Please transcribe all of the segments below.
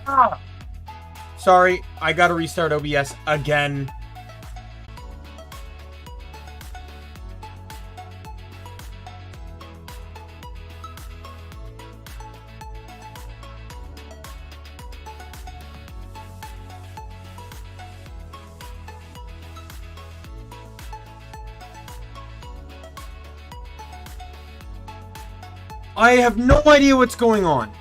Ah! Sorry, I gotta restart OBS again. I have no idea what's going on.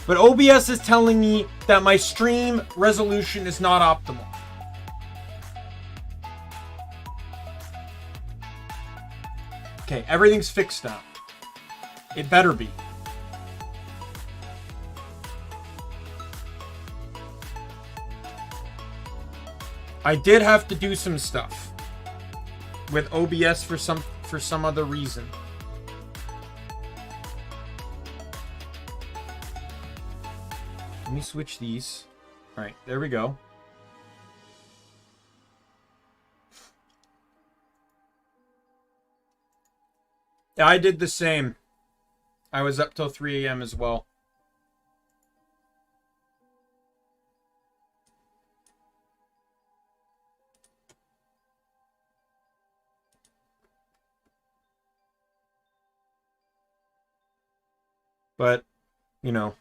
But OBS is telling me that my stream resolution is not optimal. Okay, everything's fixed now. It better be. I did have to do some stuff with OBS for some other reason. Let me switch these. All right, there we go. Yeah, I did the same. I was up till 3 a.m. as well. But, you know.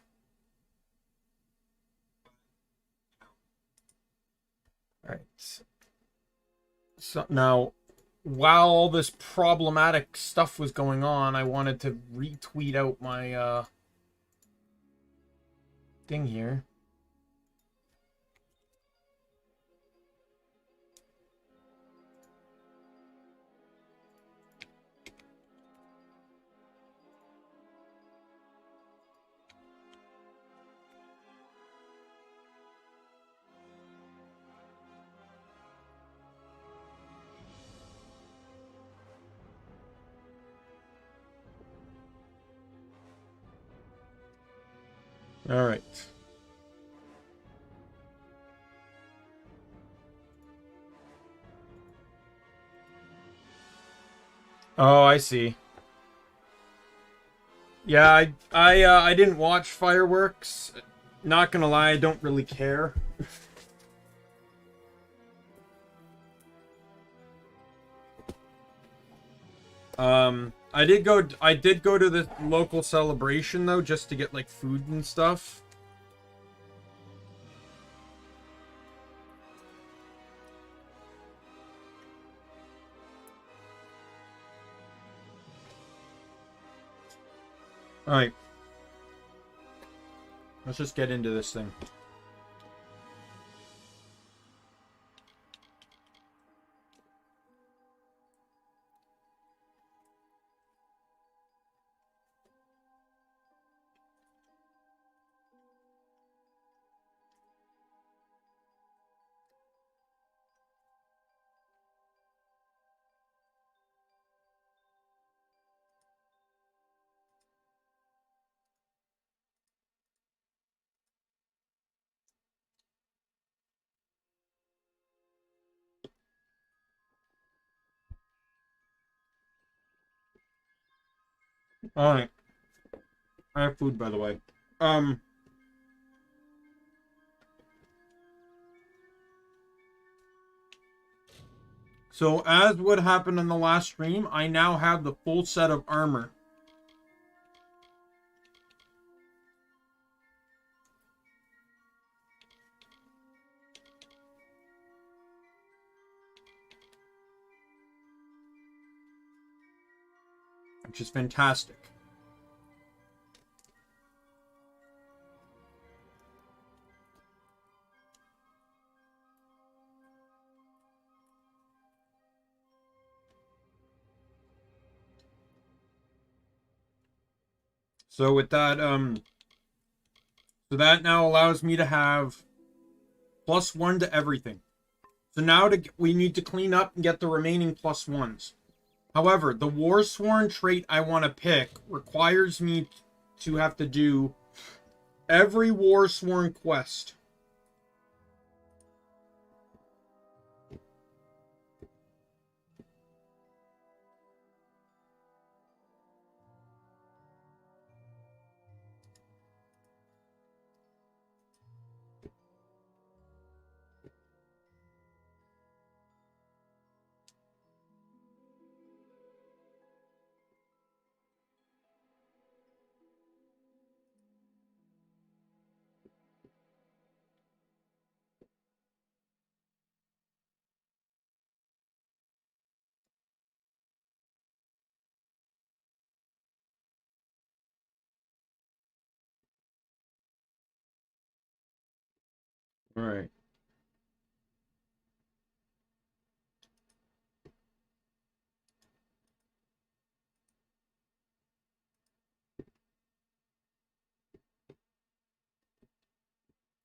All right. So now, while all this problematic stuff was going on, I wanted to retweet out my thing here. All right. Oh, I see. Yeah, I didn't watch fireworks. Not gonna lie, I don't really care. I did go to the local celebration though, just to get like food and stuff. All right. Let's just get into this thing. All right. I have food, by the way. So as what happened in the last stream, I now have the full set of armor. Which is fantastic. So with that, so that now allows me to have +1 to everything. So now we need to clean up and get the remaining +1s. However, the Warsworn trait I want to pick requires me to have to do every Warsworn quest. All right.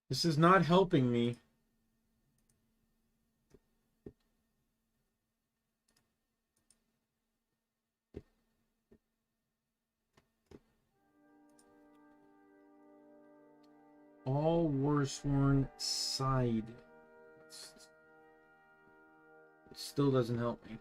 This is not helping me. All Warsworn side. It still doesn't help me.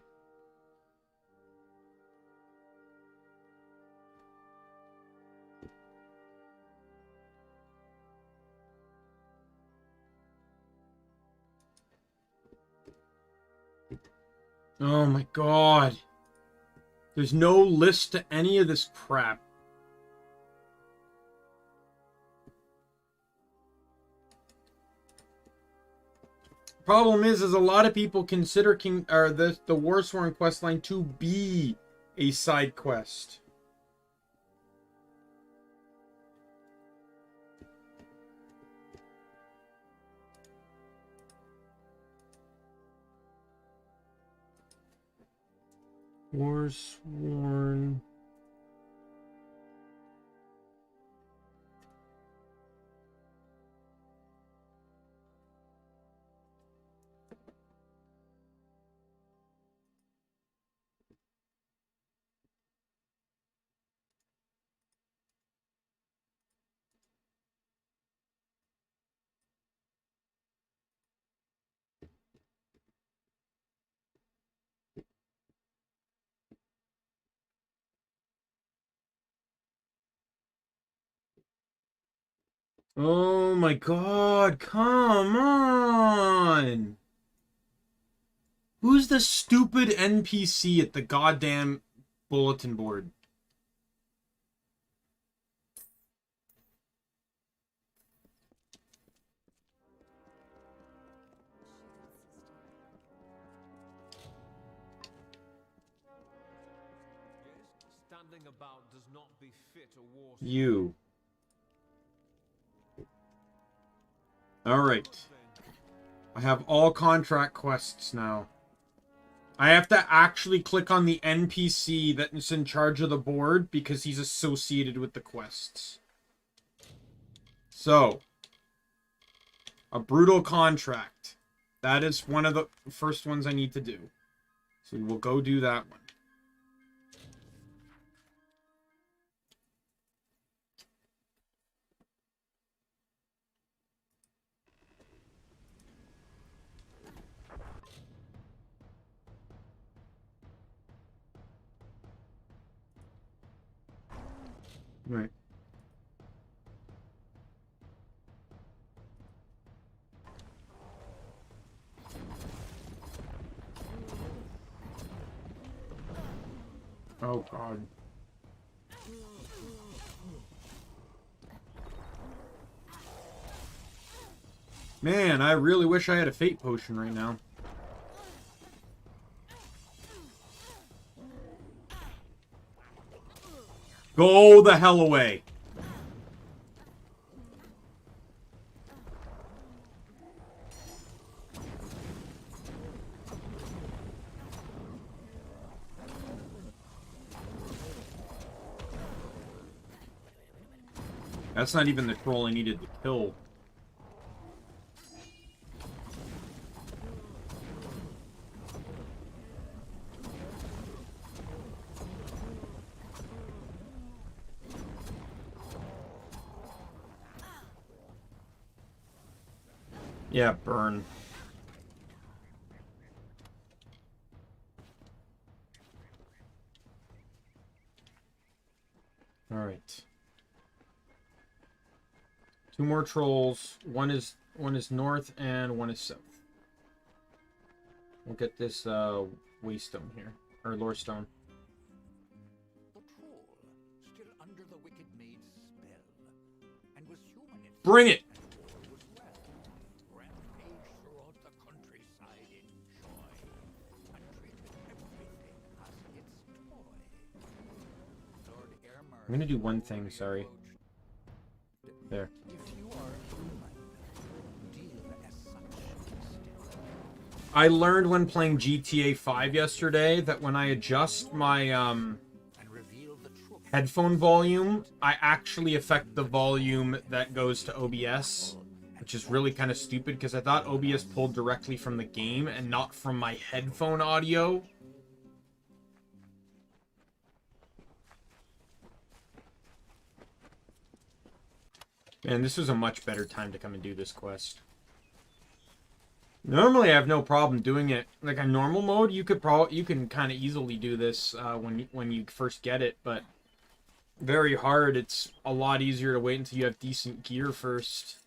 Oh my god. There's no list to any of this crap. Problem is a lot of people consider the Warsworn questline to be a side quest. Warsworn. Oh my god, come on! Who's the stupid NPC at the goddamn bulletin board? Standing about does not befit a war. You. Alright. I have all contract quests now. I have to actually click on the NPC that's in charge of the board because he's associated with the quests. So, a brutal contract. That is one of the first ones I need to do. So we'll go do that one. Right. Oh, God. Man, I really wish I had a fate potion right now. Go the hell away. That's not even the troll I needed to kill. Yeah, burn. All right. Two more trolls. One is north and one is south. We'll get this waystone here, or lore stone. The troll, still under the wicked maid's spell, and was human in Bring it! rampage throughout the countryside in joy, and treated everything as its toy. Lord Airmer, I'm gonna do one thing, sorry. There. if you are human, deal I learned when playing GTA 5 yesterday that when I adjust my and reveal the truth. headphone volume, I actually affect the volume that goes to OBS, which is really kind of stupid because I thought OBS pulled directly from the game and not from my headphone audio. Man, this was a much better time to come and do this quest. Normally, I have no problem doing it. Like a normal mode, you can kind of easily do this when you first get it, but very hard. It's a lot easier to wait until you have decent gear first.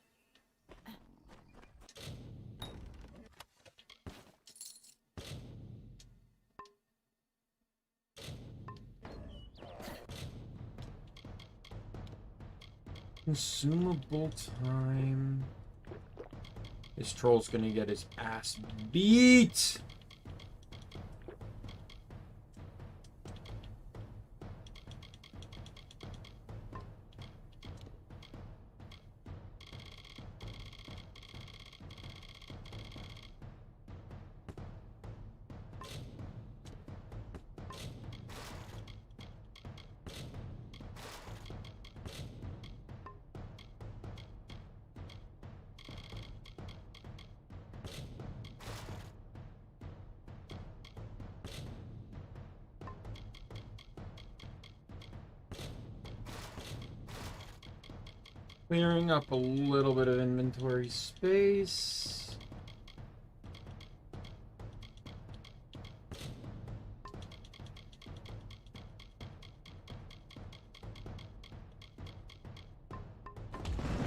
Consumable time. This troll's gonna get his ass beat. Clearing up a little bit of inventory space.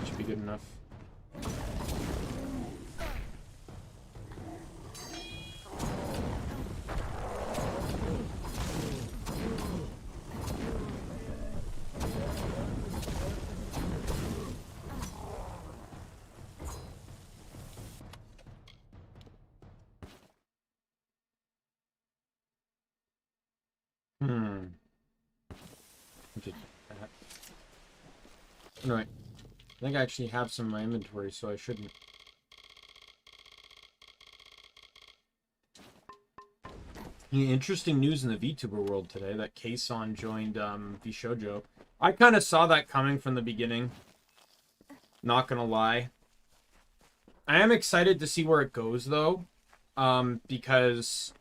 Should be good enough. Anyway, I think I actually have some in my inventory, so I shouldn't. Interesting news in the VTuber world today that Kason joined Vshoujo. I kind of saw that coming from the beginning. Not gonna lie. I am excited to see where it goes though, because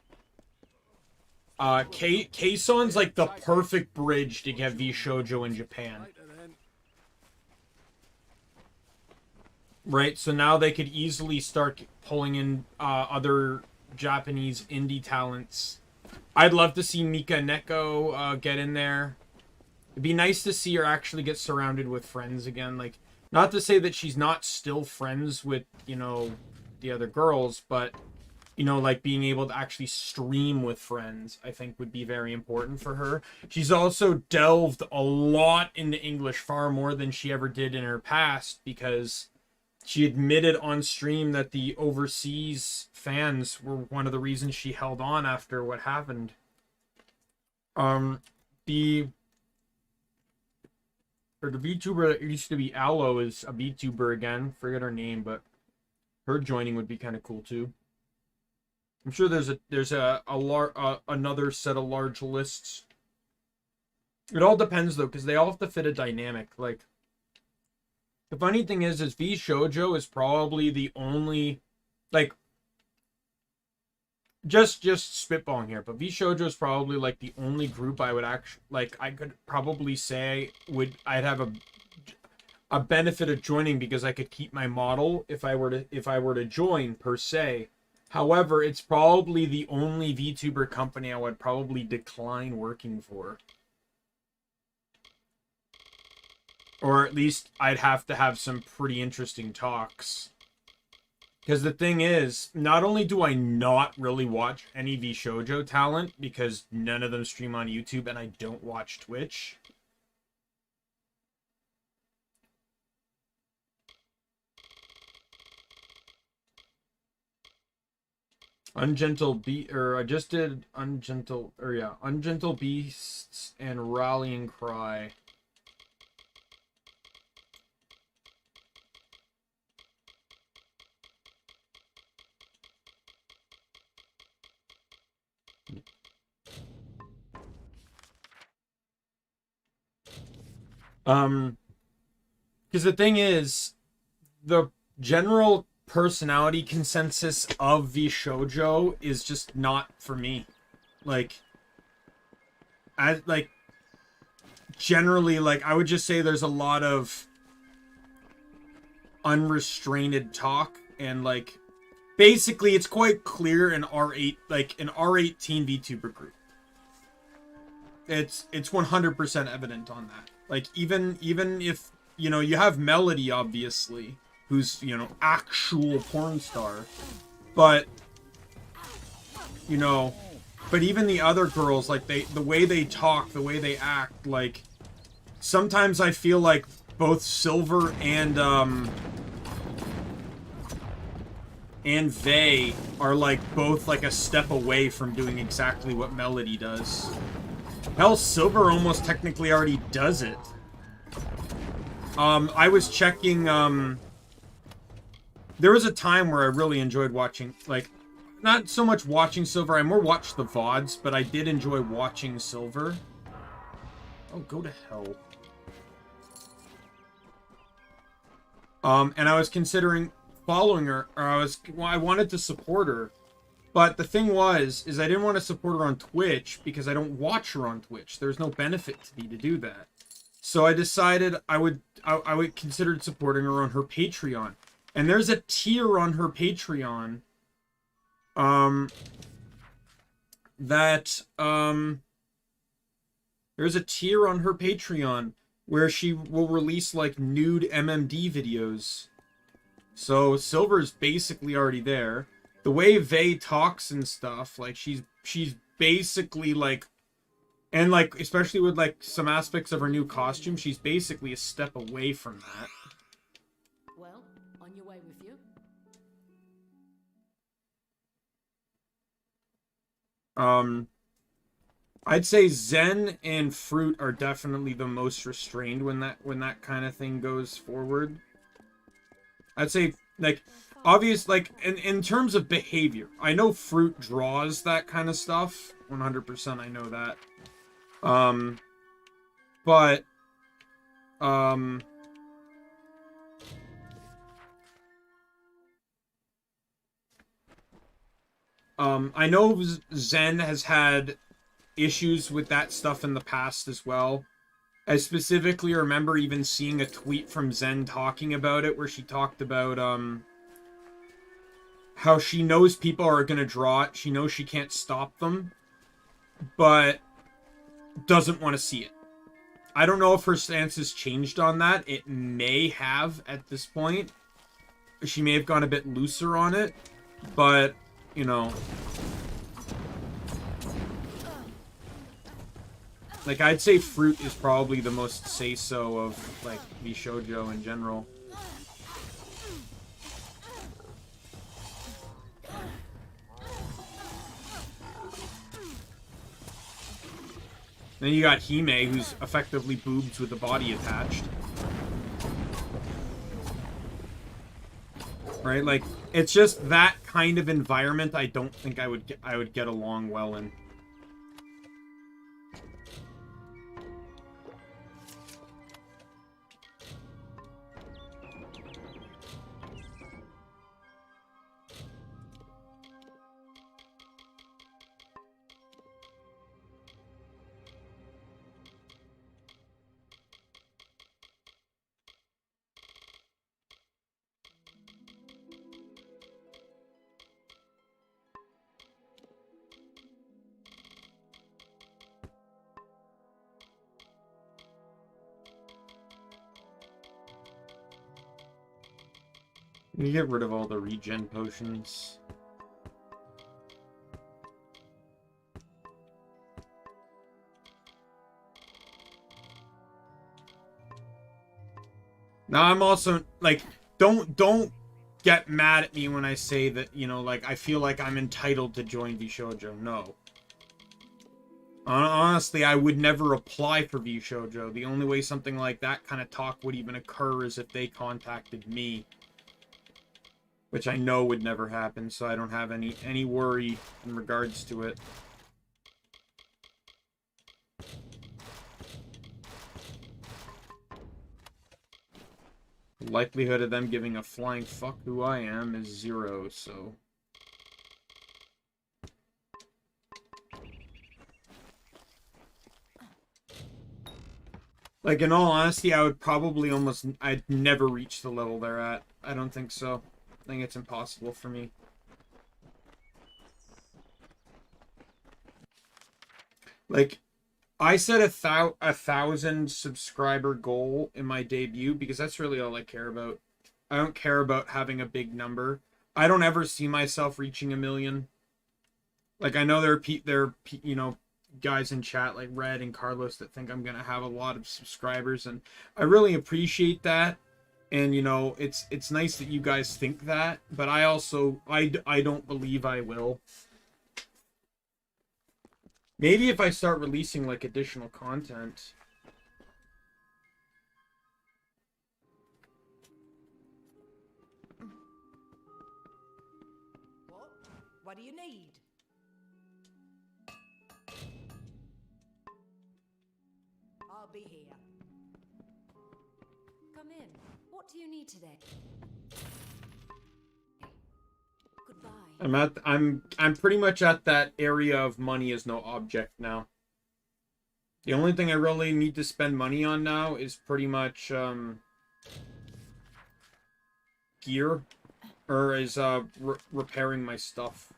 Kason's like the perfect bridge to get Vshoujo in Japan. Right, so now they could easily start pulling in other Japanese indie talents. I'd love to see Mika Neko get in there. It'd be nice to see her actually get surrounded with friends again. Like, not to say that she's not still friends with, you know, the other girls, but, you know, like being able to actually stream with friends, I think would be very important for her. She's also delved a lot into English, far more than she ever did in her past, because she admitted on stream that the overseas fans were one of the reasons she held on after what happened. The VTuber that used to be Aloe is a VTuber again. Forget her name, but her joining would be kind of cool too. I'm sure there's another set of large lists. It all depends though, because they all have to fit a dynamic. Like, the funny thing is Vshoujo is probably the only, like, just spitballing here, but Vshoujo is probably like the only group I would actually, like, I could probably say I'd have a benefit of joining because I could keep my model if I were to join per se. However, it's probably the only VTuber company I would probably decline working for. Or at least I'd have to have some pretty interesting talks. Because the thing is, not only do I not really watch any Vshoujo talent, because none of them stream on YouTube and I don't watch Twitch. Ungentle Beasts and Rallying Cry. Because the thing is, the general personality consensus of VShojo is just not for me. Like, generally, like, I would just say there's a lot of unrestrained talk, and, like, basically it's quite clear in R8, like, an R18 VTuber group. It's 100% evident on that. Like, even if, you know, you have Melody, obviously, who's, you know, actual porn star, but, you know, but even the other girls, like, the way they talk, the way they act, like, sometimes I feel like both Silver and Vey are, like, both, like, a step away from doing exactly what Melody does. Hell, Silver almost technically already does it. I was checking, there was a time where I really enjoyed watching, like, not so much watching Silver, I more watched the VODs, but I did enjoy watching Silver. Oh, go to hell. And I was considering following her, or I wanted to support her. But the thing was, I didn't want to support her on Twitch because I don't watch her on Twitch. There's no benefit to me to do that. So I decided I would consider supporting her on her Patreon. And there's a tier on her Patreon there's a tier on her Patreon where she will release, like, nude MMD videos. So Silver's basically already there. The way Vey talks and stuff, like, she's basically, like, and, like, especially with, like, some aspects of her new costume, she's basically a step away from that. Well, on your way with you? I'd say Zen and Fruit are definitely the most restrained when that kind of thing goes forward. I'd say, like, obvious, like, in terms of behavior, I know Fruit draws that kind of stuff. 100% I know that. But, I know Zen has had issues with that stuff in the past as well. I specifically remember even seeing a tweet from Zen talking about it, where she talked about, how she knows people are gonna draw it, she knows she can't stop them, but doesn't want to see it. I don't know if her stance has changed on that. It may have at this point. She may have gone a bit looser on it, but, you know, like, I'd say Fruit is probably the most say-so of, like, VShojo in general. Then you got Hime, who's effectively boobs with the body attached. Right? Like, it's just that kind of environment I don't think I would get along well in. You get rid of all the regen potions. Now, I'm also, like, don't get mad at me when I say that, you know, like, I feel like I'm entitled to join VShojo. No. Honestly, I would never apply for VShojo. The only way something like that kind of talk would even occur is if they contacted me. Which I know would never happen, so I don't have any worry in regards to it. The likelihood of them giving a flying fuck who I am is 0, so... Like, in all honesty, I would probably almost... I'd never reach the level they're at. I don't think so. I think it's impossible for me. Like, I set a 1,000 subscriber goal in my debut because that's really all I care about. I don't care about having a big number. I don't ever see myself reaching 1 million. Like, I know there are you know, guys in chat like Red and Carlos that think I'm gonna have a lot of subscribers, and I really appreciate that. And you know, it's nice that you guys think that, but I also I don't believe I will. Maybe if I start releasing like additional content. What do you need? I'll be here. Come in. What do you need today? Goodbye. I'm pretty much at that area of money is no object now. The only thing I really need to spend money on now is pretty much gear, or is repairing my stuff.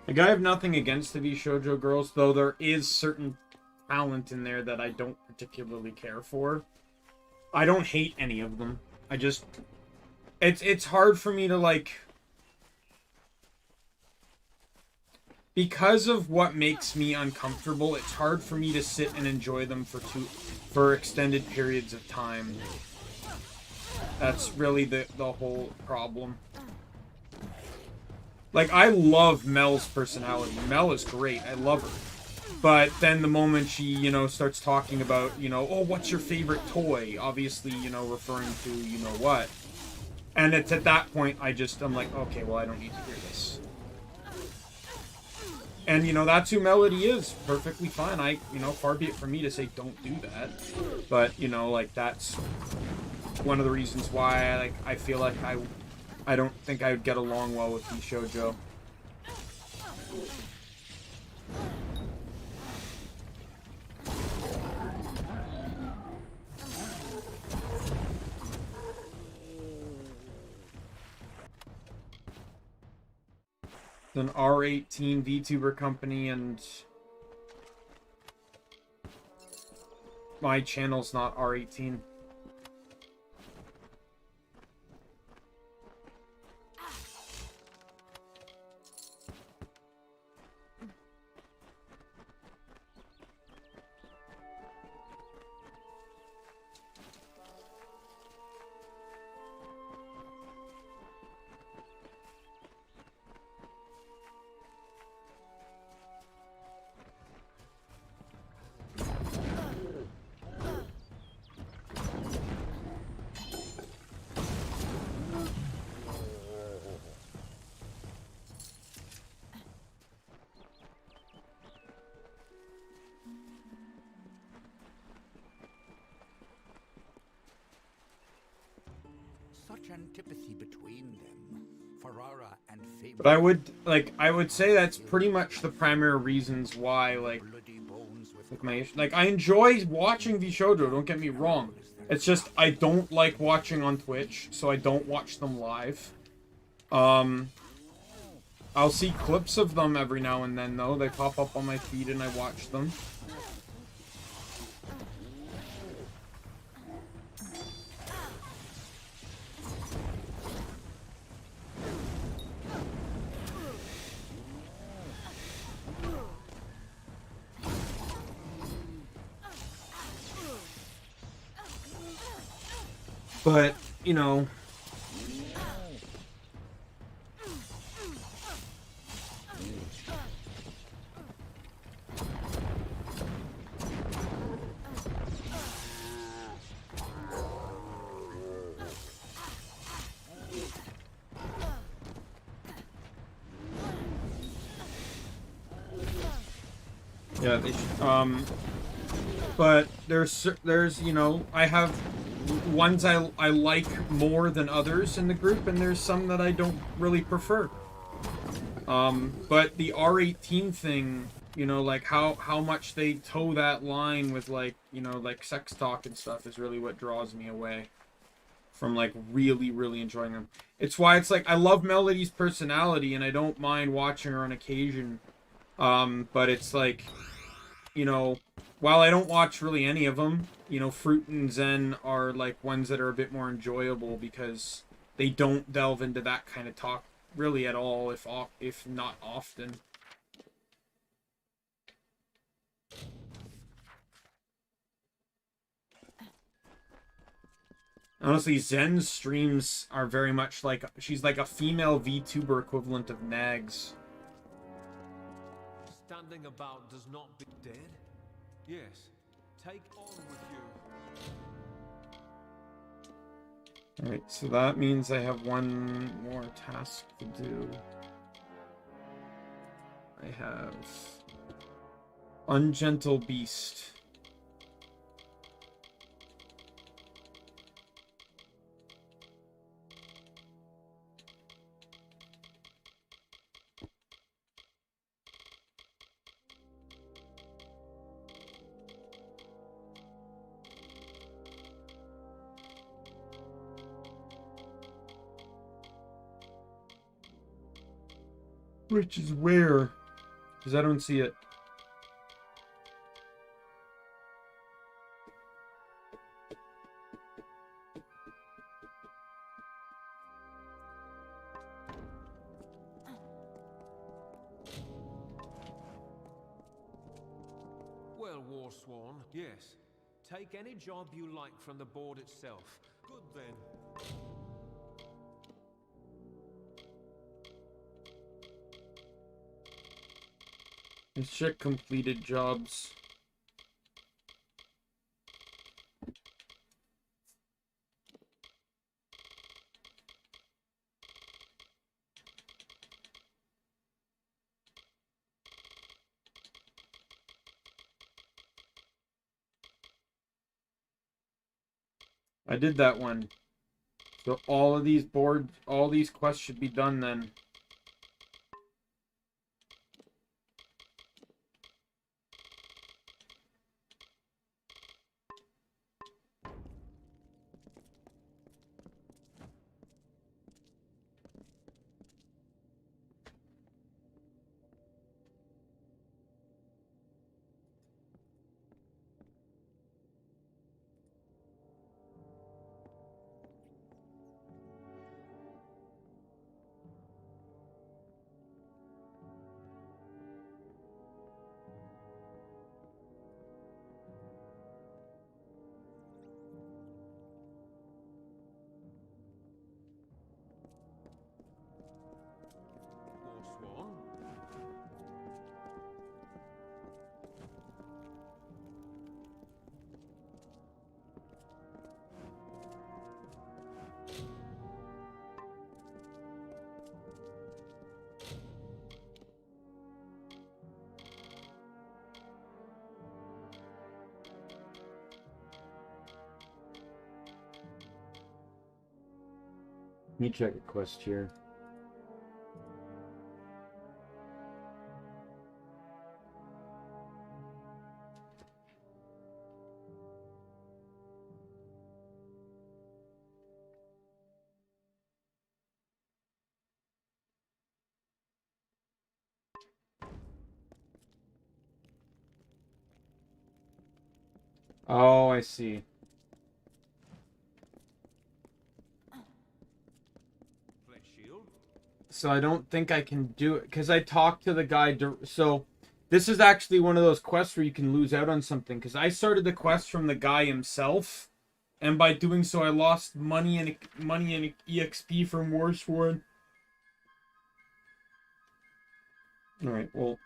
Like, I have nothing against the Vshoujo girls, though there is certain talent in there that I don't particularly care for. I don't hate any of them. I just... It's hard for me to, like... Because of what makes me uncomfortable, it's hard for me to sit and enjoy them for extended periods of time. That's really the whole problem. Like, I love Mel's personality. Mel is great. I love her. But then the moment she, you know, starts talking about, you know, oh, what's your favorite toy? Obviously, you know, referring to you know what. And it's at that point I'm like, okay, well, I don't need to hear this. And, you know, that's who Melody is. Perfectly fine. You know, far be it from me to say don't do that. But, you know, like, that's one of the reasons why I feel like I don't think I would get along well with Vshoujo. An R18 VTuber company, and my channel's not R18. Such antipathy between them. Ferrara and Faber. But I would say that's pretty much the primary reasons why, like I enjoy watching Vshoujo, don't get me wrong. It's just I don't like watching on Twitch, so I don't watch them live. I'll see clips of them every now and then, though. They pop up on my feed and I watch them. But, you know... Yeah, they should, but there's, you know, I have ones I like more than others in the group, and there's some that I don't really prefer. But the R18 thing, you know, like how much they toe that line with, like, you know, like sex talk and stuff is really what draws me away from, like, really enjoying them. It's why it's like I love Melody's personality and I don't mind watching her on occasion. But it's like, you know, while I don't watch really any of them, you know, Fruit and Zen are like ones that are a bit more enjoyable because they don't delve into that kind of talk really at all, if not often. Honestly, Zen's streams are very much like, she's like a female VTuber equivalent of Nags. Standing about does not be dead. Yes, take on with you. Alright, so that means I have one more task to do. I have Ungentle Beast. Which is where? Because I don't see it. Well, Warsworn, yes. Take any job you like from the board itself. Good then. Let's check completed jobs. I did that one. So all of these boards, all these quests should be done then. Warsworn. Let me check a quest here. Oh, I see. Flesh shield. So I don't think I can do it because I talked to the guy. So this is actually one of those quests where you can lose out on something because I started the quest from the guy himself, And by doing so, I lost money and EXP from Warsworn. Alright, well.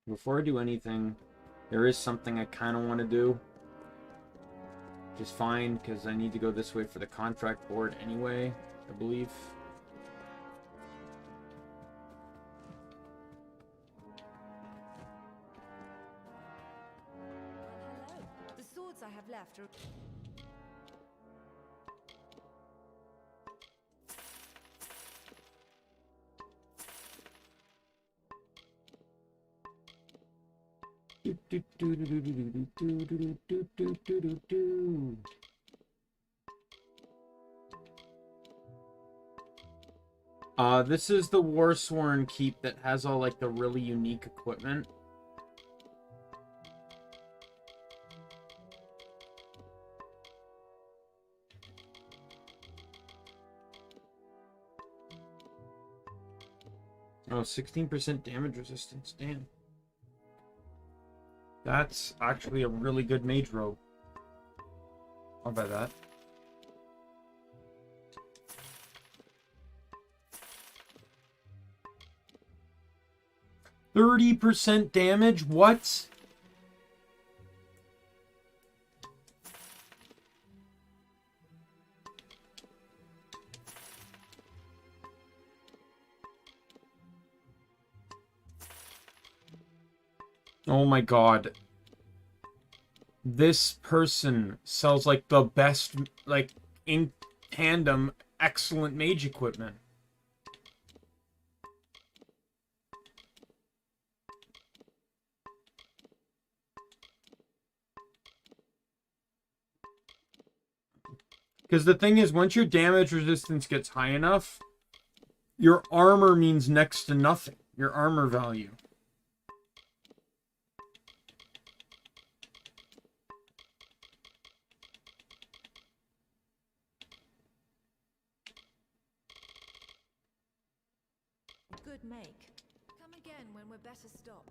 Before I do anything, there is something I kind of want to do. Which is fine, because I need to go this way for the contract board anyway, I believe. Hello. The swords I have left are... This is the Warsworn keep that has all like the really unique equipment. Oh, 16% damage resistance, damn. That's actually a really good mage robe. I'll buy that. %30 damage? What? Oh my god. This person sells like the best, like in tandem, excellent mage equipment. Because the thing is, once your damage resistance gets high enough, your armor means next to nothing. Your armor value. Good make. Come again when we're better stocked.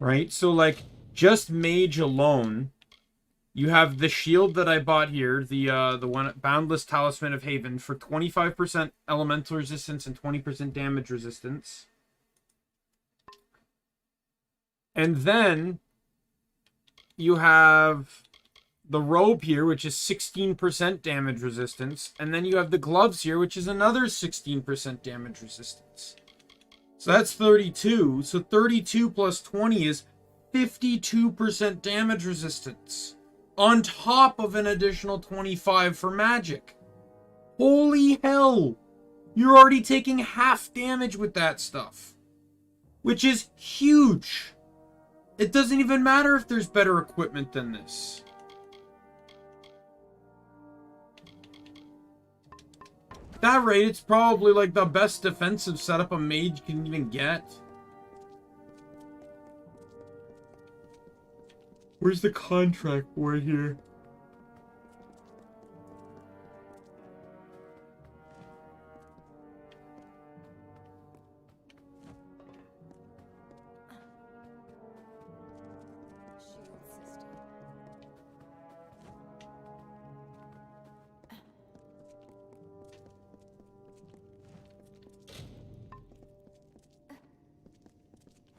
Right? So, like, just mage alone, you have the shield that I bought here, the one Boundless Talisman of Haven, for 25% elemental resistance and 20% damage resistance. And then you have the robe here, which is 16% damage resistance. And then you have the gloves here, which is another 16% damage resistance. So that's 32. So 32 plus 20 is 52% damage resistance. On top of an additional 25 for magic. Holy hell! You're already taking half damage with that stuff. Which is huge. It doesn't even matter if there's better equipment than this. At that rate, it's probably like the best defensive setup a mage can even get. Where's the contract board here? Shield system.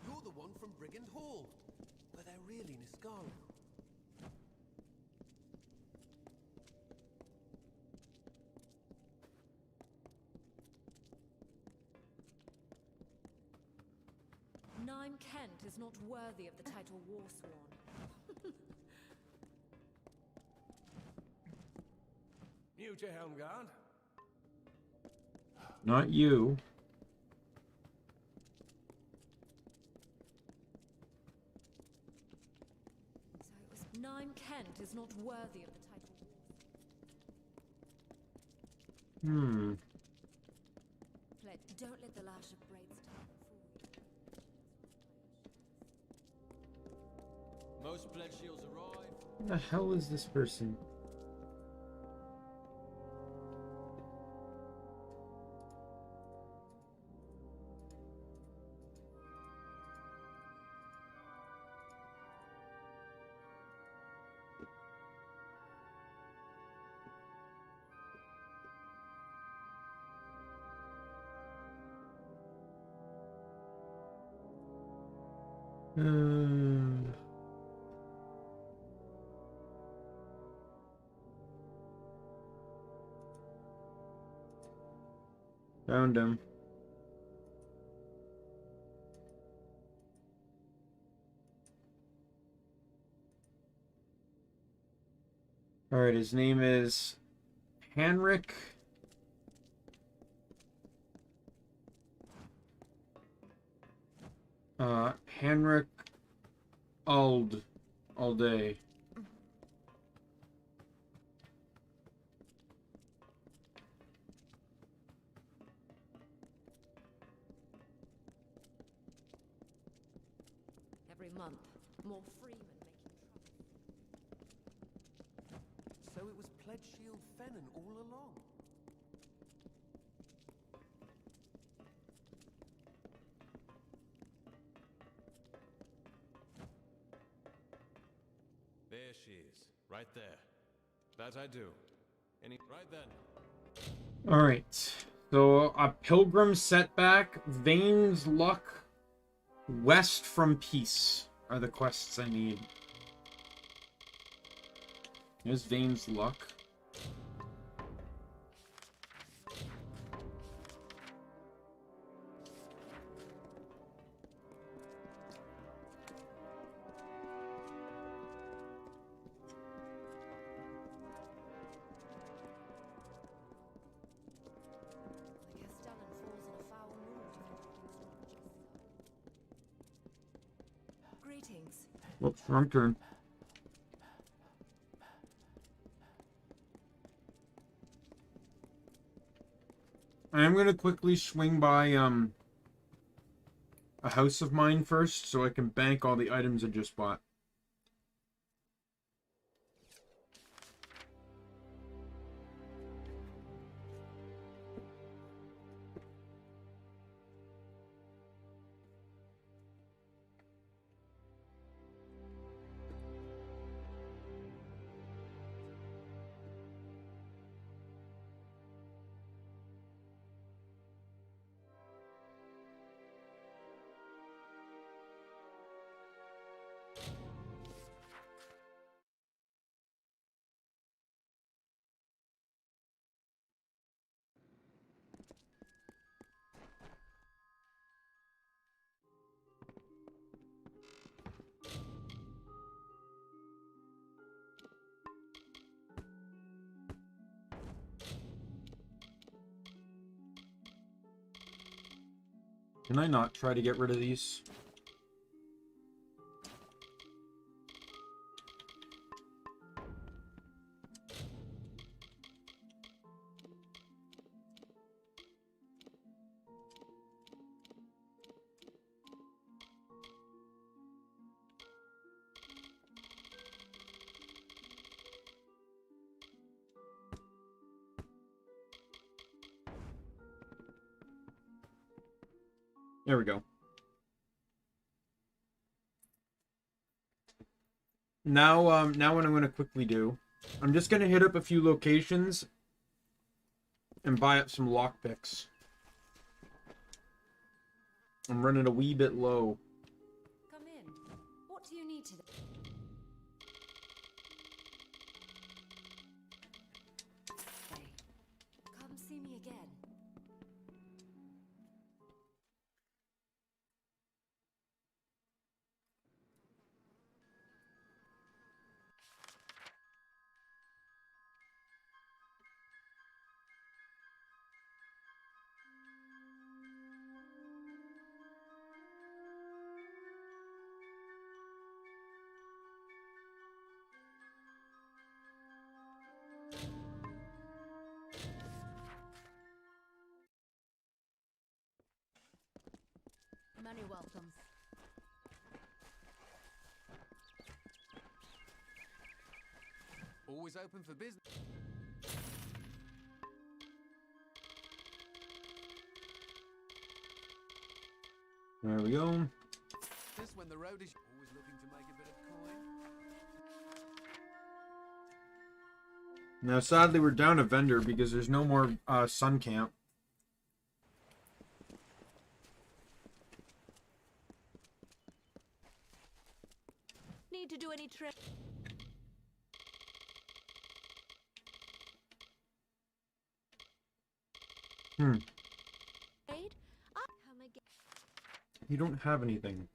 You're the one from Brigand Hall. But they're really Niscaro. Daimien Kent is not worthy of the title Warsworn. New to Helmgard? Not you. So it was Daimien Kent is not worthy of the title Warsworn. Don't let the lash of braids fool you. Most pledge shields arrive. Who the hell is this person? Found him. Alright, his name is Henrik. Henrik Alday. Every month, more freemen making trouble. So it was Pledge Shield Fennon all along. There she is, right there. That I do. Any right then. Alright. So, a pilgrim setback, Vane's luck, west from peace are the quests I need. Here's Vane's luck. The Castellan falls in a foul mood if everything's not just so. Greetings. Whoops, wrong turn. I am gonna quickly swing by a house of mine first so I can bank all the items I just bought. Can I not try to get rid of these? There we go. Now, now what I'm going to quickly do, I'm just going to hit up a few locations and buy up some lockpicks. I'm running a wee bit low. Come in. What do you need today? Come see me again. Many welcomes. Always open for business. There we go. Just when the road is always looking to make a bit of coin. Now, sadly, we're down a vendor because there's no more sun camp. Need to do any trip? Aid? Come again. You don't have anything.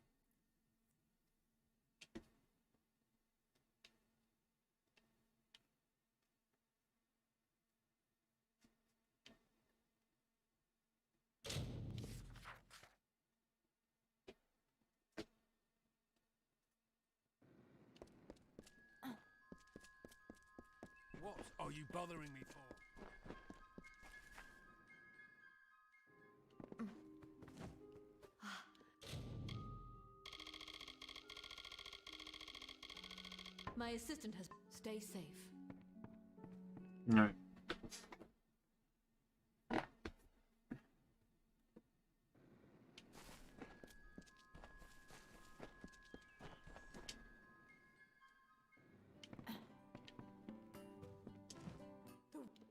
What are you bothering me for? My assistant has. Stay safe. Alright.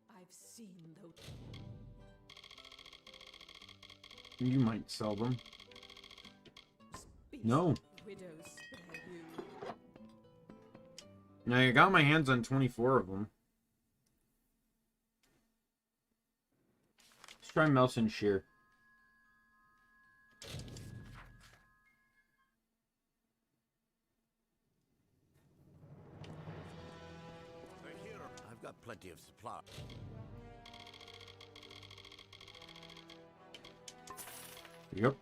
I've seen those. You might sell them. No. Widows spare you. Now, I got my hands on 24 of them. Let's try Melson Shear. Here, I've got plenty of supply. Yep.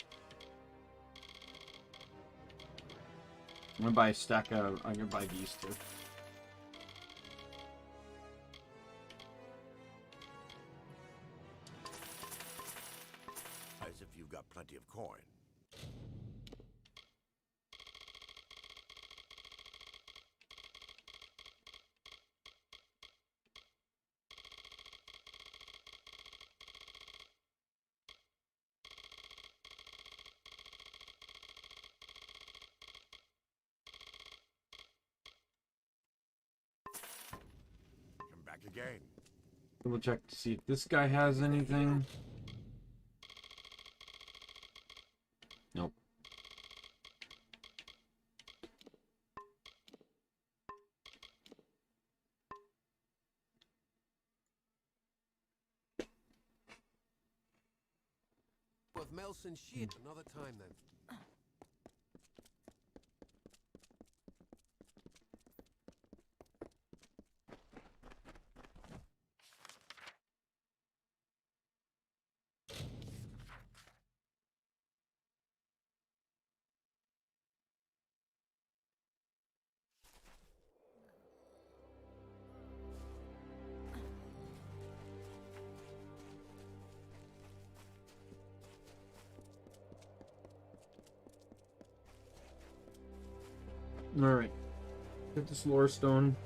I'm gonna buy a stack of. I'm gonna buy these two. As if you've got plenty of coin. Come back again. Double check to see if this guy has anything. Nope. With Melson shit another time then. Alright. Get this lore stone.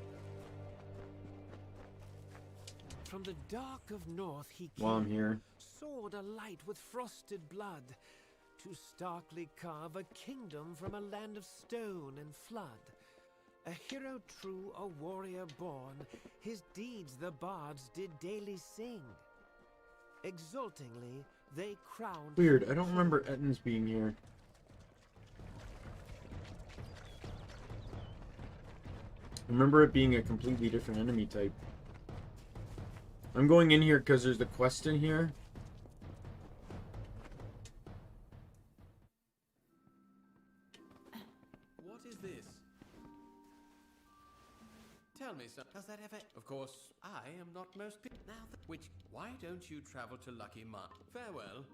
From the dark of north he came, While I'm here. sword alight with frosted blood, to starkly carve a kingdom from a land of stone and flood. A hero true, a warrior born, his deeds the bards did daily sing. Exultingly they crowned. Weird, I don't remember Ettins being here. I remember it being a completely different enemy type. I'm going in here because there's the quest in here. What is this? Tell me, sir, does that ever... Of course, I am not most... Now, which... Why don't you travel to Lucky Mark? Farewell.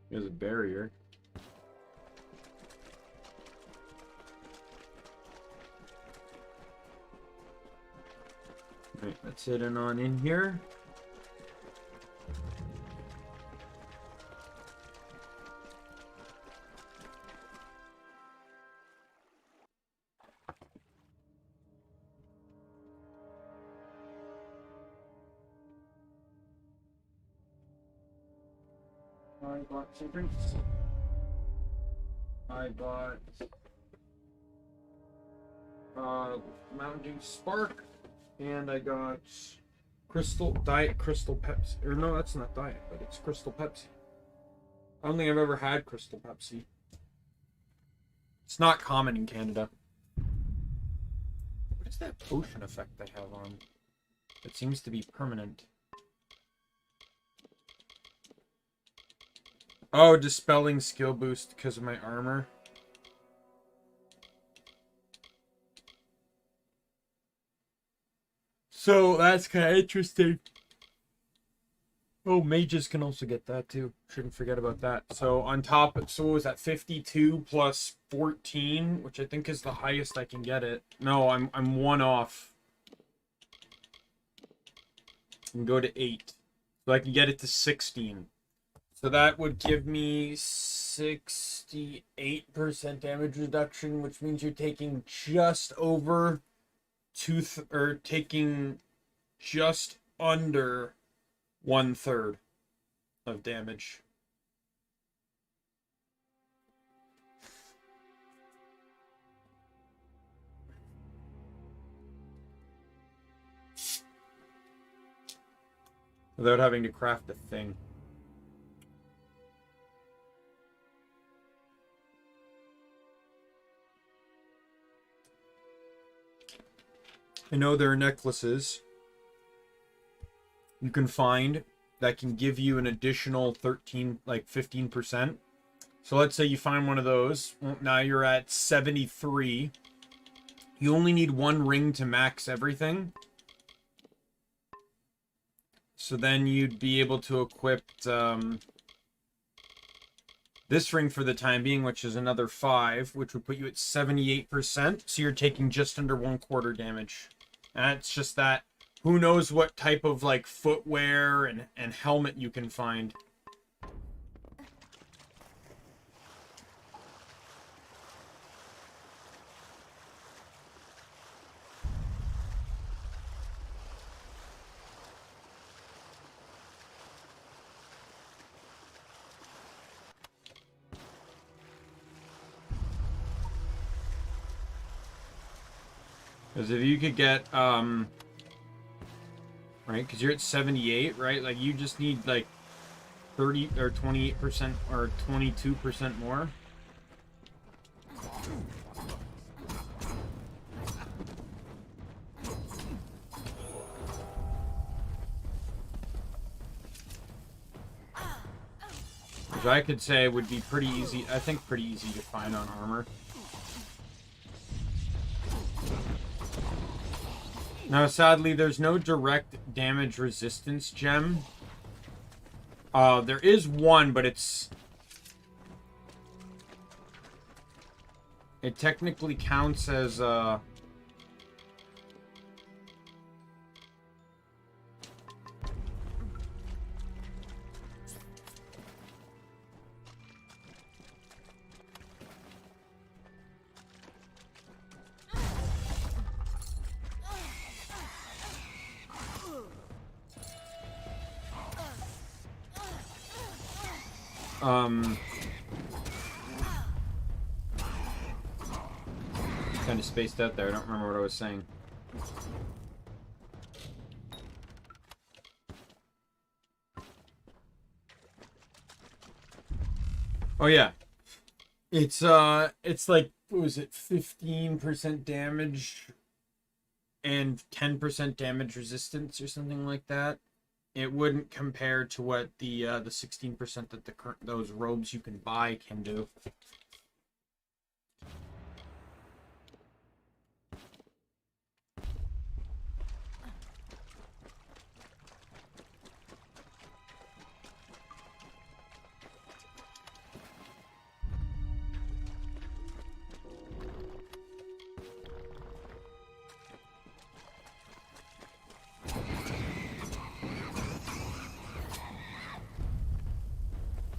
There's a barrier. Right, let's hit it on in here. I bought some drinks. I bought Mountain Dew Spark, and I got Diet Crystal Pepsi. Or no, that's not Diet, but it's Crystal Pepsi. I don't think I've ever had Crystal Pepsi. It's not common in Canada. What is that potion effect I have on? It seems to be permanent. Oh, dispelling skill boost because of my armor. So that's kind of interesting. Oh, mages can also get that too. Shouldn't forget about that. So on top, so what was that? 52 plus 14, which I think is the highest I can get it. No, I'm one off. And go to 8. So I can get it to 16. So that would give me 68% damage reduction, which means you're taking just over taking just under 1/3 of damage. Without having to craft a thing. I know there are necklaces you can find that can give you an additional 15%. So let's say you find one of those. Well, now you're at 73. You only need one ring to max everything. So then you'd be able to equip this ring for the time being, which is another 5, which would put you at 78%. So you're taking just under 1/4 damage. And it's just that, who knows what type of like footwear and helmet you can find. Because if you could get, right, because you're at 78, right? Like, you just need, like, 30 or 28% or 22% more. Which I could say would be pretty easy, I think pretty easy to find on armor. Now, sadly, there's no direct damage resistance gem. There is one, but it technically counts as, kind of spaced out there. I don't remember what I was saying. Oh yeah. It's like, what was it, 15% damage and 10% damage resistance or something like that. It wouldn't compare to what the 16% that those robes you can buy can do.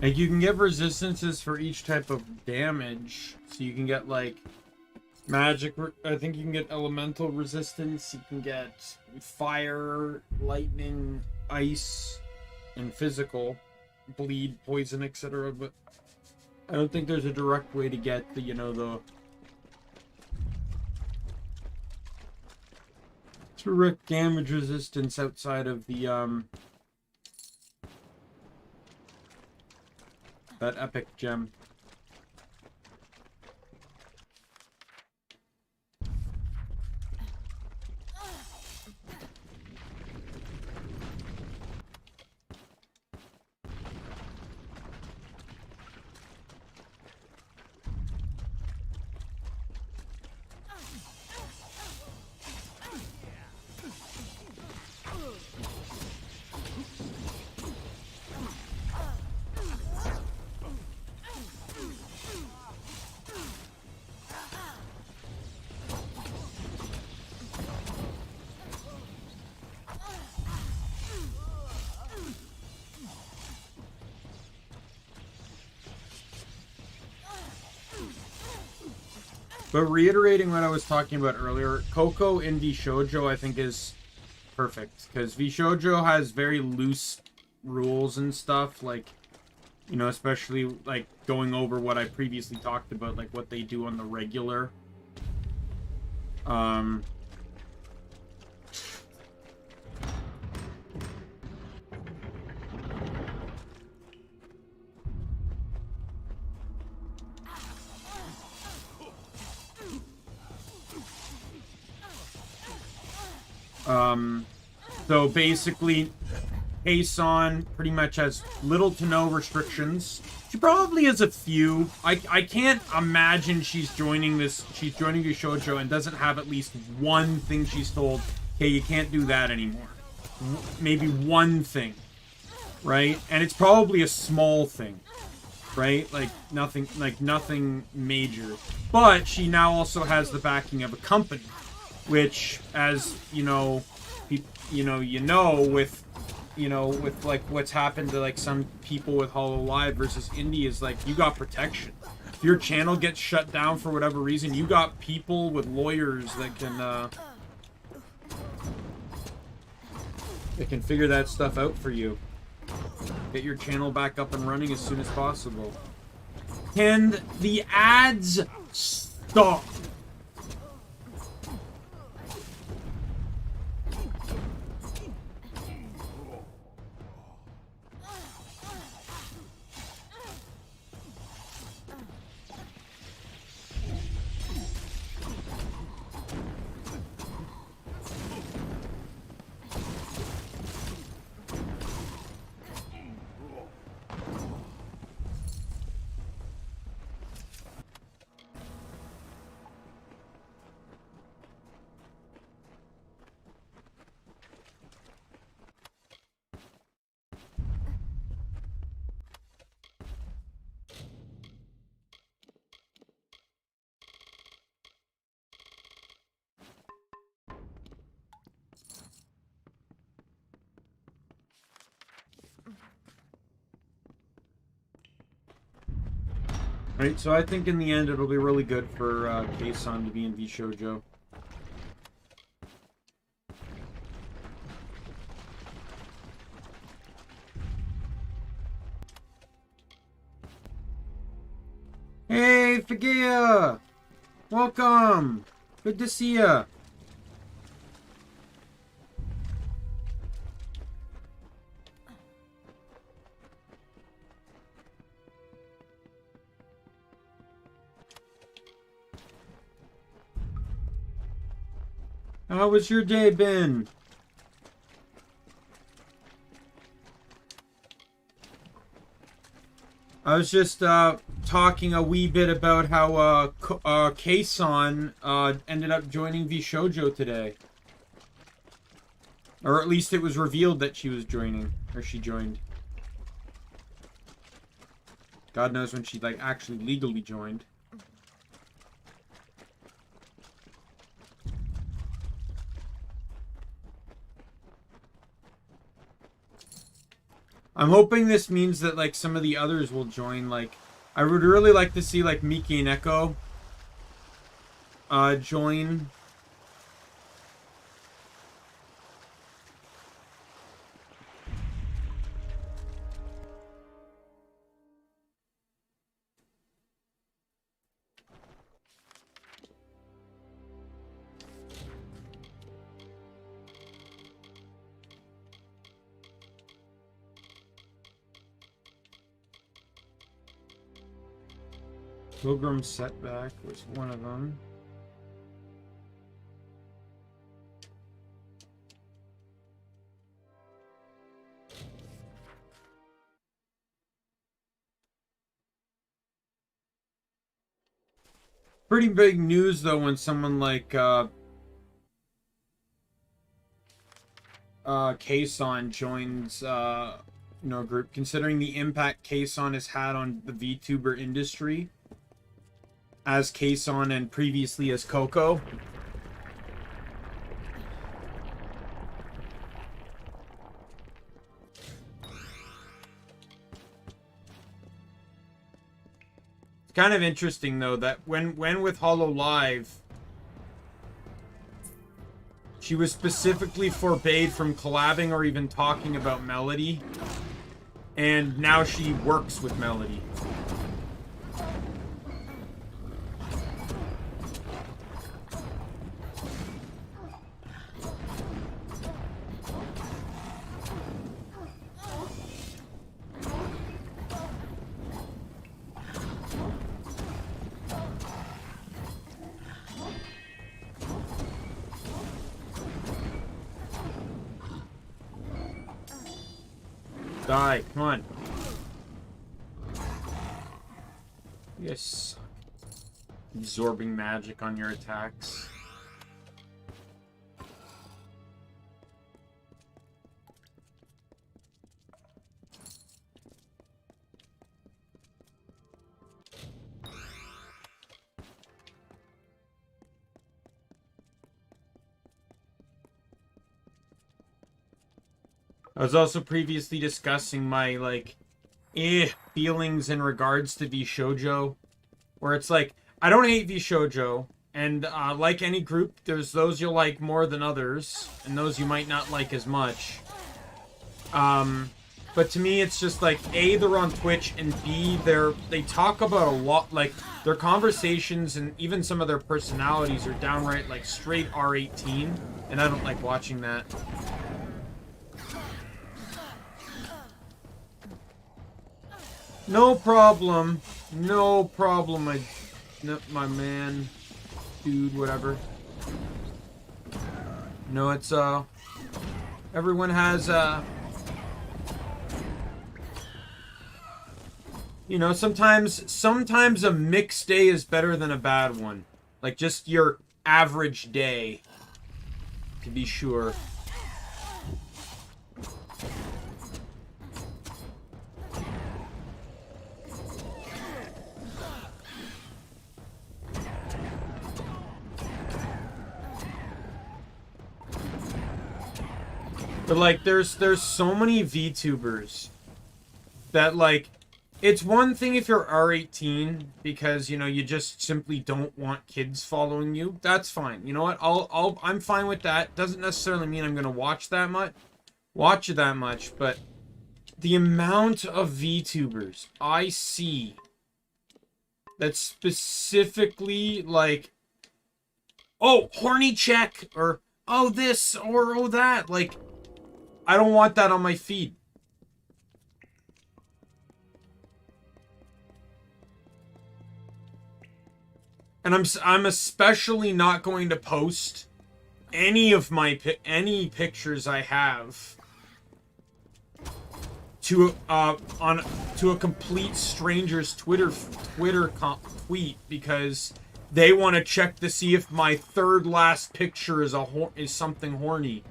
Like, you can get resistances for each type of damage. So you can get, like, magic... I think you can get elemental resistance. You can get fire, lightning, ice, and physical. Bleed, poison, etc. But I don't think there's a direct way to get the, you know, the... direct damage resistance outside of the, that epic gem. But reiterating what I was talking about earlier, Coco in Vshoujo I think is perfect. Because Vshoujo has very loose rules and stuff, like, you know, especially, like, going over what I previously talked about, like, what they do on the regular. So basically, Kason pretty much has little to no restrictions. She probably has a few. I can't imagine she's joining Vshoujo and doesn't have at least one thing she's told, okay, you can't do that anymore. Maybe one thing, right? And it's probably a small thing, right? Like nothing major. But she now also has the backing of a company, which, as you know, with like what's happened to like some people with Hollow Live versus Indie is like you got protection. If your channel gets shut down for whatever reason, you got people with lawyers that can figure that stuff out for you. Get your channel back up and running as soon as possible. Can the ads stop? Right, so I think in the end it'll be really good for Kason to be in Vshoujo. Hey, Fagia! Welcome! Good to see ya! How was your day been? I was just talking a wee bit about how Kason ended up joining Vshoujo today. Or at least it was revealed that she was joining, or she joined. God knows when she like actually legally joined. I'm hoping this means that like some of the others will join. Like, I would really like to see like Miki and Echo join. Pilgrim Setback was one of them. Pretty big news though when someone like Kason joins you know, a group, considering the impact Kason has had on the VTuber industry as Kason and previously as Coco. It's kind of interesting though that when with Hollow Live, she was specifically forbade from collabing or even talking about Melody, and now she works with Melody. Die, come on. Yes. Absorbing magic on your attacks. I was also previously discussing my, like, feelings in regards to VShojo, where it's like, I don't hate VShojo, and like any group, there's those you'll like more than others, and those you might not like as much. But to me, it's just like, A, they're on Twitch, and B, they talk about a lot, like, their conversations and even some of their personalities are downright, like, straight R18, and I don't like watching that. No problem. No problem, my man. Dude, whatever. No, it's, everyone has, you know, sometimes a mixed day is better than a bad one. Like, just your average day, to be sure. But, like, there's so many VTubers that, like, it's one thing if you're R18 because, you know, you just simply don't want kids following you. That's fine. You know what? I'm fine with that. Doesn't necessarily mean I'm going to watch it that much, but the amount of VTubers I see that specifically, like, oh, horny check, or, oh, this, or, oh, that, like, I don't want that on my feed. And I'm especially not going to post any of my any pictures I have to a complete stranger's Twitter tweet because they want to check to see if my third last picture is something horny.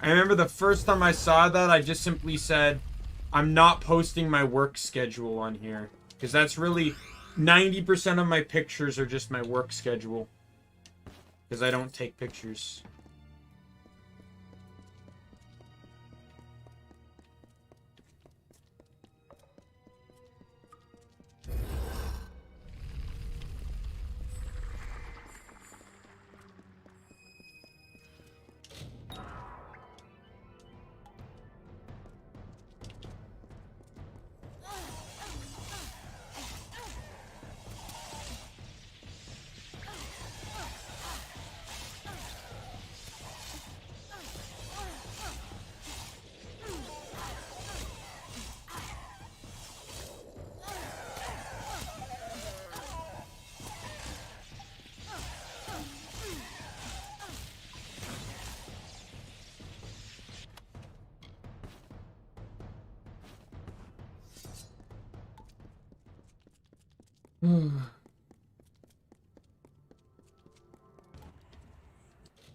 I remember the first time I saw that, I just simply said, I'm not posting my work schedule on here. Because that's really, 90% of my pictures are just my work schedule. because I don't take pictures.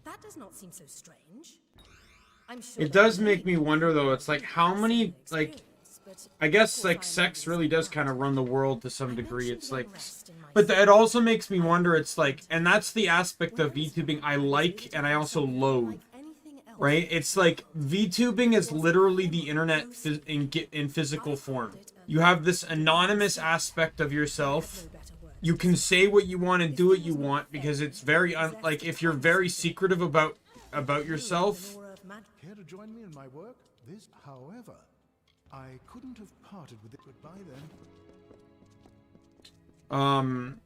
That does not seem so strange. I'm sure It does make me wonder, though. It's like, how many, like, I guess, like, sex really does kind of run the world to some degree. It's like, but it also makes me wonder, it's like, and that's the aspect of VTubing I like and I also loathe, right? It's like, VTubing is literally the internet in physical form. You have this anonymous aspect of yourself. You can say what you want and do what you want because it's very, like, if you're very secretive about yourself. Care to join me in my work? This, however, I couldn't have parted with it. Goodbye then.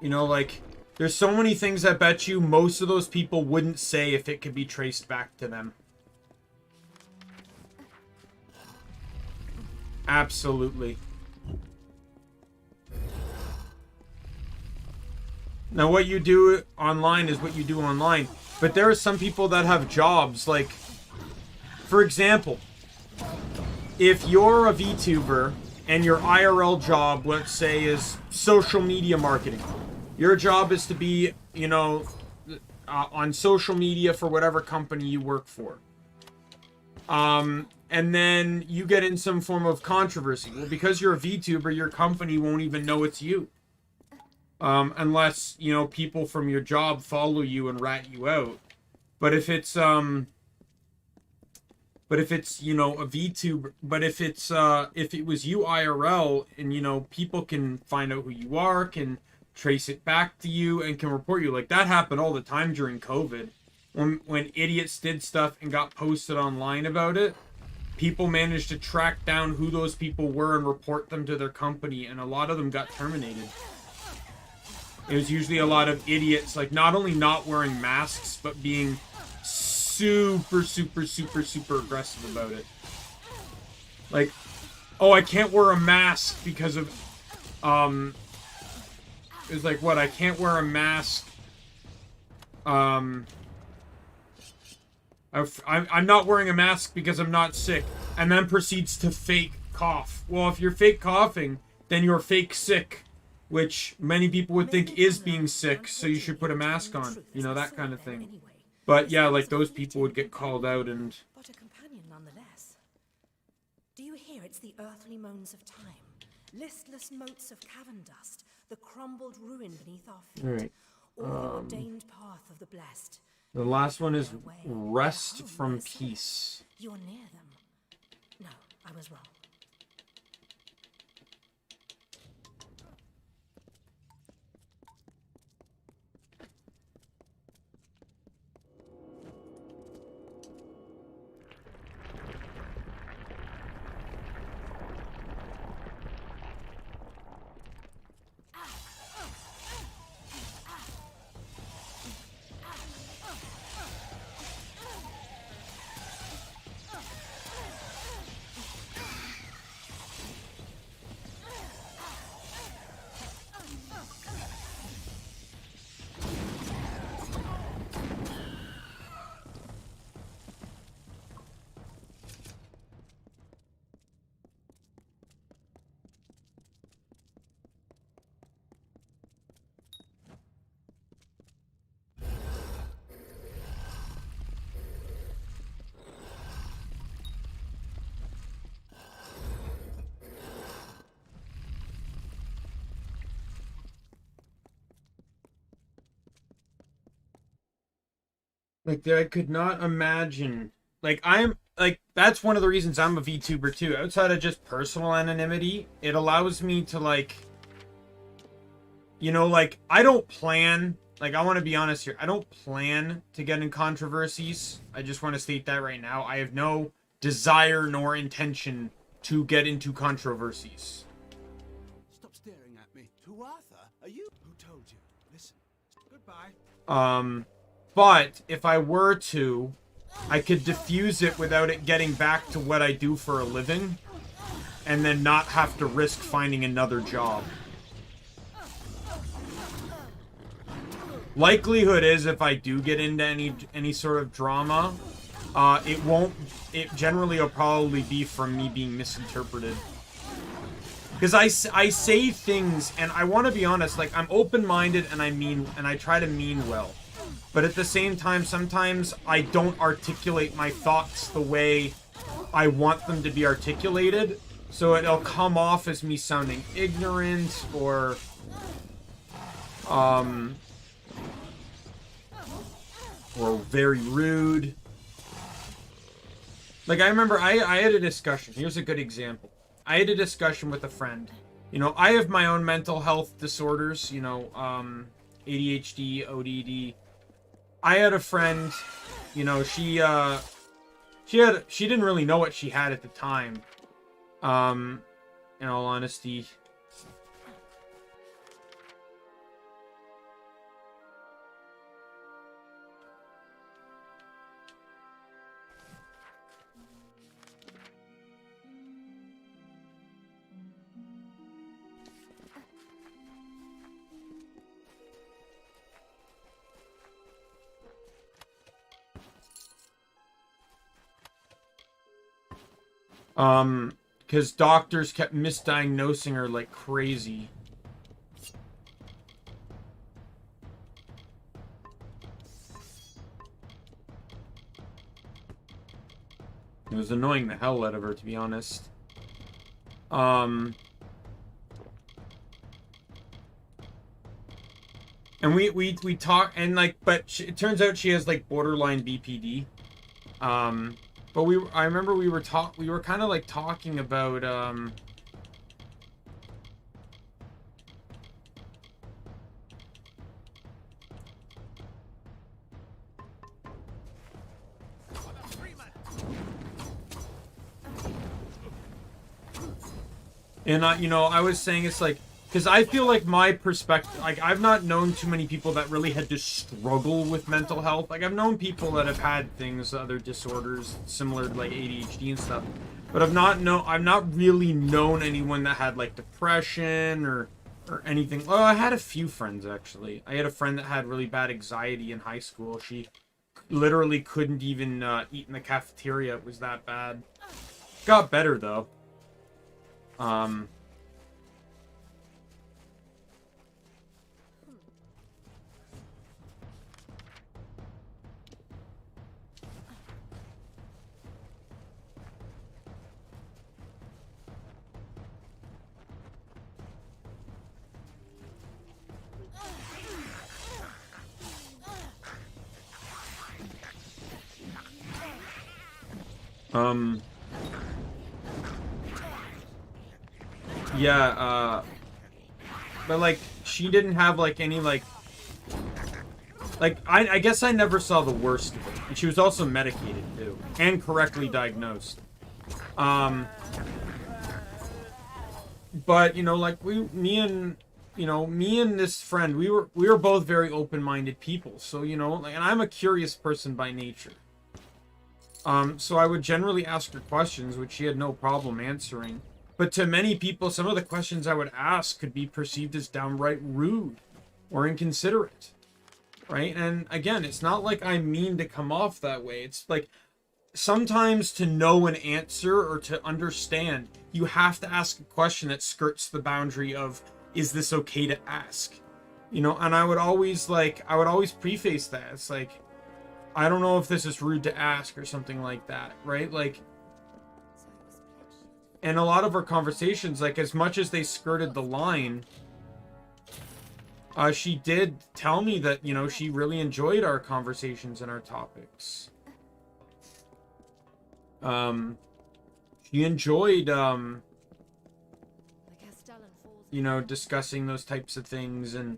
You know, like, there's so many things I bet you most of those people wouldn't say if it could be traced back to them. Absolutely. Now, what you do online is what you do online. But there are some people that have jobs, like, for example, if you're a VTuber and your IRL job, let's say, is social media marketing. Your job is to be, you know, on social media for whatever company you work for. And then you get in some form of controversy. Well, because you're a VTuber, your company won't even know it's you. Unless, you know, people from your job follow you and rat you out. But if it's, you know, a VTuber, but if it was you IRL and, you know, people can find out who you are, can trace it back to you and can report you. Like, that happened all the time during COVID. When idiots did stuff and got posted online about it, people managed to track down who those people were and report them to their company, and a lot of them got terminated. It was usually a lot of idiots, like, not only not wearing masks, but being super, super, super, super aggressive about it. Like, oh, I can't wear a mask because of, it was like, what, I can't wear a mask, I'm not wearing a mask because I'm not sick, and then proceeds to fake cough. Well, if you're fake coughing, then you're fake sick, which many people would think is being sick, so you should put a mask on, you know, that kind of thing. But yeah, like, those people would get called out and... But a companion nonetheless. Do you hear? It's the earthly moans of time. Listless motes of cavern dust, the crumbled ruin beneath our feet. Alright. Or the ordained path of the blessed. The last one is rest from peace. You're near them. No, I was wrong. Like, I could not imagine. Like, that's one of the reasons I'm a VTuber too. Outside of just personal anonymity, it allows me to, like, like, I don't plan, like, I want to be honest here, I don't plan to get in controversies. I just want to state that right now. I have no desire nor intention to get into controversies. Stop staring at me. Tuatha, are you? Who told you? Listen. Goodbye. But if I were to, I could diffuse it without it getting back to what I do for a living, and then not have to risk finding another job. Likelihood is, if I do get into any sort of drama, it generally will probably be from me being misinterpreted. Because I say things, and I want to be honest, like, I'm open-minded, and I try to mean well. But at the same time, sometimes I don't articulate my thoughts the way I want them to be articulated, so it'll come off as me sounding ignorant, or very rude. Like, I remember I had a discussion. Here's a good example. I had a discussion with a friend. I have my own mental health disorders, ADHD, ODD. I had a friend, she didn't really know what she had at the time. In all honesty. Because doctors kept misdiagnosing her like crazy. It was annoying the hell out of her, to be honest. And we talk, and like, but it turns out she has like borderline BPD. But I remember we were kind of like talking about, and I was saying, it's like, because I feel like my perspective, like, I've not known too many people that really had to struggle with mental health. Like, I've known people that have had things, other disorders, similar to, like, ADHD and stuff. But I've not really known anyone that had, like, depression or anything. Well, I had a few friends, actually. I had a friend that had really bad anxiety in high school. She literally couldn't even eat in the cafeteria. It was that bad. Got better, though. Yeah, but, like, she didn't have, like, any, like, I guess I never saw the worst of it. And she was also medicated, too. And correctly diagnosed. But, like, me and this friend, we were both very open-minded people. So, like, and I'm a curious person by nature. So I would generally ask her questions, which she had no problem answering. But to many people, some of the questions I would ask could be perceived as downright rude or inconsiderate, right? And again, it's not like I mean to come off that way. It's like, sometimes to know an answer or to understand, you have to ask a question that skirts the boundary of, is this okay to ask? And I would always preface that. It's like, I don't know if this is rude to ask or something like that, right? Like, and a lot of our conversations, like, as much as they skirted the line, She did tell me that, you know, she really enjoyed our conversations and our topics. She enjoyed, you know, discussing those types of things, and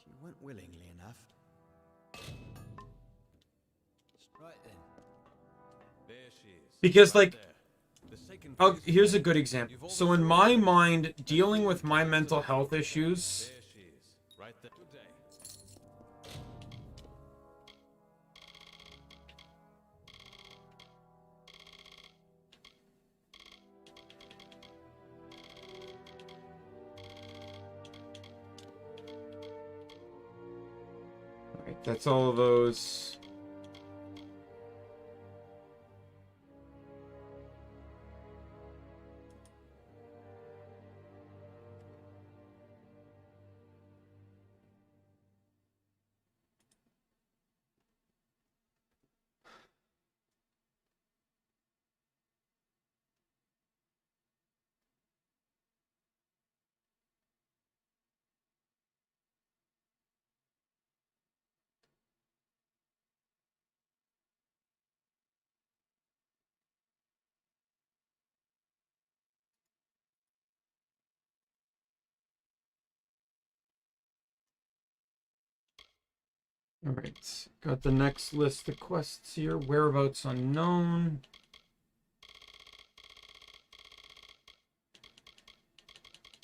She went willingly enough. Right then. There she is. because, like, The second here's a good example. So in my mind, dealing with my mental health issues, There she is. Right there. Good day. right, that's all of those. All right, got the next list of quests here. Whereabouts unknown.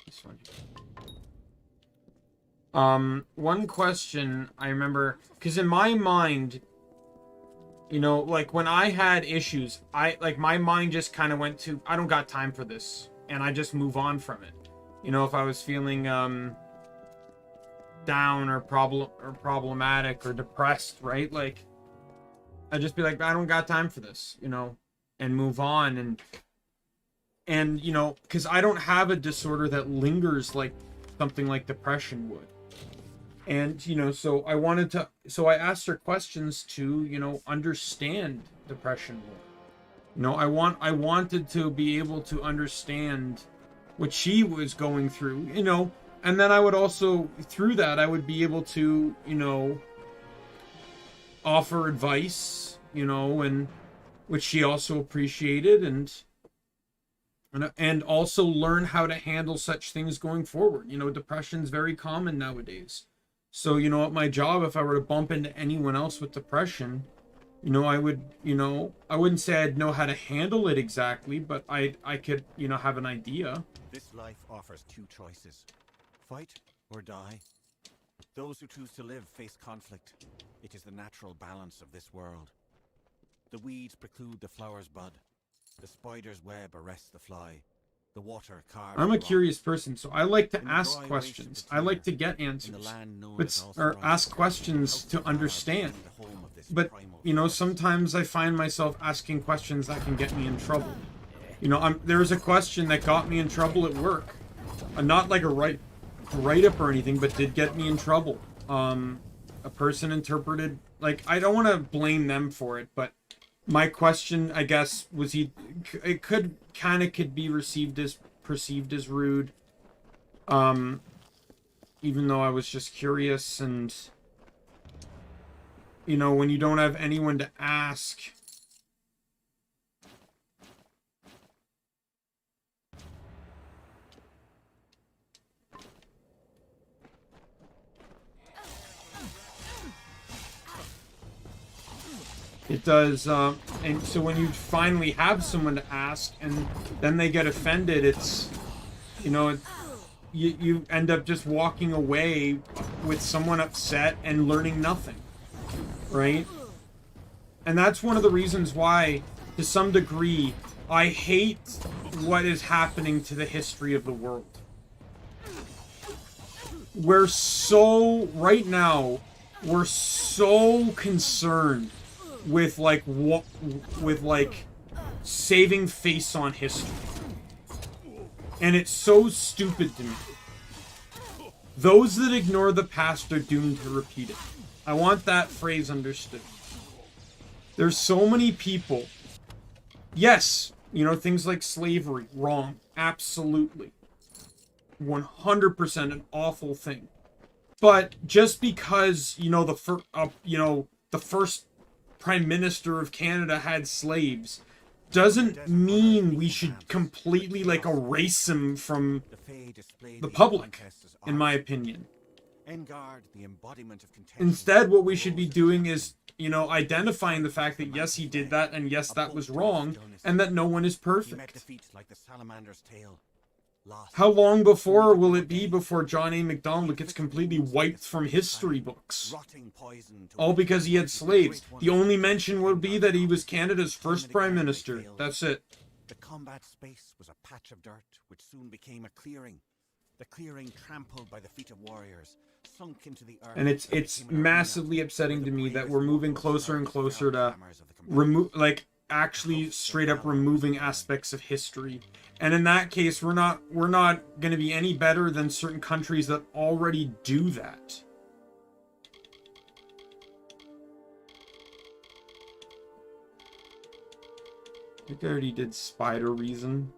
This one. One question I remember, because in my mind, you know, like when I had issues, my mind just kind of went to, I don't got time for this, and I just move on from it. You know, if I was feeling down or problematic or depressed, right? Like, I'd just be like, I don't got time for this, you know, and move on. And you know, because I don't have a disorder that lingers like something like depression would. And, you know, so I asked her questions to, you know, understand depression more. You know, I wanted to be able to understand what she was going through, you know, and then I would also, through that, I would be able to, you know, offer advice, you know, and which she also appreciated, and also learn how to handle such things going forward. You know, depression's very common nowadays. So, you know, at my job, if I were to bump into anyone else with depression, you know, I would, you know, I wouldn't say I'd know how to handle it exactly, but I could, you know, have an idea. This life offers two choices: fight or die. Those who choose to live face conflict. It is the natural balance of this world. The weeds preclude the flower's bud. The spider's web arrests the fly. The water carves I'm the a rock. curious person, so I like to In the ask dry questions. waste of the I like to timber, get in the answers, land known but as All or Surrounding, ask questions out to far understand. behind the home of this But, primal you know, forest. sometimes I find myself asking questions that can get me in trouble. You know, there was a question that got me in trouble at work. Not like a write-up or anything, but did get me in trouble. A person interpreted, like, I don't want to blame them for it, but my question, I guess, was it could be perceived as rude. Even though I was just curious, and, you know, when you don't have anyone to ask, it does, and so when you finally have someone to ask, and then they get offended, it's, you know, you end up just walking away with someone upset and learning nothing, right? And that's one of the reasons why, to some degree, I hate what is happening to the history of the world. Right now, we're so concerned with saving face on history. And it's so stupid to me. Those that ignore the past are doomed to repeat it. I want that phrase understood. There's so many people. Yes, you know, things like slavery, wrong. Absolutely. 100% an awful thing. But just because, you know, the first Prime Minister of Canada had slaves doesn't mean we should completely, like, erase them from the public, in my opinion. Instead, what we should be doing is, you know, identifying the fact that yes, he did that, and yes, that was wrong, and that no one is perfect. How long before will it be before John A. Macdonald gets completely wiped from history books? All because he had slaves. The only mention would be that he was Canada's first Prime Minister. That's it. The combat space was a patch of dirt, which soon became a clearing. The clearing trampled by the feet of warriors, sunk into the earth. And it's massively upsetting to me that we're moving closer and closer to actually straight up removing aspects of history. And in that case, we're not going to be any better than certain countries that already do that. I think I already did Spider Reason.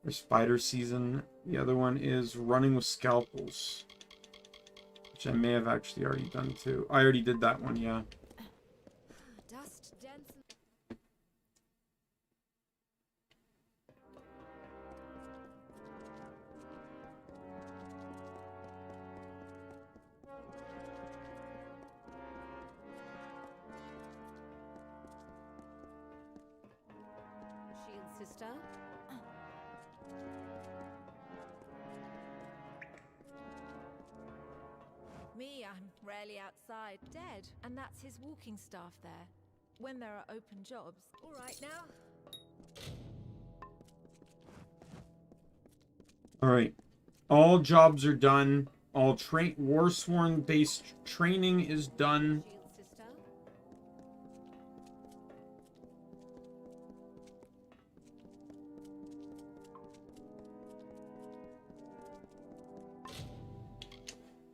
Or Spider Season. The other one is Running with Scalpels, which I may have actually already done too. I already did that one, yeah. Sister? Me, I'm rarely outside. Dead. And that's his walking staff there. When there are open jobs. All right now. Alright. All jobs are done. All Warsworn based training is done.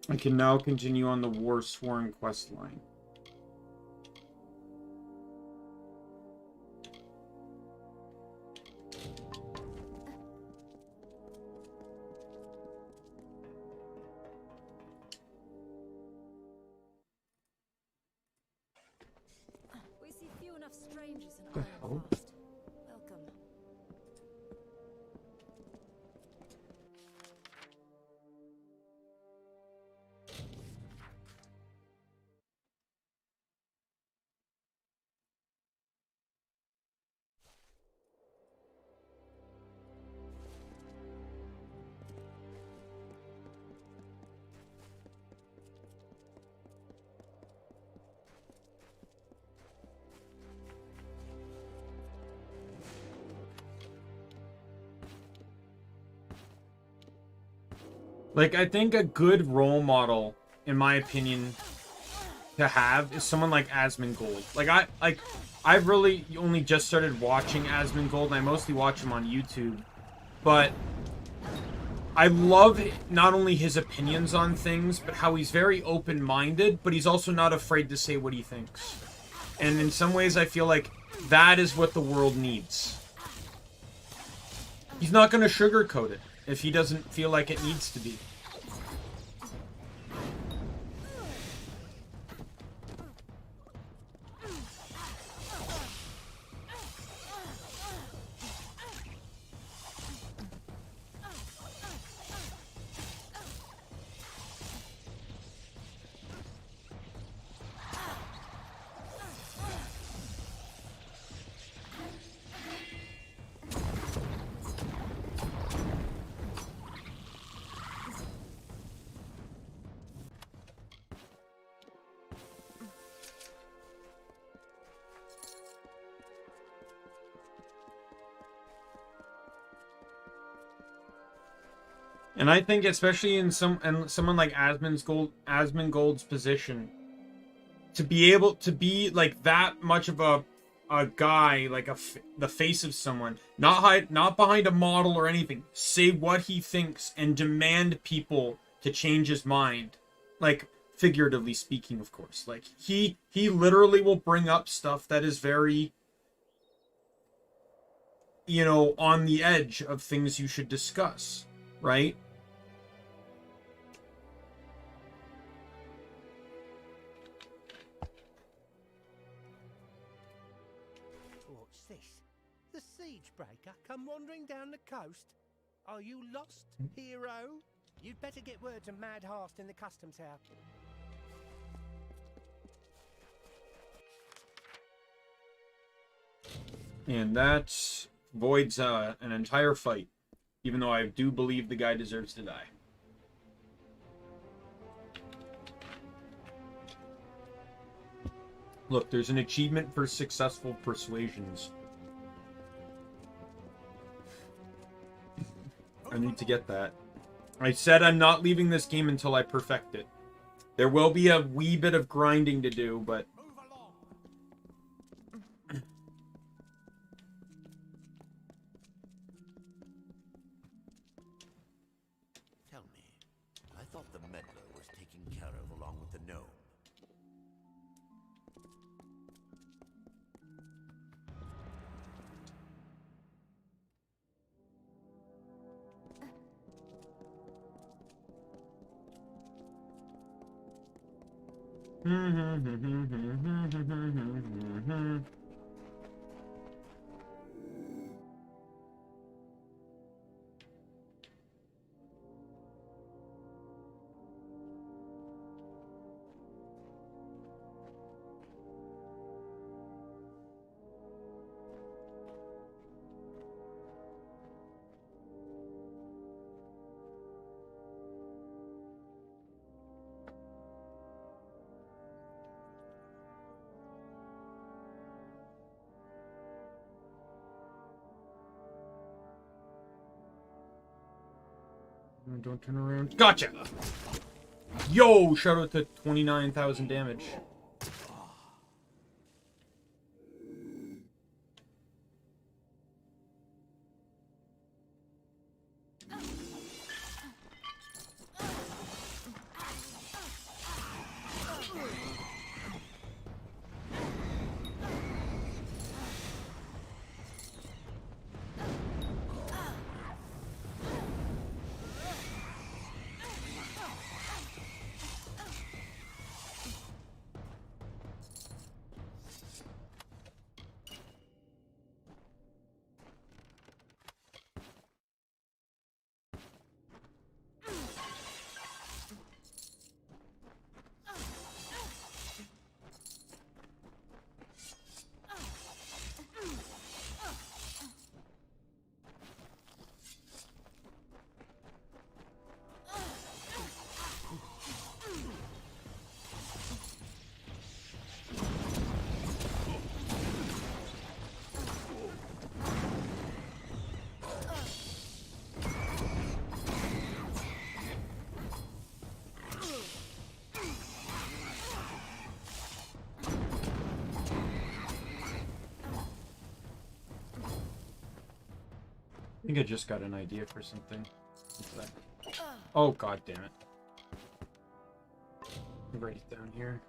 I can now continue on the Warsworn quest line. We see few enough strangers in The hell? Ironfast. Welcome. Like, I think a good role model, in my opinion, to have is someone like Asmongold. I've really only just started watching Asmongold, and I mostly watch him on YouTube. But I love not only his opinions on things, but how he's very open-minded, but he's also not afraid to say what he thinks. And in some ways, I feel like that is what the world needs. He's not going to sugarcoat it if he doesn't feel like it needs to be. And I think, especially in someone like Asmongold's position, to be able to be like that much of a guy, like the face of someone, not behind a model or anything, say what he thinks and demand people to change his mind, like figuratively speaking, of course. Like he literally will bring up stuff that is very you know, on the edge of things you should discuss, right? What's this? The siege breaker come wandering down the coast? Are you lost, hero? You'd better get word to Mad Hast in the customs house. And that voids an entire fight, even though I do believe the guy deserves to die. Look, there's an achievement for successful persuasions. I need to get that. I said I'm not leaving this game until I perfect it. There will be a wee bit of grinding to do, but... Tell me, I thought the meddler was taken care of along with the gnome. Don't turn around. Gotcha! Yo! Shout out to 29,000 damage. I think I just got an idea for something. Oh, god damn it. Write it down here.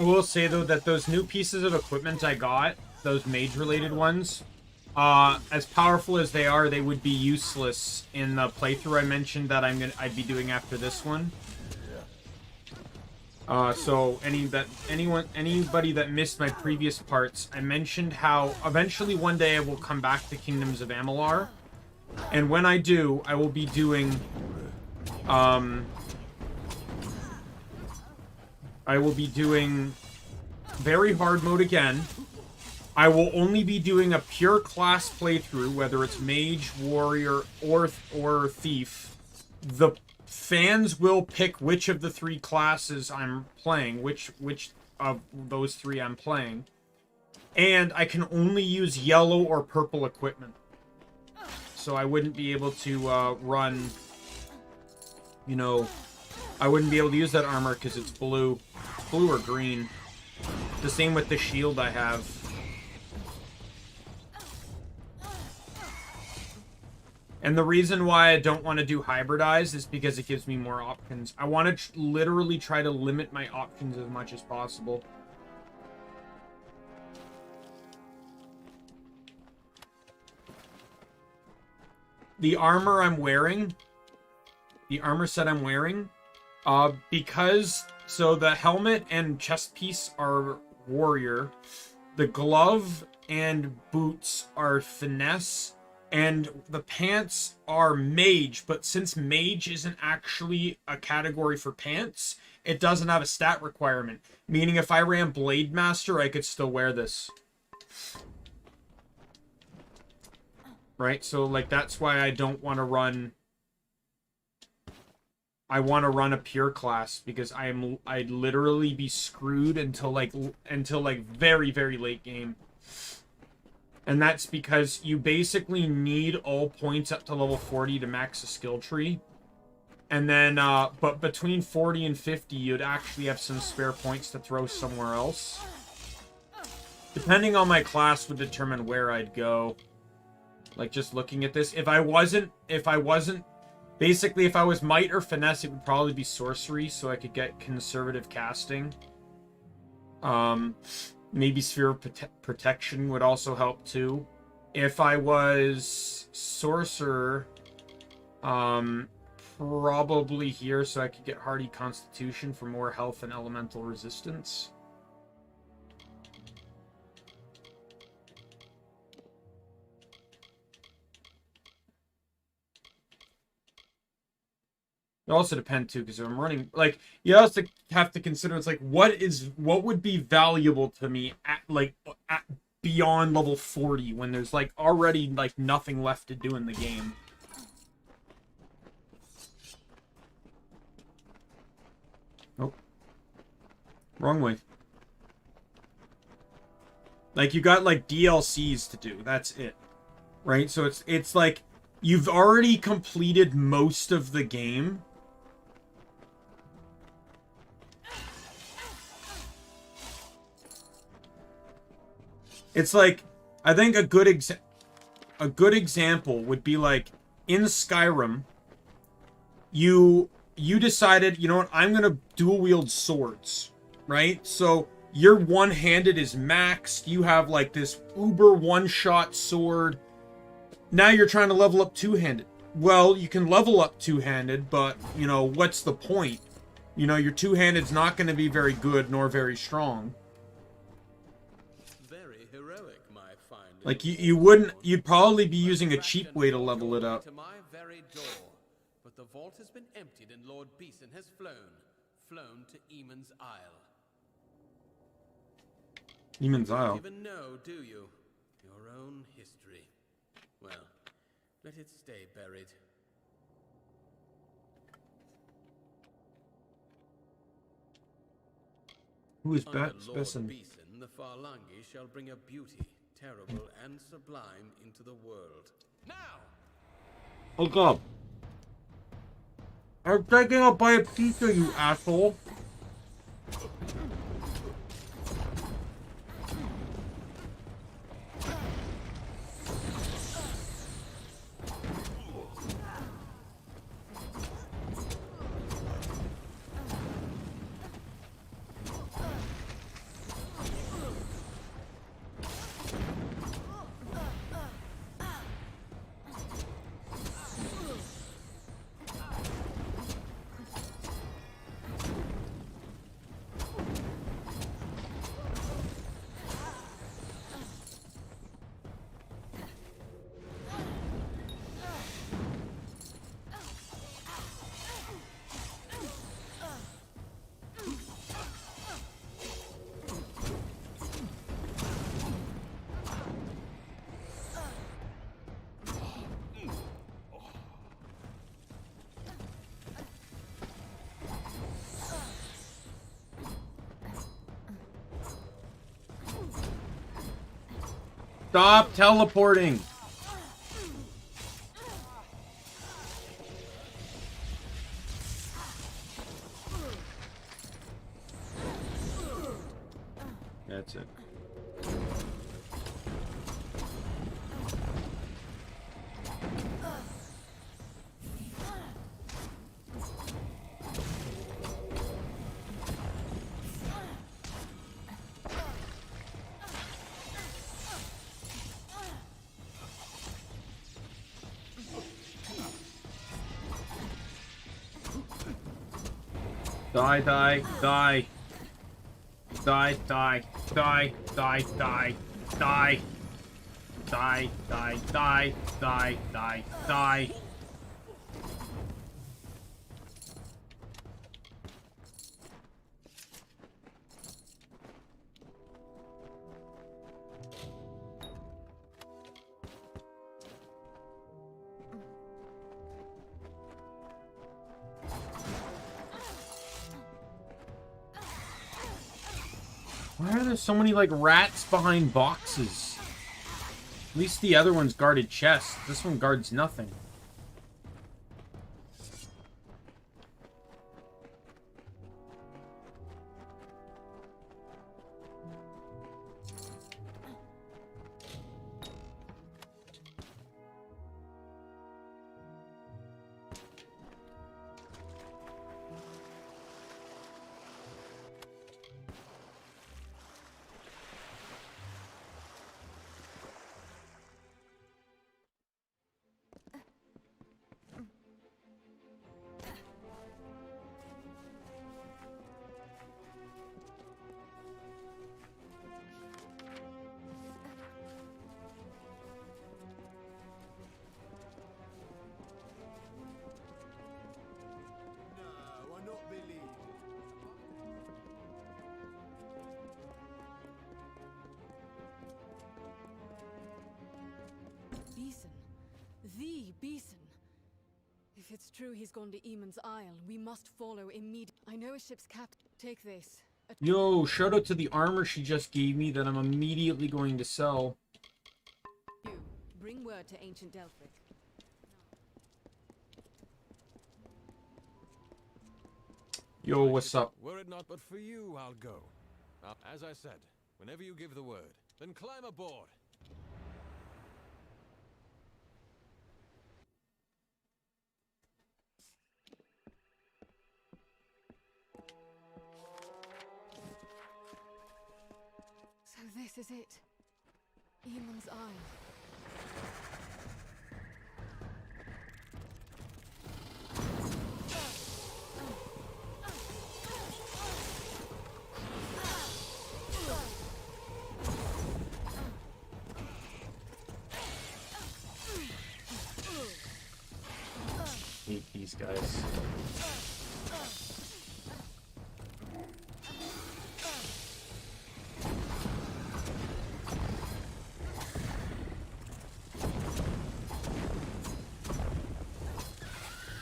will say, though, that those new pieces of equipment I got, those mage-related ones, as powerful as they are, they would be useless in the playthrough I mentioned that I'd be doing after this one. So anybody that missed my previous parts, I mentioned how eventually one day I will come back to Kingdoms of Amalur, and when I do, I will be doing, very hard mode again. I will only be doing a pure class playthrough, whether it's mage, warrior, or thief. The fans will pick which of the 3 classes I'm playing, which of those 3 I'm playing. And I can only use yellow or purple equipment. So I wouldn't be able to run, you know, I wouldn't be able to use that armor because it's blue or green. The same with the shield I have. And the reason why I don't want to do hybridize is because it gives me more options. I want to literally try to limit my options as much as possible. The armor I'm wearing, the armor set I'm wearing, because, so the helmet and chest piece are warrior, the glove and boots are finesse, and the pants are mage, but since mage isn't actually a category for pants, it doesn't have a stat requirement. Meaning if I ran Blade Master, I could still wear this. Right? So, like, that's why I don't want to run... I want to run a pure class, because I'd literally be screwed until very, very late game. And that's because you basically need all points up to level 40 to max a skill tree. And then, but between 40 and 50, you'd actually have some spare points to throw somewhere else. Depending on my class would determine where I'd go. Like, just looking at this. If I wasn't, basically, if I was might or finesse, it would probably be sorcery, so I could get conservative casting. Maybe Sphere of Protection would also help too. If I was Sorcerer, probably here so I could get Hardy Constitution for more health and elemental resistance. It also depends too, because if I'm running, like, you also have to consider, it's like, what would be valuable to me at beyond level 40 when there's like already like nothing left to do in the game. Oh, wrong way. Like, you got like DLCs to do. That's it, right? So it's like you've already completed most of the game. It's like, I think a good example would be like in Skyrim, you decided, you know what, I'm gonna dual wield swords, right? So your one-handed is maxed. You have like this uber one-shot sword. Now you're trying to level up two-handed. Well, you can level up two-handed, but you know, what's the point? You know, your two-handed's not going to be very good nor very strong. Like, you'd probably be using a cheap way to level it up. To my very door, but the vault has been emptied and Lord Beeson has flown to Eamon's Isle. Eamon's Isle? You don't even know, do you? Your own history. Well, let it stay buried. Who is Under Beeson? Lord Beeson, the Farlangi shall bring a beauty, terrible and sublime, into the world. Now! Oh god. I'm taking a bite of pizza, you asshole. Stop teleporting. That's it. Die, die, die. Die, die, die, die, die, die. Die, die, die, die, die, die. Why are there so many, like, rats behind boxes? At least the other one's guarded chests. This one guards nothing. No, I not believe. Beeson. The Beeson. If it's true he's gone to Eamon's Isle, we must follow immediately. I know a ship's captain. Take this. Yo, shout out to the armor she just gave me that I'm immediately going to sell. You. Bring word to ancient Delphic. Yo, what's up? Were it not but for you, I'll go. Now, as I said, whenever you give the word, then climb aboard. So this is it. Eamon's Isle. Hate these guys.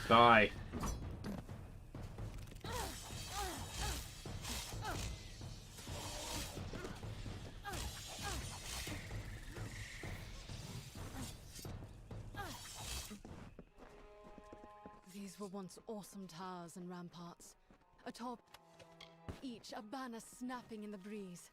Die. These were once awesome towers and ramparts. Atop each, a banner snapping in the breeze.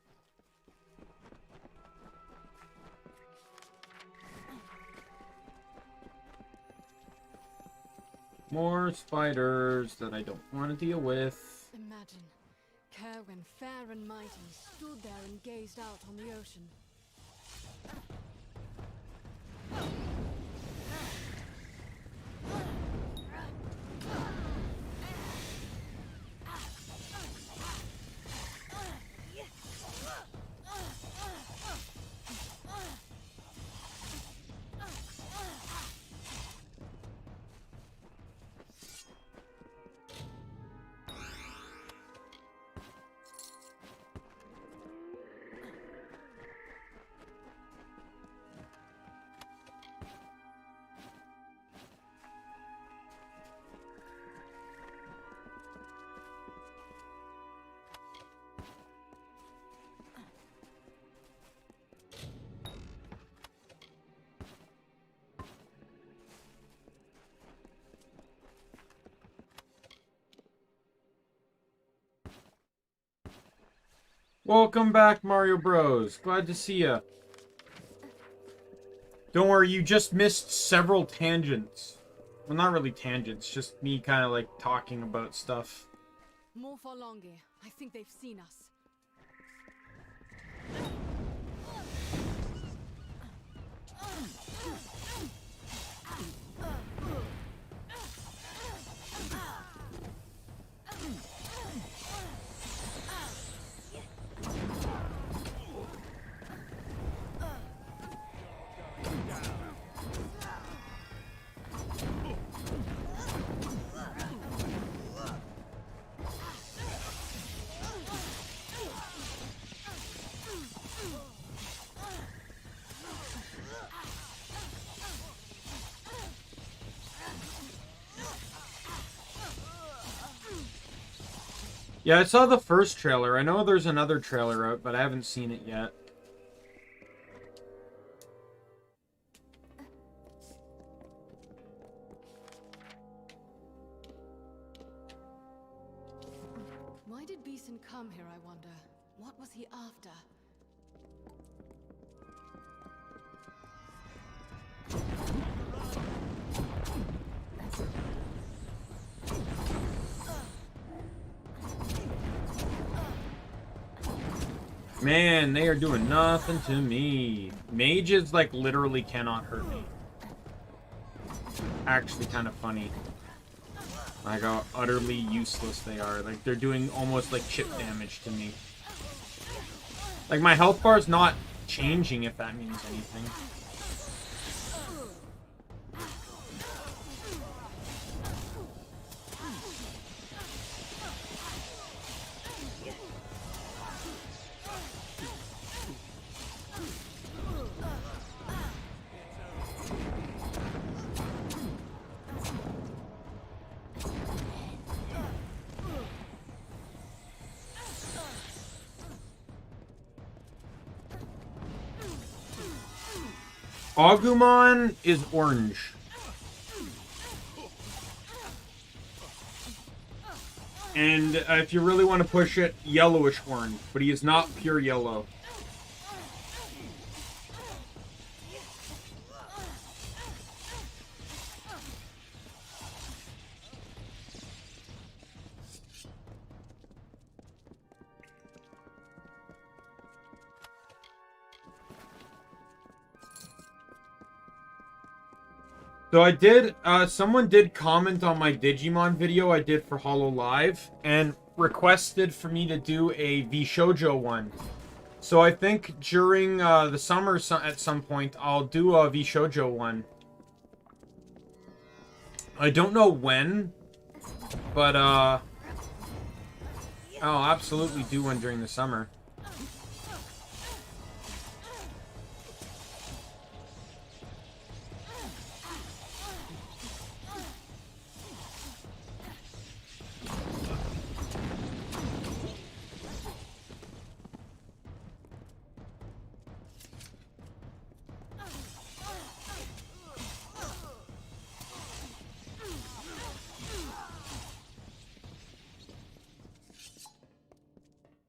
More spiders that I don't want to deal with. Imagine, Kerwin, fair and mighty, stood there and gazed out on the ocean. Welcome back, Mario Bros. Glad to see ya. Don't worry, you just missed several tangents. Well, not really tangents, just me kind of like talking about stuff. More for longer. I think they've seen us. Yeah, I saw the first trailer. I know there's another trailer out, but I haven't seen it yet. Why did Beeson come here, I wonder? What was he after? Man, they are doing nothing to me. Mages, like, literally cannot hurt me. Actually kind of funny. Like how utterly useless they are. Like, they're doing almost, like, chip damage to me. Like, my health bar is not changing, if that means anything. Agumon is orange. And if you really want to push it, yellowish orange. But he is not pure yellow. So I did, someone did comment on my Digimon video I did for Hollow Live, and requested for me to do a VShojo one. So I think during the summer at some point, I'll do a VShojo one. I don't know when, but I'll absolutely do one during the summer.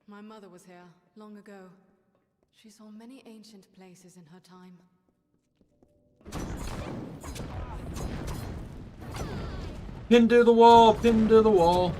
My mother was here, long ago. She saw many ancient places in her time. Pinned to the wall, pinned to the wall.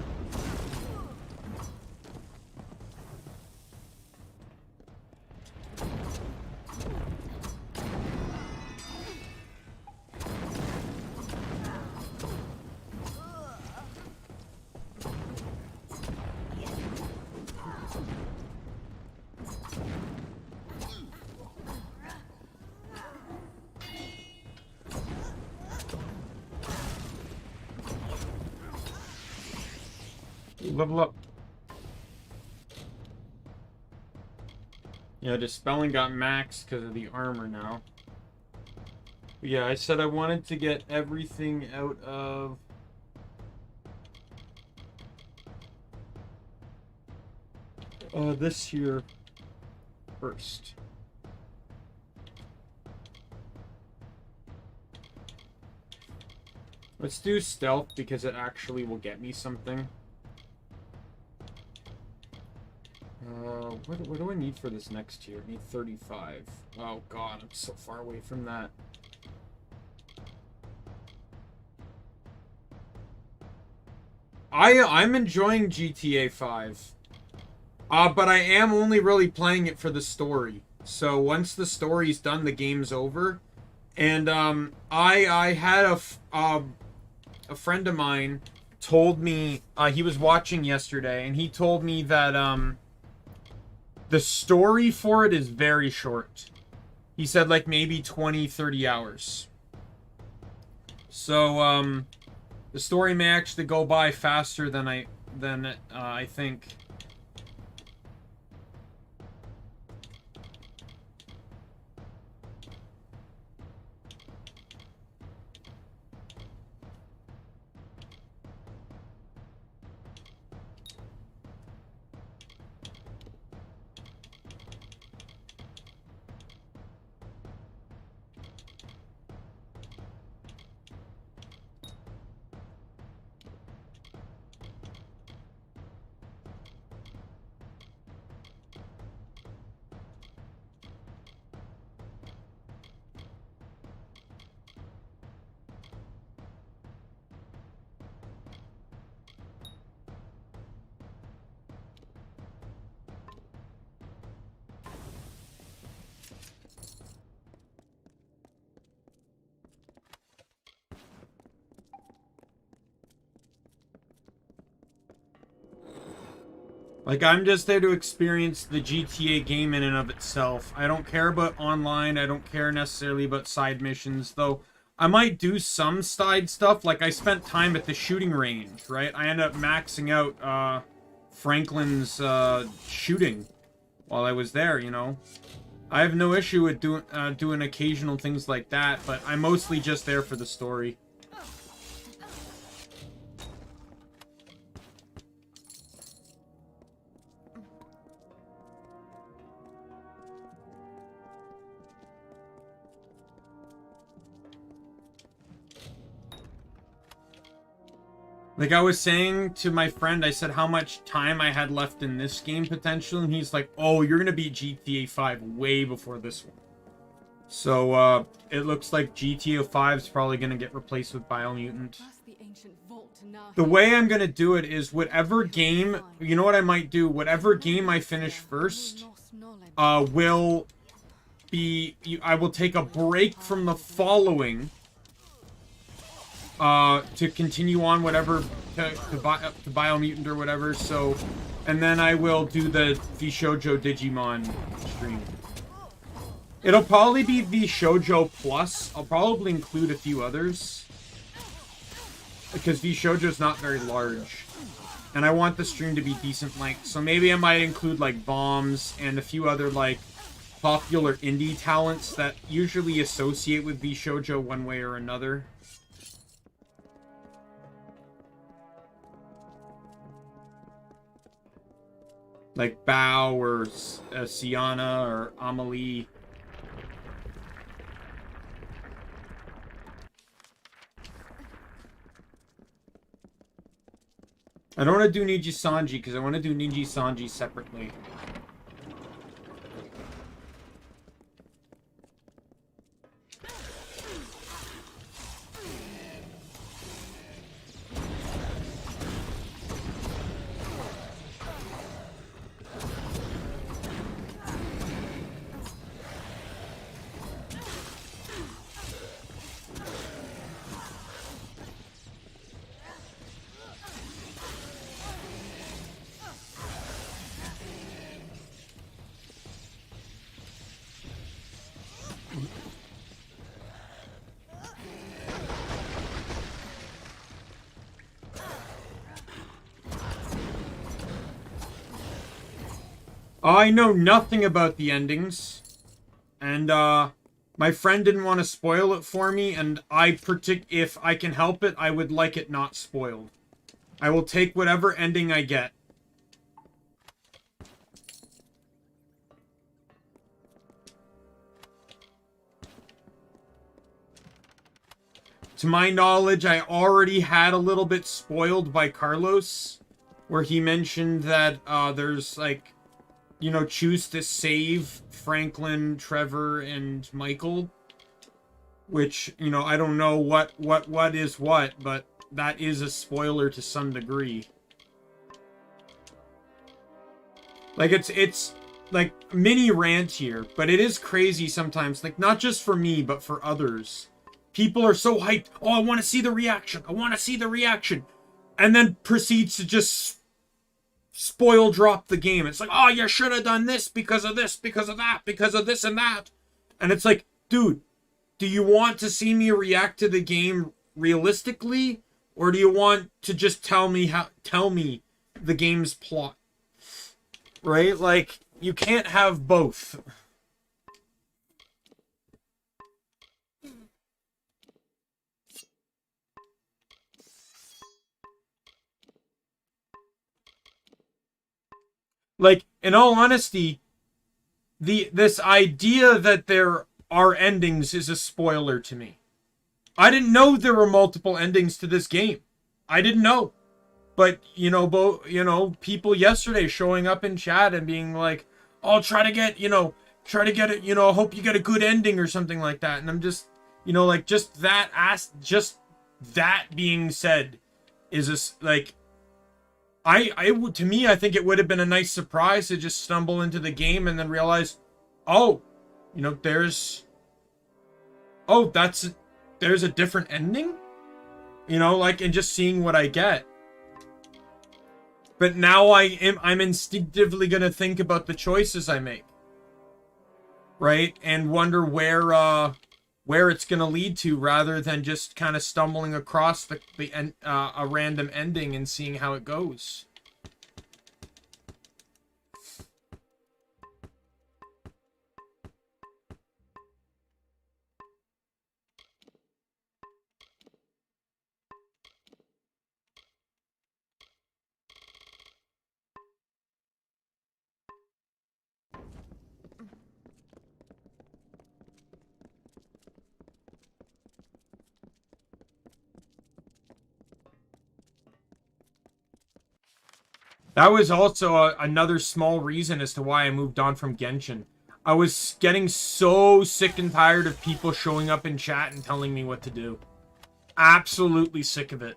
Level up. Yeah, Dispelling got maxed because of the armor now. But yeah, I said I wanted to get everything out of... this here first. Let's do stealth because it actually will get me something. What do I need for this next tier? I need 35. Oh god, I'm so far away from that. I'm enjoying GTA 5. But I am only really playing it for the story. So once the story's done, the game's over. And I had a friend of mine told me he was watching yesterday, and he told me that the story for it is very short. He said like maybe 20-30 hours. So the story may actually go by faster than I think. Like, I'm just there to experience the GTA game in and of itself. I don't care about online. I don't care necessarily about side missions, though I might do some side stuff. Like, I spent time at the shooting range, right? I ended up maxing out Franklin's shooting while I was there, you know? I have no issue with doing occasional things like that, but I'm mostly just there for the story. Like I was saying to my friend, I said how much time I had left in this game potential, and he's like, oh, you're gonna beat GTA 5 way before this one. So, it looks like GTA 5 is probably gonna get replaced with Biomutant. The way I'm gonna do it is whatever game, you know what I might do? Whatever game I finish first, will be, I will take a break from the following, to continue on whatever, to Biomutant or whatever, so, and then I will do the Shoujo Digimon stream. It'll probably be the Shoujo Plus. I'll probably include a few others, because Shoujo's not very large, and I want the stream to be decent length, so maybe I might include, like, bombs and a few other, like, popular indie talents that usually associate with Shoujo one way or another. Like Bao or Siana or Amelie. I don't want to do Niji Sanji because I want to do Niji Sanji separately. I know nothing about the endings, and my friend didn't want to spoil it for me, and if I can help it, I would like it not spoiled. I will take whatever ending I get. To my knowledge, I already had a little bit spoiled by Carlos, where he mentioned that there's, like, you know, choose to save Franklin, Trevor, and Michael. Which, you know, I don't know what is what, but that is a spoiler to some degree. Like, it's like mini rant here, but it is crazy sometimes. Like, not just for me, but for others. People are so hyped. Oh, I want to see the reaction. I want to see the reaction. And then proceeds to just spoil drop the game. It's like, oh, you should have done this because of this, because of that, because of this and that. And it's like, dude, do you want to see me react to the game realistically? Or do you want to just tell me the game's plot? Right? Like, you can't have both. Like, in all honesty, this idea that there are endings is a spoiler to me. I didn't know there were multiple endings to this game. I didn't know. But, you know, people yesterday showing up in chat and being like, oh, try to get it, you know, hope you get a good ending or something like that. And I'm just, you know, like, just that being said is like, to me, I think it would have been a nice surprise to just stumble into the game and then realize, oh, you know, there's a different ending, you know, like, and just seeing what I get. But now I'm instinctively going to think about the choices I make, right? And wonder where it's going to lead to, rather than just kind of stumbling across a random ending and seeing how it goes. That was also another small reason as to why I moved on from Genshin. I was getting so sick and tired of people showing up in chat and telling me what to do. Absolutely sick of it.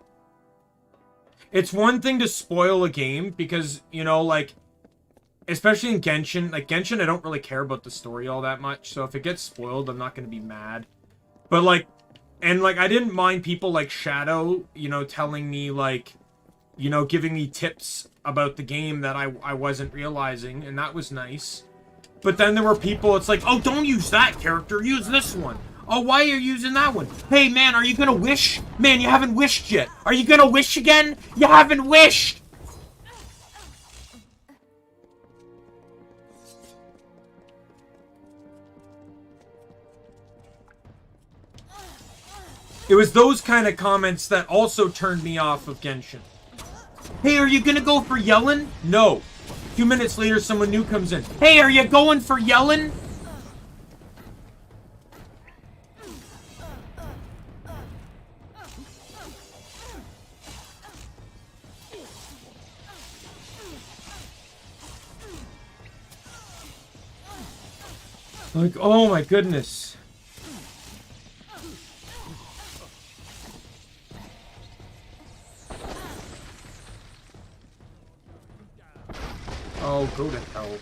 It's one thing to spoil a game because, you know, like, especially in Genshin, like, Genshin, I don't really care about the story all that much, so if it gets spoiled, I'm not going to be mad. But, like, and, like, I didn't mind people like Shadow, you know, telling me, like, you know, giving me tips about the game that I wasn't realizing, and that was nice. But then there were people, it's like, oh, don't use that character, use this one. Oh, why are you using that one? Hey, man, are you gonna wish? Man, you haven't wished yet. Are you gonna wish again? You haven't wished! It was those kind of comments that also turned me off of Genshin. Hey, are you gonna go for Yellen? No. 2 minutes later, someone new comes in. Hey, are you going for Yellen? Like, oh my goodness. Oh, go to hell.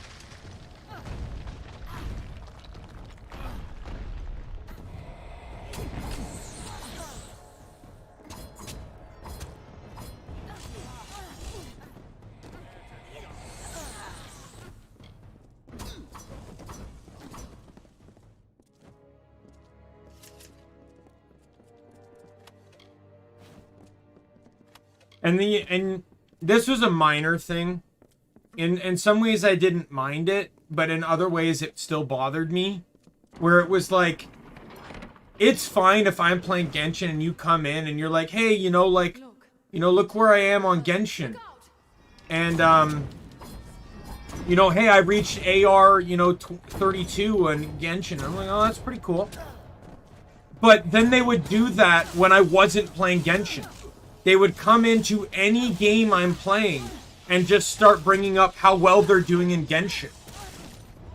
And this was a minor thing. In some ways I didn't mind it, but in other ways it still bothered me. Where it was like, it's fine if I'm playing Genshin and you come in and you're like, hey, you know, like, you know, look where I am on Genshin. And, you know, hey, I reached AR, you know, 32 on Genshin. I'm like, oh, that's pretty cool. But then they would do that when I wasn't playing Genshin. They would come into any game I'm playing and just start bringing up how well they're doing in Genshin.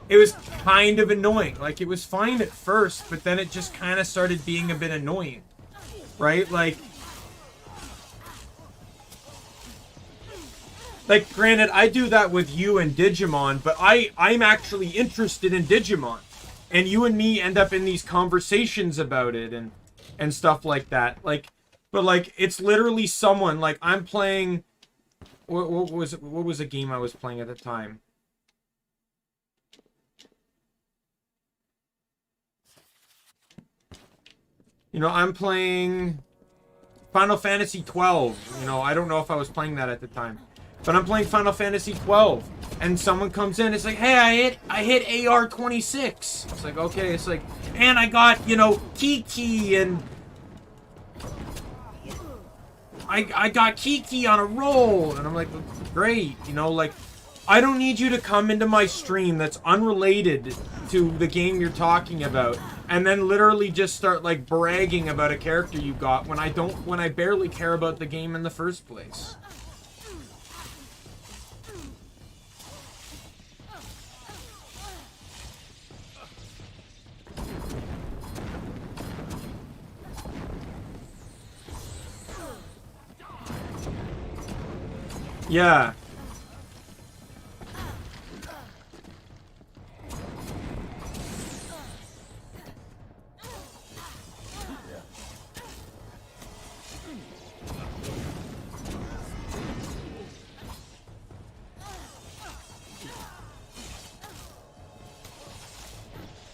it was kind of annoying. Like, it was fine at first, but then it just kind of started being a bit annoying. Right? Like, granted, I do that with you and Digimon, but I'm actually interested in Digimon. And you and me end up in these conversations about it and stuff like that. Like, but like, it's literally someone, like, I'm playing, what was a game I was playing at the time? You know, I'm playing Final Fantasy 12. You know, I don't know if I was playing that at the time. But I'm playing Final Fantasy 12. And someone comes in, it's like, hey, I hit AR 26. It's like, okay, it's like, and I got, you know, Kiki and I got Kiki on a roll. And I'm like, great, you know, like, I don't need you to come into my stream that's unrelated to the game you're talking about and then literally just start, like, bragging about a character you got when I barely care about the game in the first place. Yeah.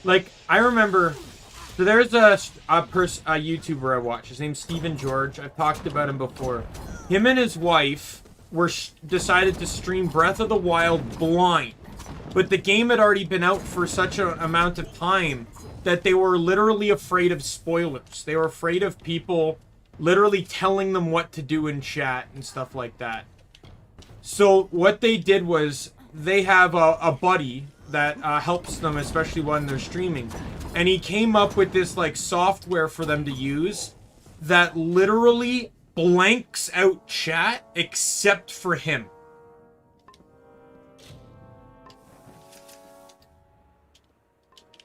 Like, I remember, so there's a YouTuber I watch. His name's Steven George. I've talked about him before. Him and his wife decided to stream Breath of the Wild blind. But the game had already been out for such an amount of time that they were literally afraid of spoilers. They were afraid of people literally telling them what to do in chat and stuff like that. So what they did was they have a buddy that helps them, especially when they're streaming. And he came up with this, like, software for them to use that literally blanks out chat except for him.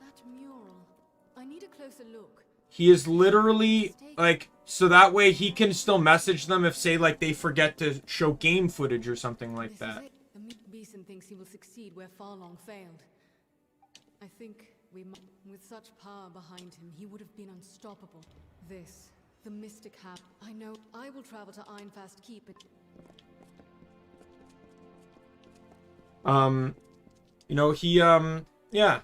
That mural. I need a closer look. He is literally, like, so that way he can still message them if, say, like, they forget to show game footage or something like that. The Beeson thinks he will succeed where Farlong failed. I think with such power behind him, he would have been unstoppable. This, the Mystic Hab. I know I will travel to Ironfast Keep it. You know, he, yeah.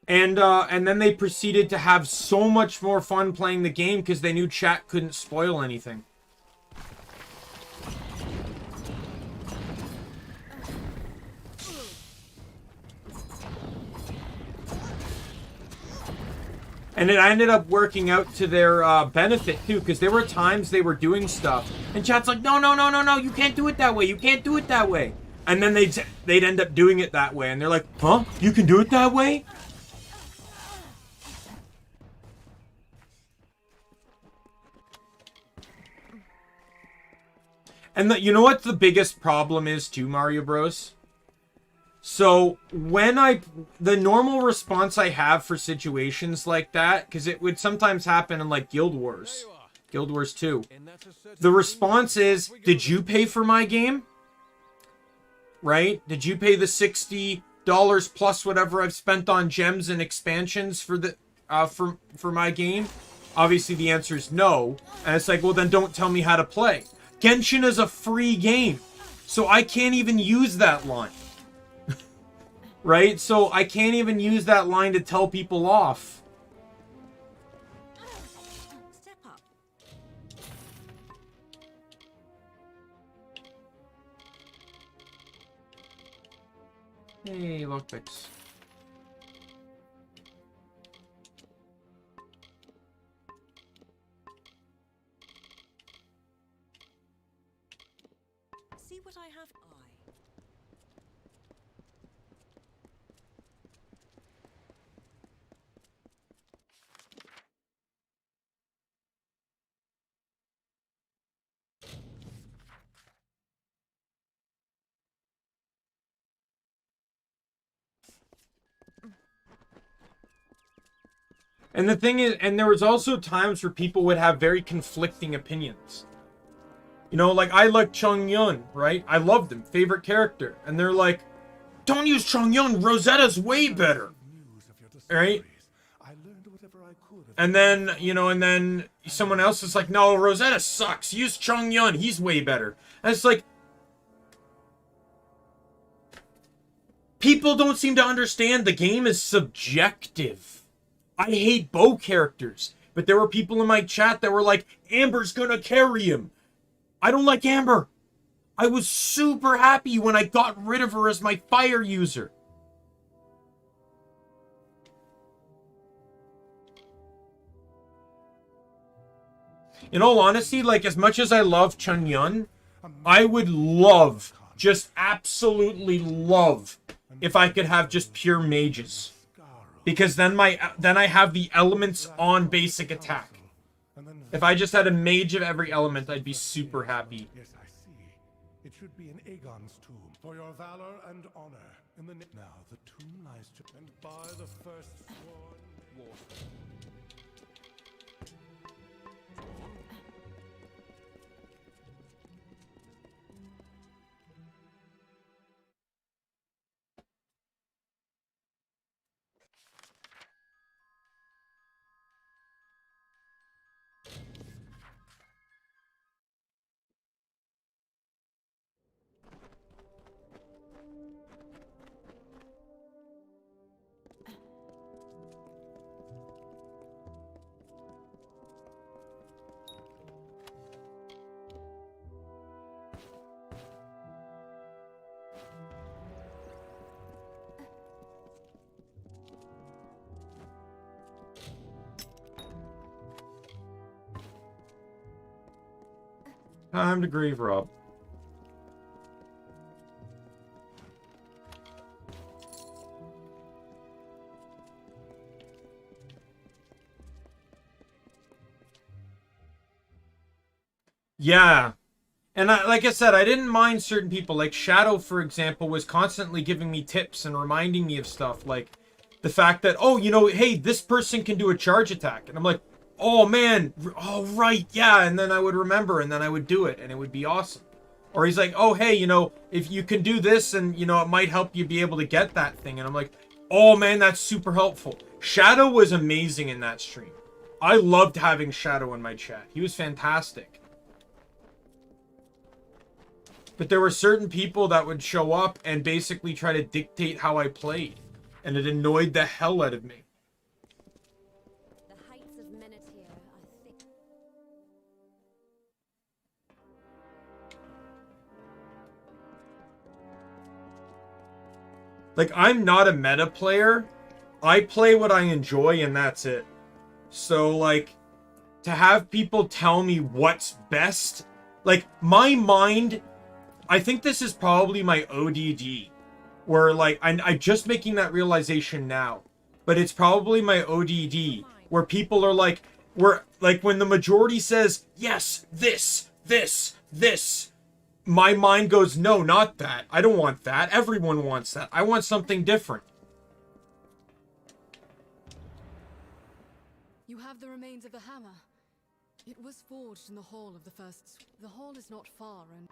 And then they proceeded to have so much more fun playing the game because they knew chat couldn't spoil anything. And it ended up working out to their benefit, too, because there were times they were doing stuff, and chat's like, no, you can't do it that way, you can't do it that way. And then they'd end up doing it that way, and they're like, huh? You can do it that way? And you know what the biggest problem is, too, Mario Bros? So, the normal response I have for situations like that, because it would sometimes happen in, like, Guild Wars 2. The response is, did you pay for my game? Right? Did you pay the $60 plus whatever I've spent on gems and expansions for the, for my game? Obviously, the answer is no. And it's like, well, then don't tell me how to play. Genshin is a free game, so I can't even use that line. Right? So I can't even use that line to tell people off. Step up. Hey, lockpicks. See what I have? And the thing is, and there was also times where people would have very conflicting opinions. You know, like, I like Chung Yun, right? I loved him, favorite character. And they're like, don't use Chung Yun, Rosetta's way better. Right? And then, you know, and then someone else is like, no, Rosetta sucks. Use Chung Yun, he's way better. And it's like, people don't seem to understand the game is subjective. I hate bow characters, but there were people in my chat that were like, Amber's gonna carry him. I don't like Amber. I was super happy when I got rid of her as my fire user. In all honesty, like, as much as I love Chun Yun, I would love, just absolutely love, if I could have just pure mages. Because then I have the elements on basic attack. If I just had a mage of every element, I'd be super happy. Yes, I see. It should be in Aegon's tomb. For your valor and honor. In the now the tomb lies to and by the first sworn Warsworn. Time to grave rob. Yeah. And like I said, I didn't mind certain people. Like Shadow, for example, was constantly giving me tips and reminding me of stuff. Like the fact that, oh, you know, hey, this person can do a charge attack. And I'm like, oh, man. Oh, right. Yeah. And then I would remember and then I would do it and it would be awesome. Or he's like, oh, hey, you know, if you can do this and, you know, it might help you be able to get that thing. And I'm like, oh, man, that's super helpful. Shadow was amazing in that stream. I loved having Shadow in my chat. He was fantastic. But there were certain people that would show up and basically try to dictate how I played. And it annoyed the hell out of me. The heights of Menetier are thick. Like, I'm not a meta player. I play what I enjoy and that's it. So, like, to have people tell me what's best, like, my mind... I think this is probably my ODD, where, like, I'm just making that realization now, but it's probably my ODD, where people are like, when the majority says, yes, this, my mind goes, no, not that. I don't want that. Everyone wants that. I want something different. You have the remains of the hammer. It was forged in the hall of the first... The hall is not far and...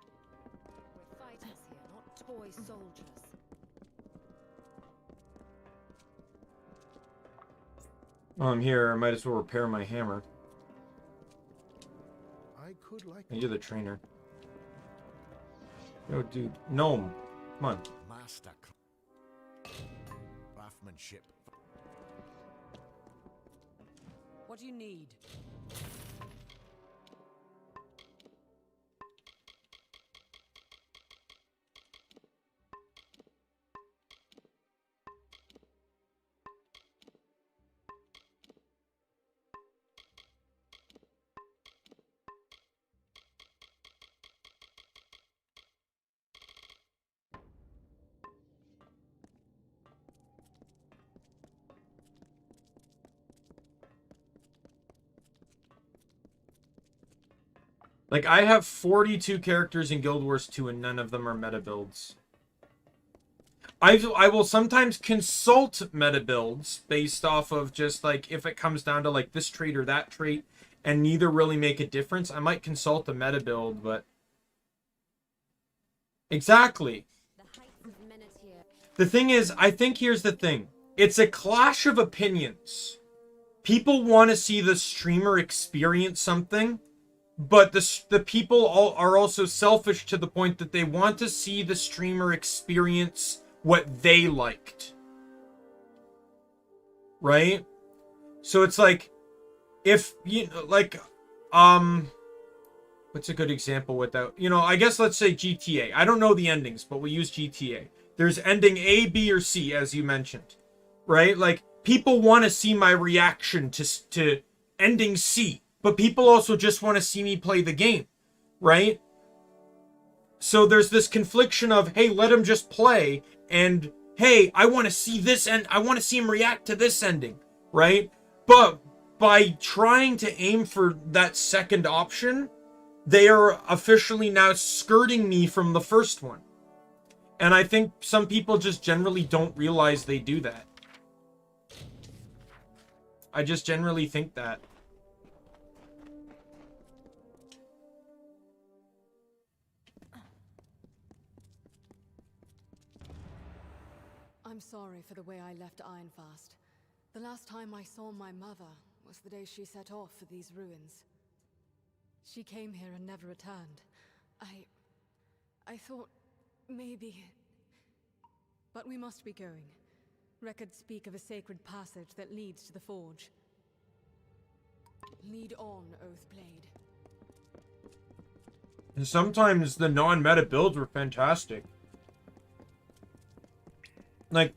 We're fighters here, not toy soldiers. Well, I'm here. I might as well repair my hammer. I could like... You're the trainer. Yo, dude. Gnome. Come on. Master craftsmanship. What do you need? Like, I have 42 characters in Guild Wars 2 and none of them are meta builds. I will sometimes consult meta builds based off of just like if it comes down to like this trait or that trait and neither really make a difference. I might consult a meta build, but exactly. The thing is, I think here's the thing. It's a clash of opinions. People want to see the streamer experience something, but the people are also selfish to the point that they want to see the streamer experience what they liked. Right? So it's like, if, you know, like, what's a good example without, you know, I guess let's say GTA. I don't know the endings, but we use GTA. There's ending A, B, or C, as you mentioned. Right? Like, people want to see my reaction to ending C, but people also just want to see me play the game. Right? So there's this confliction of, hey, let him just play, and hey, I want to see this, and I want to see him react to this ending, right? But by trying to aim for that second option, they are officially now skirting me from the first one. And I think some people just generally don't realize they do that. I just generally think that. I'm sorry for the way I left Ironfast. The last time I saw my mother was the day she set off for these ruins. She came here and never returned. I thought maybe... But we must be going. Records speak of a sacred passage that leads to the forge. Lead on, Oathblade. And sometimes the non-meta builds were fantastic. Like,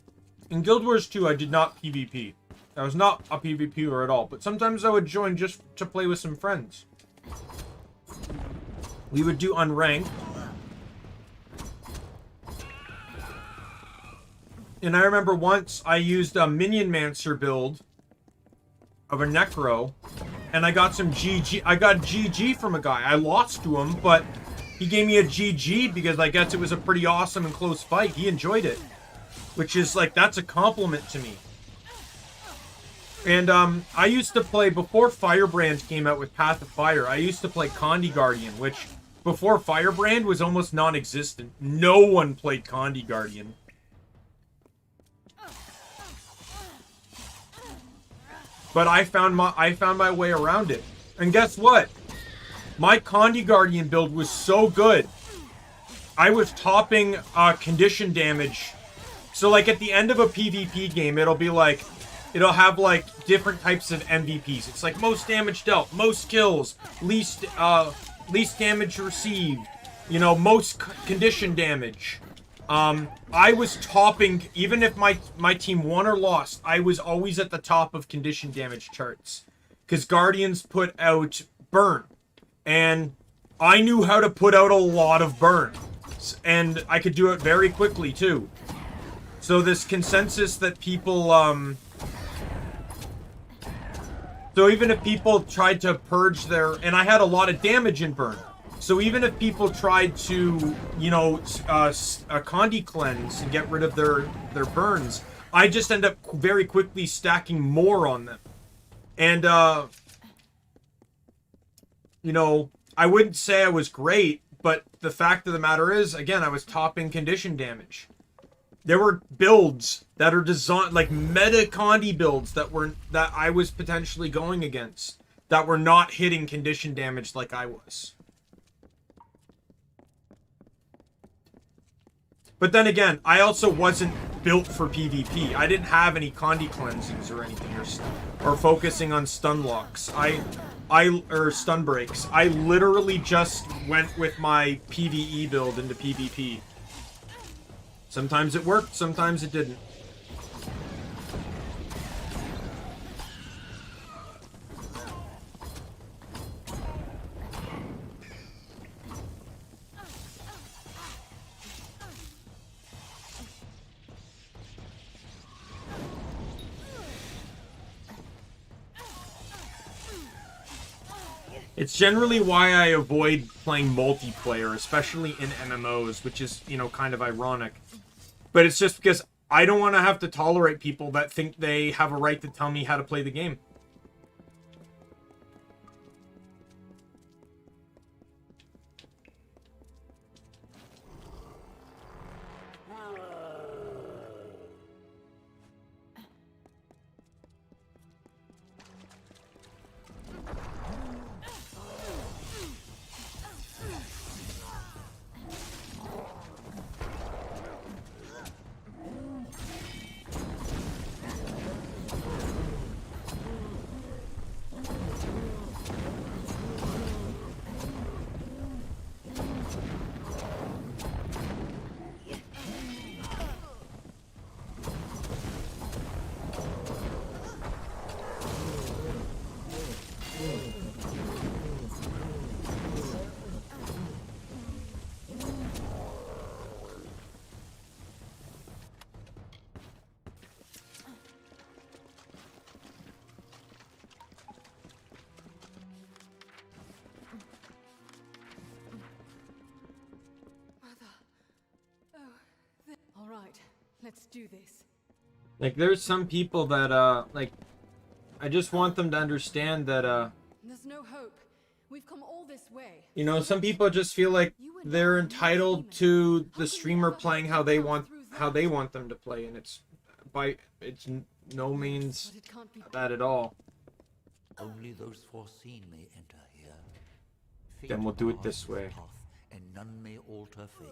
in Guild Wars 2, I did not PvP. I was not a PvPer at all, but sometimes I would join just to play with some friends. We would do unranked. And I remember once I used a Minion Mancer build of a Necro, and I got some GG. I got GG from a guy. I lost to him, but he gave me a GG because I guess it was a pretty awesome and close fight. He enjoyed it. Which is, like, that's a compliment to me. And, I used to play, before Firebrand came out with Path of Fire, I used to play Condi Guardian, which, before Firebrand, was almost non-existent. No one played Condi Guardian. But I found my way around it. And guess what? My Condi Guardian build was so good. I was topping, condition damage. So, like, at the end of a PvP game, it'll be like, it'll have, like, different types of MVPs. It's like most damage dealt, most kills, least damage received, you know, most condition damage. I was topping, even if my team won or lost, I was always at the top of condition damage charts. Because Guardians put out burn. And I knew how to put out a lot of burn. And I could do it very quickly, too. So this consensus that people, so even if people tried to purge their, and I had a lot of damage in burn. So even if people tried to, you know, a Condi cleanse and get rid of their burns, I just end up very quickly stacking more on them. And, you know, I wouldn't say I was great, but the fact of the matter is, again, I was topping condition damage. There were builds that are designed, like meta Condi builds that I was potentially going against, that were not hitting condition damage like I was. But then again, I also wasn't built for PvP. I didn't have any Condi cleansings or anything, or focusing on stun locks. Or stun breaks. I literally just went with my PvE build into PvP. Sometimes it worked, sometimes it didn't. It's generally why I avoid playing multiplayer, especially in MMOs, which is, you know, kind of ironic. But it's just because I don't want to have to tolerate people that think they have a right to tell me how to play the game. All right, let's do this. Like, there's some people that, like, I just want them to understand that, There's no hope. We've come all this way. you know, some people just feel like they're entitled to the streamer playing how they want them to play, and it's no means that at all. Only those foreseen may enter here. Then we'll do it this way. And none may alter fate.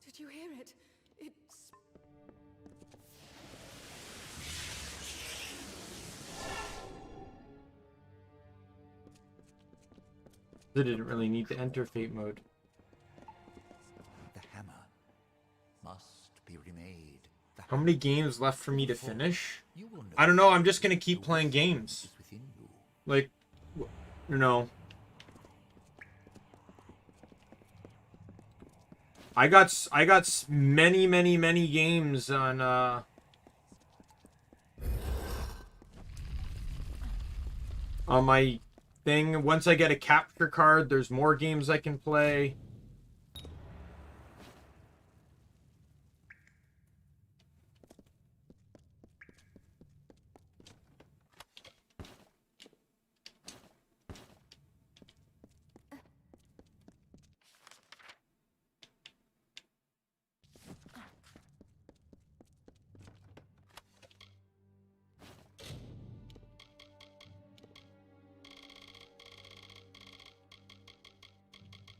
Did you hear it? It's... They didn't really need to enter fate mode. The hammer must be remade. How many games left for me to finish? I don't know. I'm just gonna keep playing games. Like, you know. I got many games on my thing. Once I get a capture card, there's more games I can play.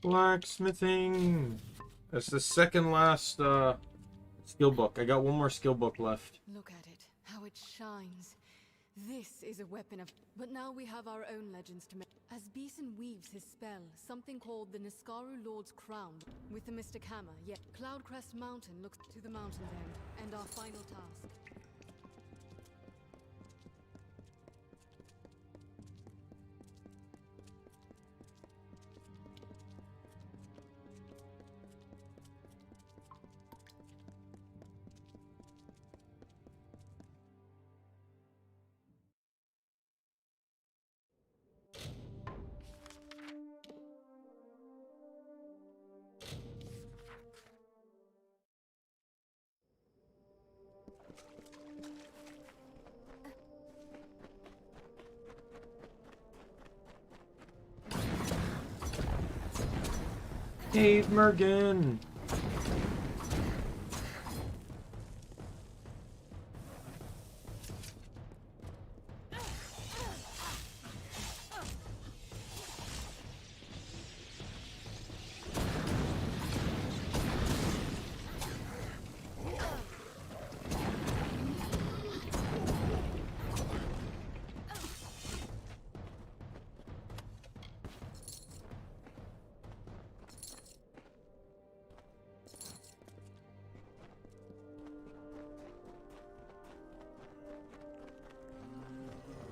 Blacksmithing. That's the second last skill book. I got one more skill book left. Look at it, how it shines. This is a weapon of... But now we have our own legends to make. As Beeson weaves his spell, something called the Niskaru Lord's Crown with the Mystic Hammer, yet Cloudcrest Mountain looks to the mountain's end, and our final task. Dave Mergen.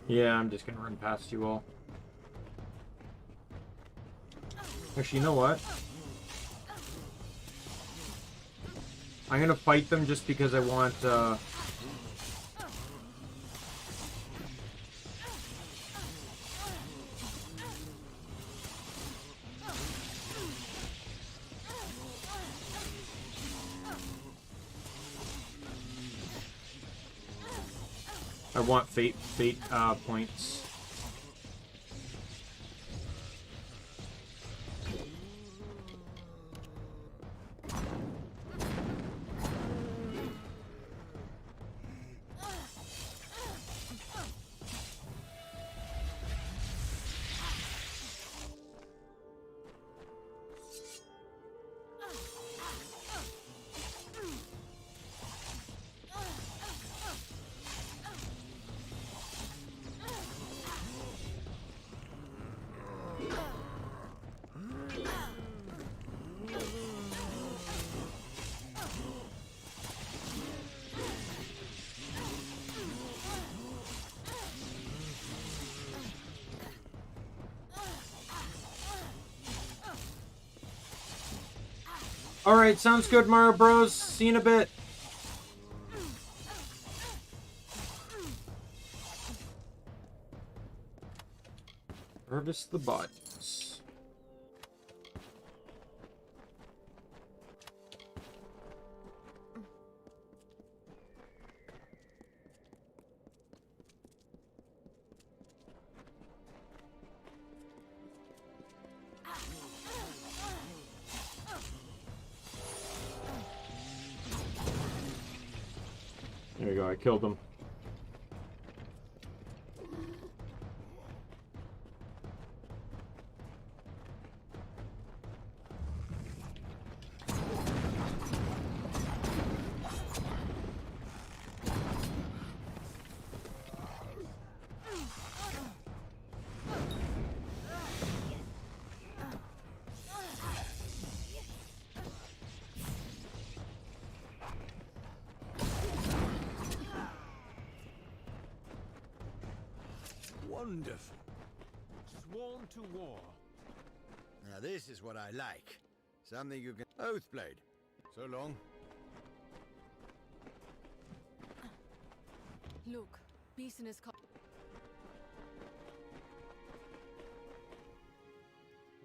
Yeah, I'm just gonna run past you all. Actually, you know what? I'm gonna fight them just because I want, I want fate points. Alright, sounds good, Mario Bros. See you in a bit. Harvest the bodies. There you go, I killed him. Wonderful. Sworn to war. Now this is what I like. Something you can... Oathblade. So long. Look, Beeson is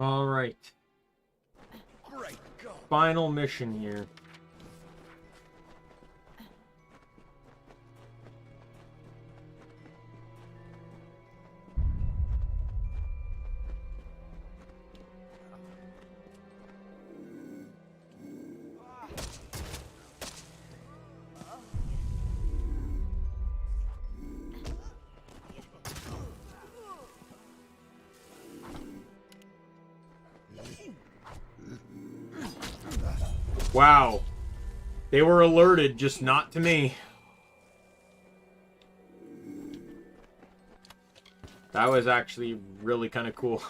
Alright. Great God. Final mission here. Wow. They were alerted, just not to me. That was actually really kind of cool.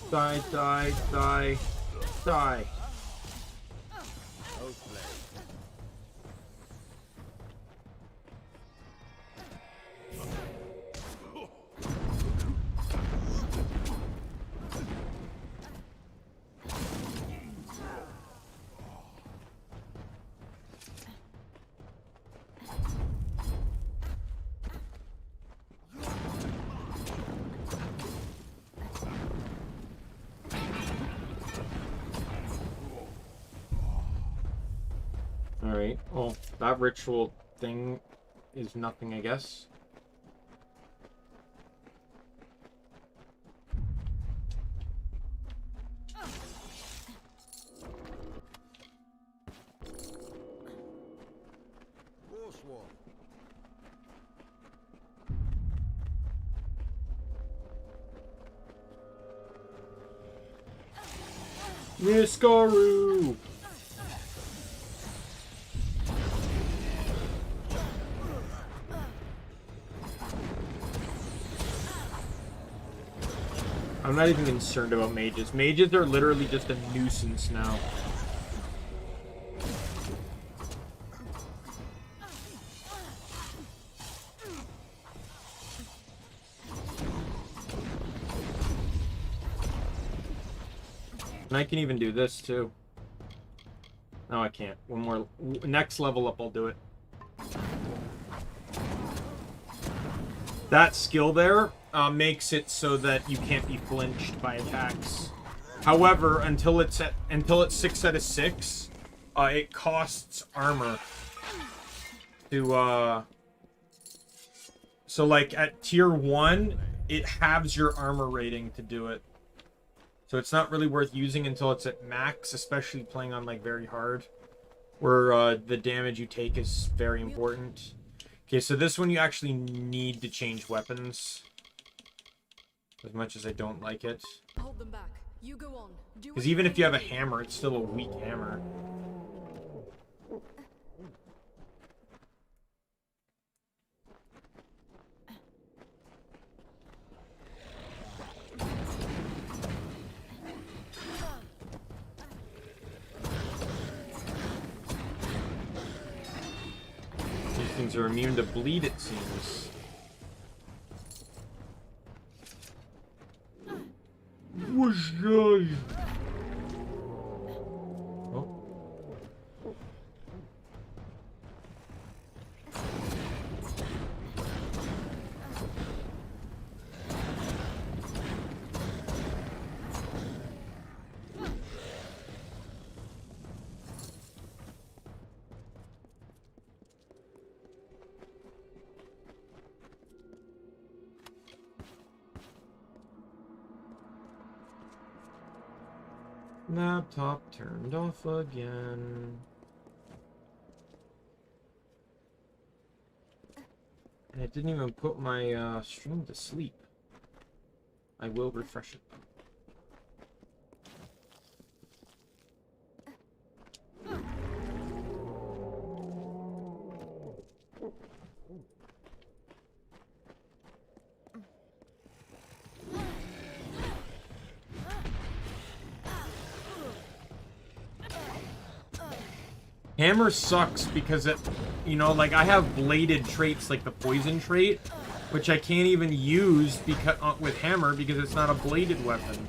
Die, die, die, die. Alright, well, that ritual thing is nothing, I guess. Niskaru! I'm not even concerned about mages. Mages are literally just a nuisance now. And I can even do this too. No, I can't. One more. Next level up, I'll do it. That skill there makes it so that you can't be flinched by attacks. However, until it's 6 out of 6, it costs armor to so like at tier 1, it halves your armor rating to do it. So it's not really worth using until it's at max, especially playing on like very hard, where the damage you take is very important. Okay, so this one you actually need to change weapons, as much as I don't like it. Hold them back. You go on. Because even if you have a hammer, it's still a weak hammer. These things are immune to bleed, it seems. Whoosh, guys. Oh. Laptop turned off again. And it didn't even put my stream to sleep. I will refresh it. Hammer sucks because it, you know, like I have bladed traits like the poison trait, which I can't even use because with hammer because it's not a bladed weapon.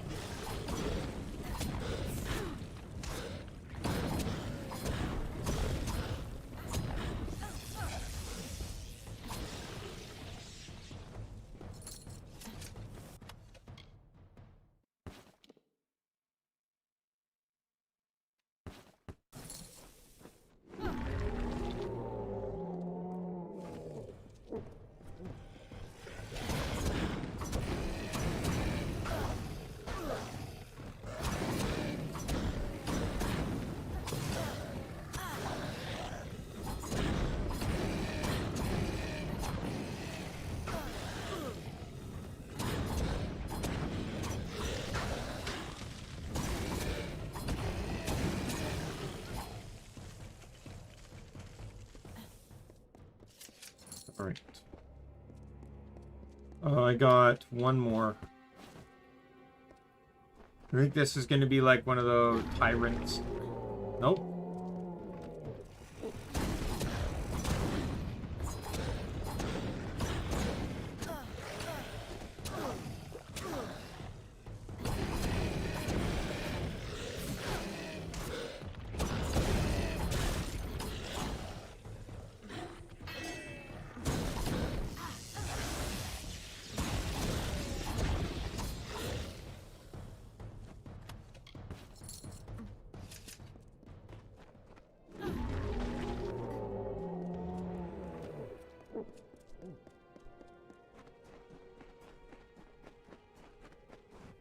Alright. I got one more. I think this is going to be like one of the tyrants. Nope.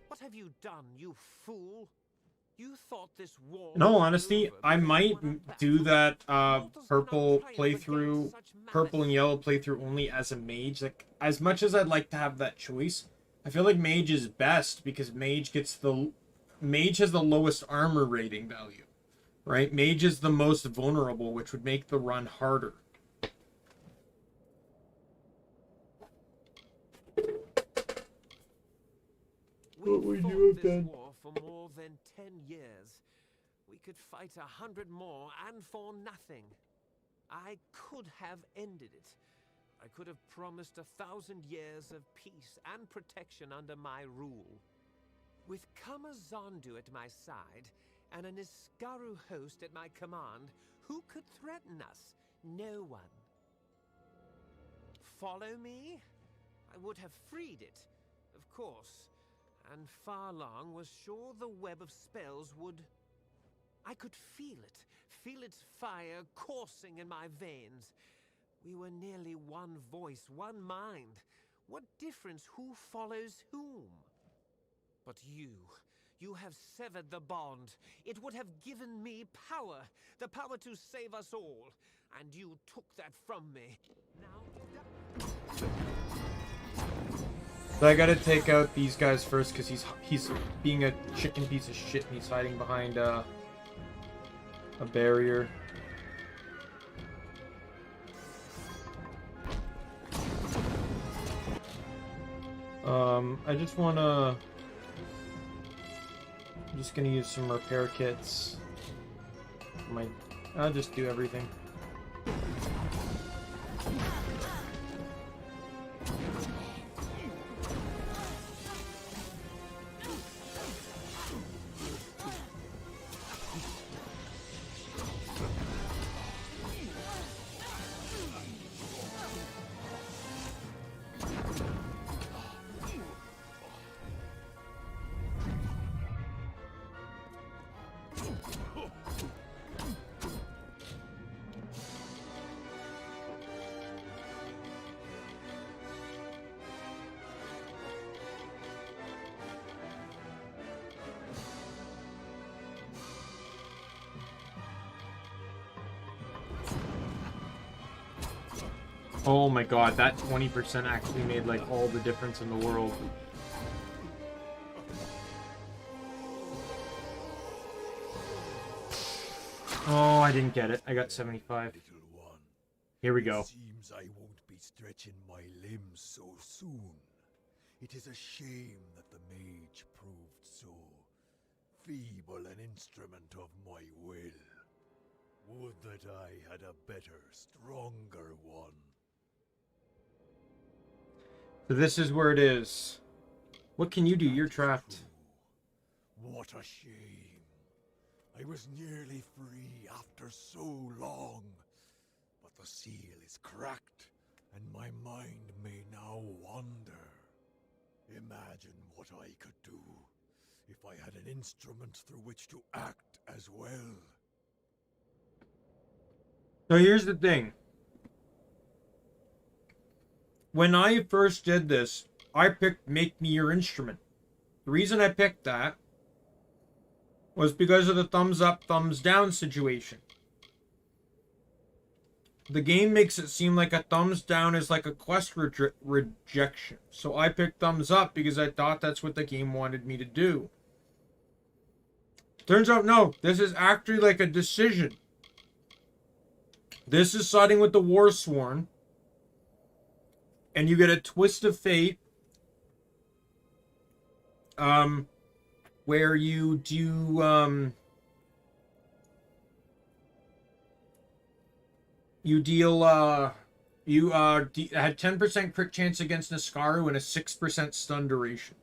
What have you done, you fool? You thought this war In all was honesty, over I might when do that purple triumph playthrough, against such purple and malice. yellow playthrough only as a mage. Like, as much as I'd like to have that choice, I feel like mage is best because mage gets the Mage has the lowest armor rating value, right? Mage is the most vulnerable, which would make the run harder. We fought this war for more than 10 years. We could fight 100 more, and for nothing. I could have ended it. I could have promised 1,000 years of peace and protection under my rule. With Kamazandu at my side, and an Iskaru host at my command, who could threaten us? No one. Follow me? I would have freed it, of course. And Farlong was sure the web of spells would... I could feel its fire coursing in my veins. We were nearly one voice, one mind. What difference who follows whom? But you have severed the bond. It would have given me power, the power to save us all. And you took that from me. Now... So I gotta take out these guys first because he's being a chicken piece of shit and he's hiding behind a barrier. I just wanna... I'm just gonna use some repair kits. I'll just do everything. Oh my god, that 20% actually made like all the difference in the world. Oh, I didn't get it. I got 75. Here we go. Seems I won't be stretching my limbs so soon. It is a shame that the mage proved so feeble an instrument of my will. Would that I had a better, stronger one. So this is where it is. What can you do? You're trapped. What a shame. I was nearly free after so long. But the seal is cracked, and my mind may now wander. Imagine what I could do if I had an instrument through which to act as well. So here's the thing. When I first did this, I picked Make Me Your Instrument. The reason I picked that was because of the thumbs up, thumbs down situation. The game makes it seem like a thumbs down is like a quest rejection. So I picked thumbs up because I thought that's what the game wanted me to do. Turns out, no. This is actually like a decision. This is siding with the Warsworn. And you get a twist of fate. Where you do, you deal, you had 10% crit chance against Niskaru and a 6% stun duration.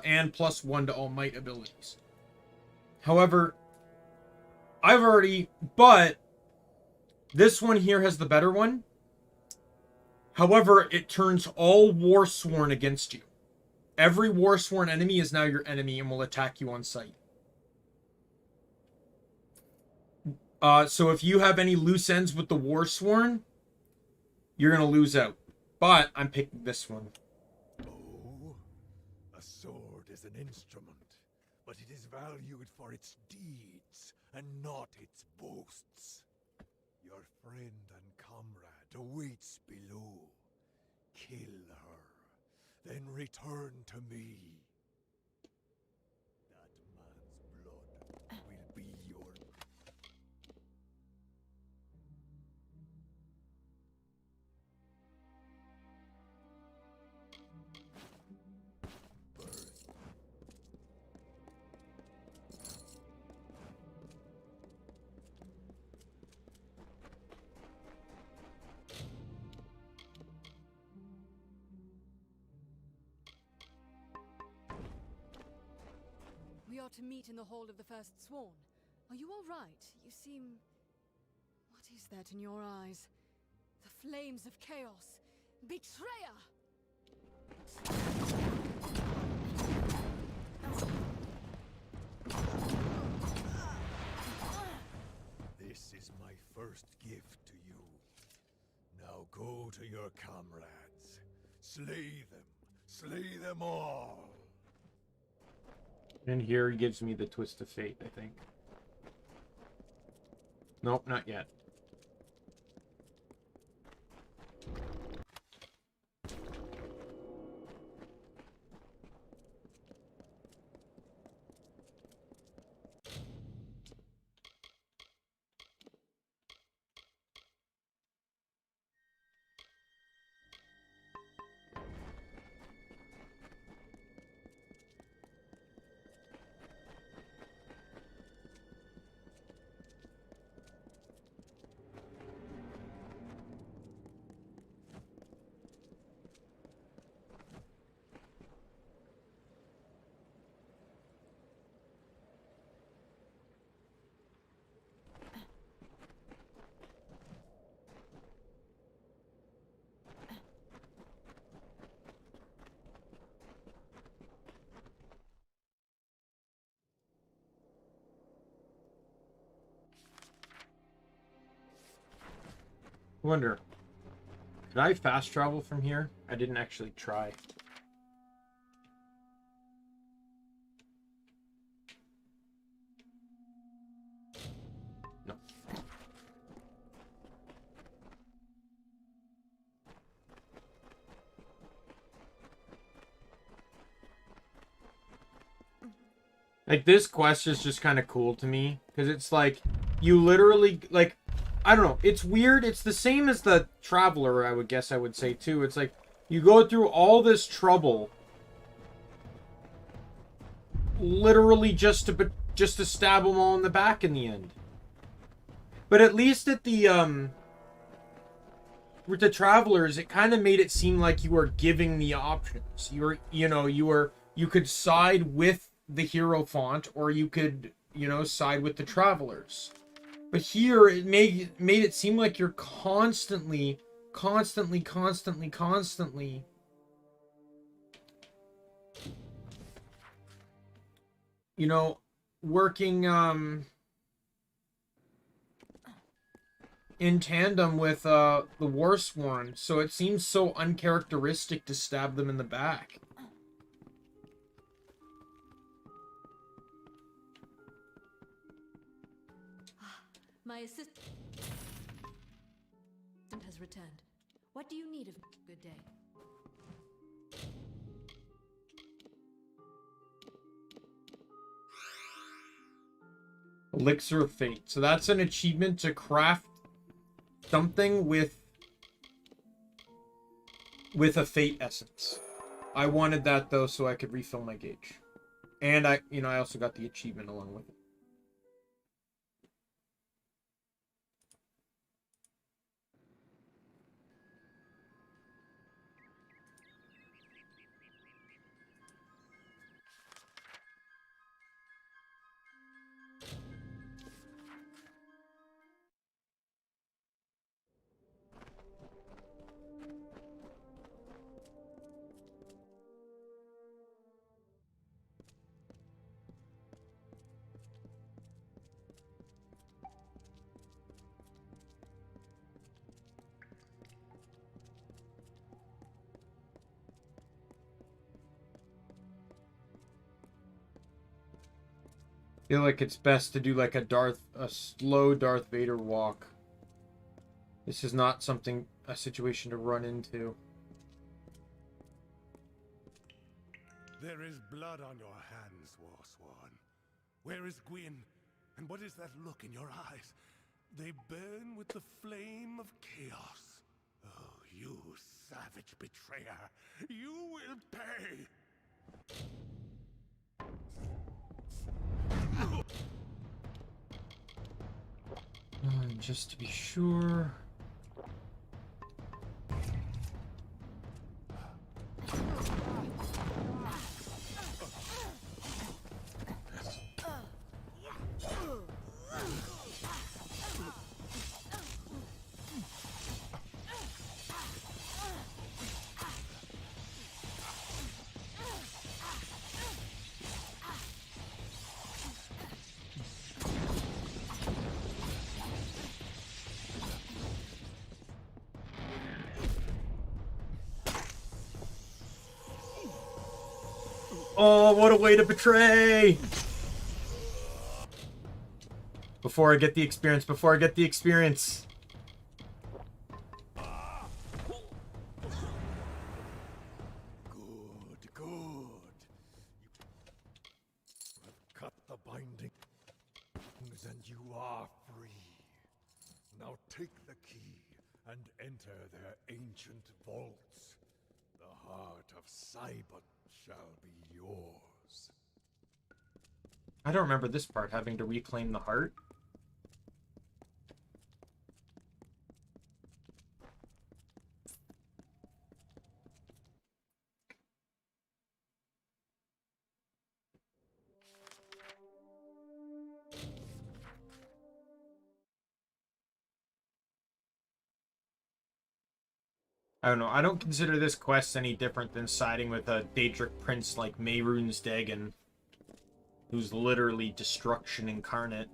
And +1 to all might abilities. However, but this one here has the better one. However, it turns all Warsworn against you. Every Warsworn enemy is now your enemy and will attack you on sight. So if you have any loose ends with the Warsworn, you're going to lose out. But I'm picking this one. Oh, a sword is an instrument, but it is valued for its deeds and not its boasts. Your friend and comrade awaits below. Kill her, then return to me. That man's are to meet in the hall of the First Sworn. Are you all right? You seem... What is that in your eyes? The flames of chaos. Betrayer! This is my first gift to you. Now go to your comrades. Slay them. Slay them all. And here he gives me the twist of fate, I think. Nope, not yet. I wonder, could I fast travel from here? I didn't actually try. No. Like, this quest is just kind of cool to me, because it's like, you literally, like, I don't know, it's weird. It's the same as the Traveler, I would guess I would say, too. It's like, you go through all this trouble, literally just to stab them all in the back in the end. But at least at the, with the Travelers, it kind of made it seem like you were giving the options. You could side with the Hierophant, or you could, side with the Travelers. But here, it made it seem like you're constantly working in tandem with the Warsworn. So it seems so uncharacteristic to stab them in the back. My assistant has returned. What do you need of me? Good day. Elixir of Fate. So that's an achievement to craft something with a Fate essence. I wanted that though so I could refill my gauge. And I also got the achievement along with it. I feel like it's best to do like a slow Darth Vader walk. This is not a situation to run into. There is blood on your hands, Warsworn. Where is Gwyn? And what is that look in your eyes? They burn with the flame of chaos. Oh, you savage betrayer. You will pay! Just to be sure. Oh, what a way to betray! Before I get the experience, before I get the experience. Good, good. I've cut the bindings and you are free. Now take the key and enter their ancient vaults. The heart of Cybon shall be yours. I don't remember this part, having to reclaim the heart. I don't know. I don't consider this quest any different than siding with a Daedric prince like Mehrunes Dagon, who's literally destruction incarnate.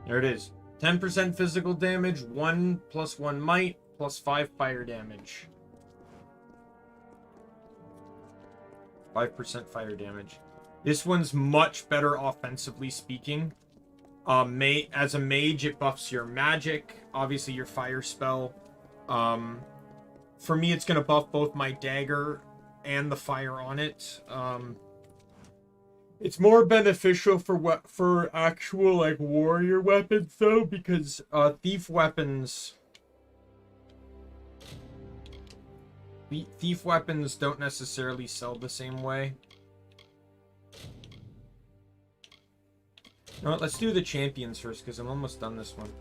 There it is. 10% physical damage, 1 + 1 might, +5 fire damage. 5% fire damage. This one's much better offensively speaking. As a mage, it buffs your magic, obviously your fire spell. For me, it's going to buff both my dagger and the fire on it. It's more beneficial for actual like warrior weapons though, because thief weapons don't necessarily sell the same way. You know what, let's do the champions first because I'm almost done this one.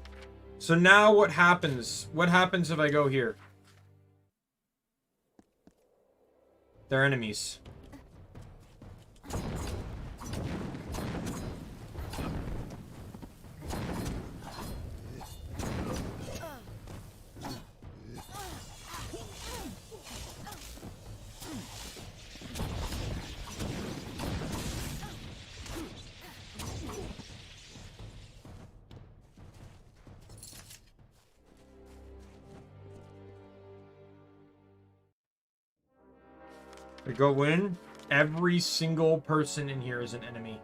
So now what happens? What happens if I go here? They're enemies. I go in, every single person in here is an enemy.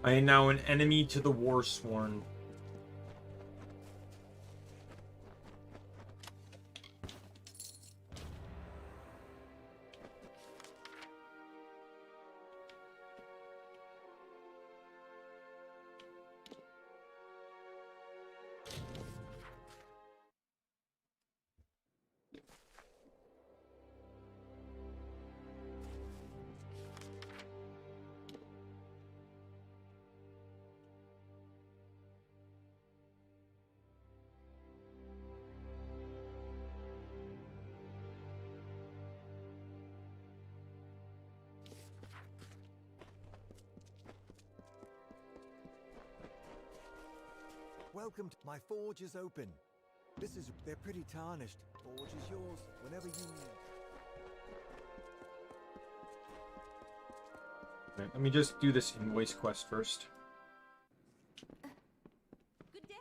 I am now an enemy to the Warsworn. Welcome to my forge is open. They're pretty tarnished. Forge is yours whenever you need. Right, let me just do this invoice quest first. Good day.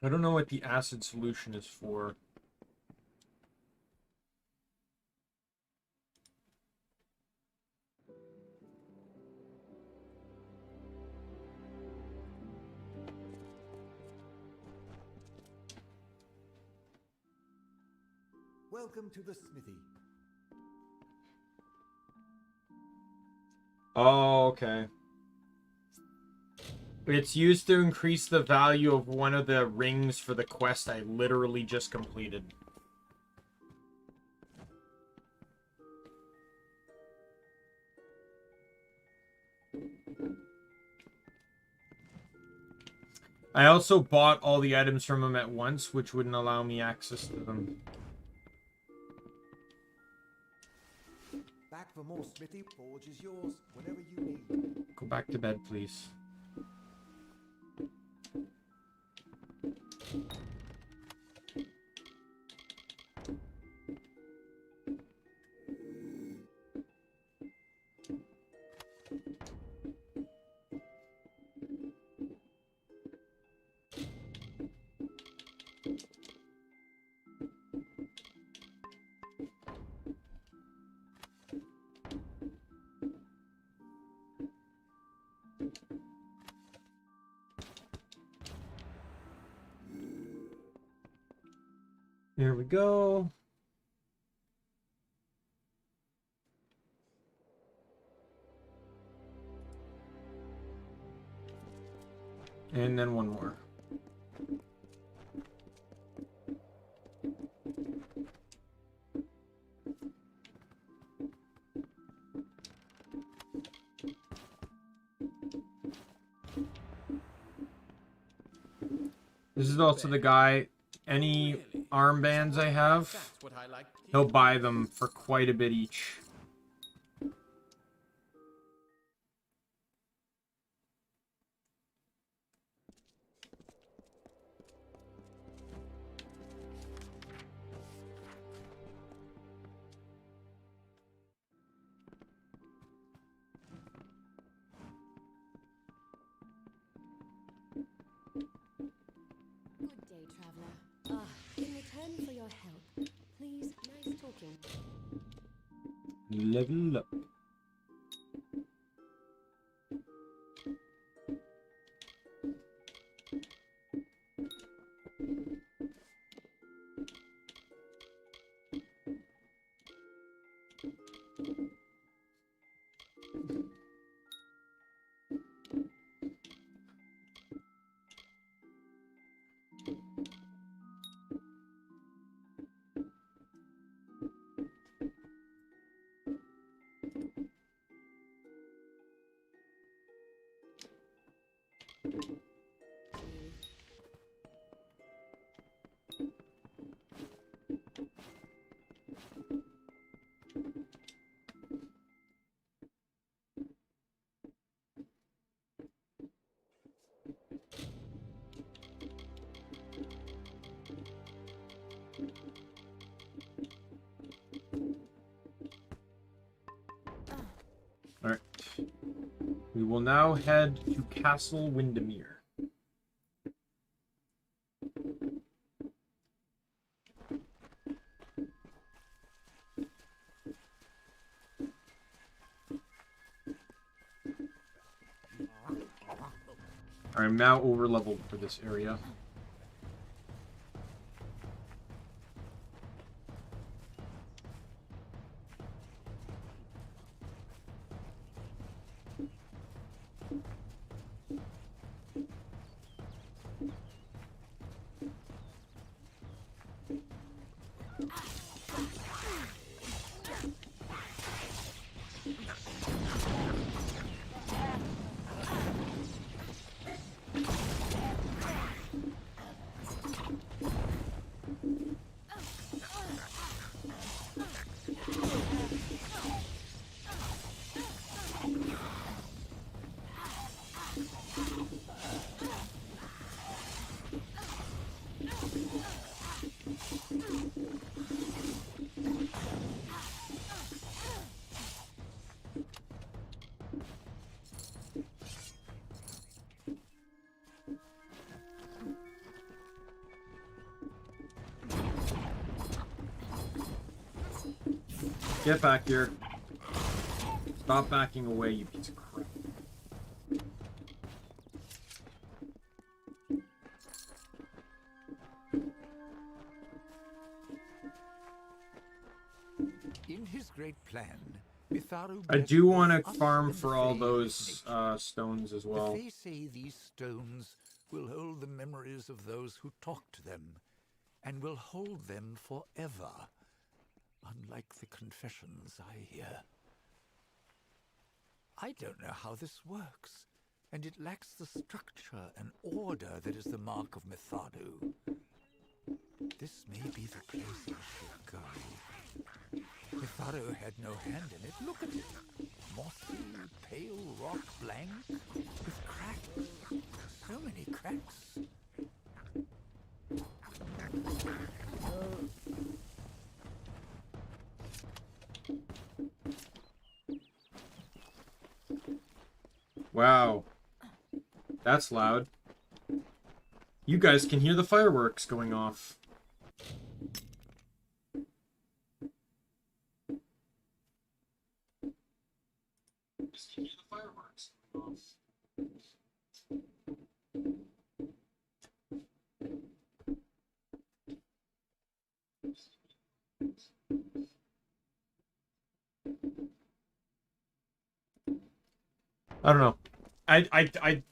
I don't know what the acid solution is for. Welcome to the smithy. Oh, okay. It's used to increase the value of one of the rings for the quest I literally just completed. I also bought all the items from him at once, which wouldn't allow me access to them. Back for more smithy. Forge is yours whenever you need. Go back to bed, please. Here we go. And then one more. This is also the guy, any armbands I have, he'll buy them for quite a bit each. Good day, traveler. In return for your help, please, nice talking. Level up. Alright. We will now head to Castle Windermere. I'm now over leveled for this area. Get back here. Stop backing away, you piece of crap. great plan, Mitharu I blessed do both want us to farm and the for all Fae those with nature. stones as The well. Fae say these stones will hold the memories of those who talked to them, and will hold them forever, unlike the confessions I hear. I don't know how this works, and it lacks the structure and order that is the mark of Mitharu. This may be the place I should go. Mitharu had no hand in it. Look at it. Mossy, pale rock blank, with cracks. So many cracks. Wow. That's loud. You guys can hear the fireworks going off. Just can hear the fireworks going off. I don't know. I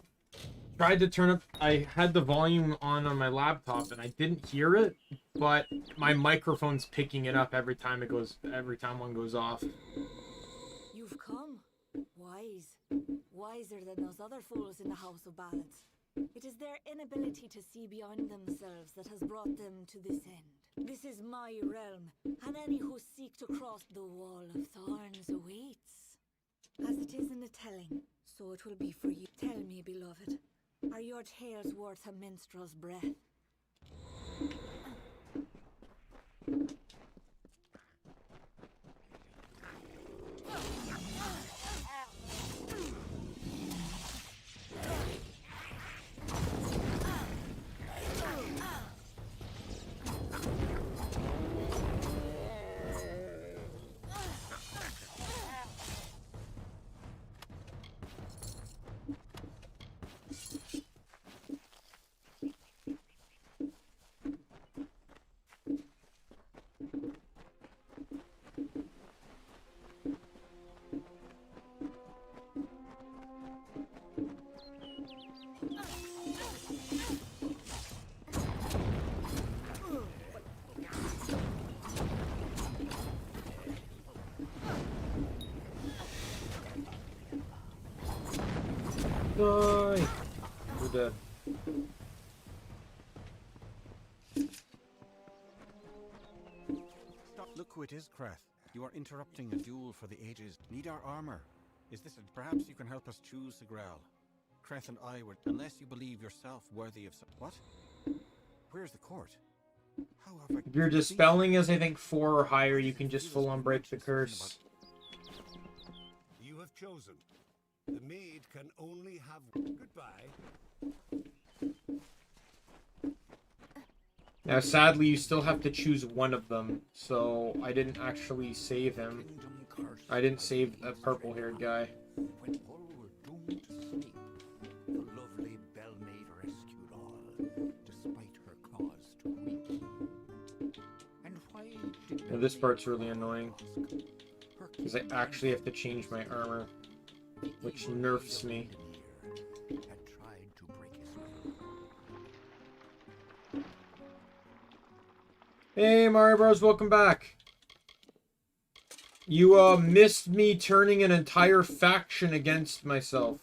tried to turn up. I had the volume on my laptop and I didn't hear it, but my microphone's picking it up every time one goes off. You've come, wise, wiser than those other fools in the House of Ballads. It is their inability to see beyond themselves that has brought them to this end. This is my realm, and any who seek to cross the wall of thorns awaits. As it is in the telling, so it will be for you. Tell me, beloved, are your tales worth a minstrel's breath? Die! We're dead. Stop. Look who it is, Krath. You are interrupting a duel for the ages. Need our armor. Is this perhaps you can help us choose the Grail? Krath and I were, unless you believe yourself worthy of what? Where's the court? How have I... If your dispelling is, I think, 4 or higher, you can just full-on break the curse. You have chosen. The maid can only have... Goodbye. Now, sadly, you still have to choose one of them, so I didn't actually save him. I didn't save that purple-haired guy. When all were doomed to sleep, the lovely Bellmaid rescued all, despite her cause to weep. And why did Now, this part's really annoying, because I actually have to change my armor, which nerfs me. had tried to break his will? Hey, Mario Bros, welcome back. You, missed me turning an entire faction against myself.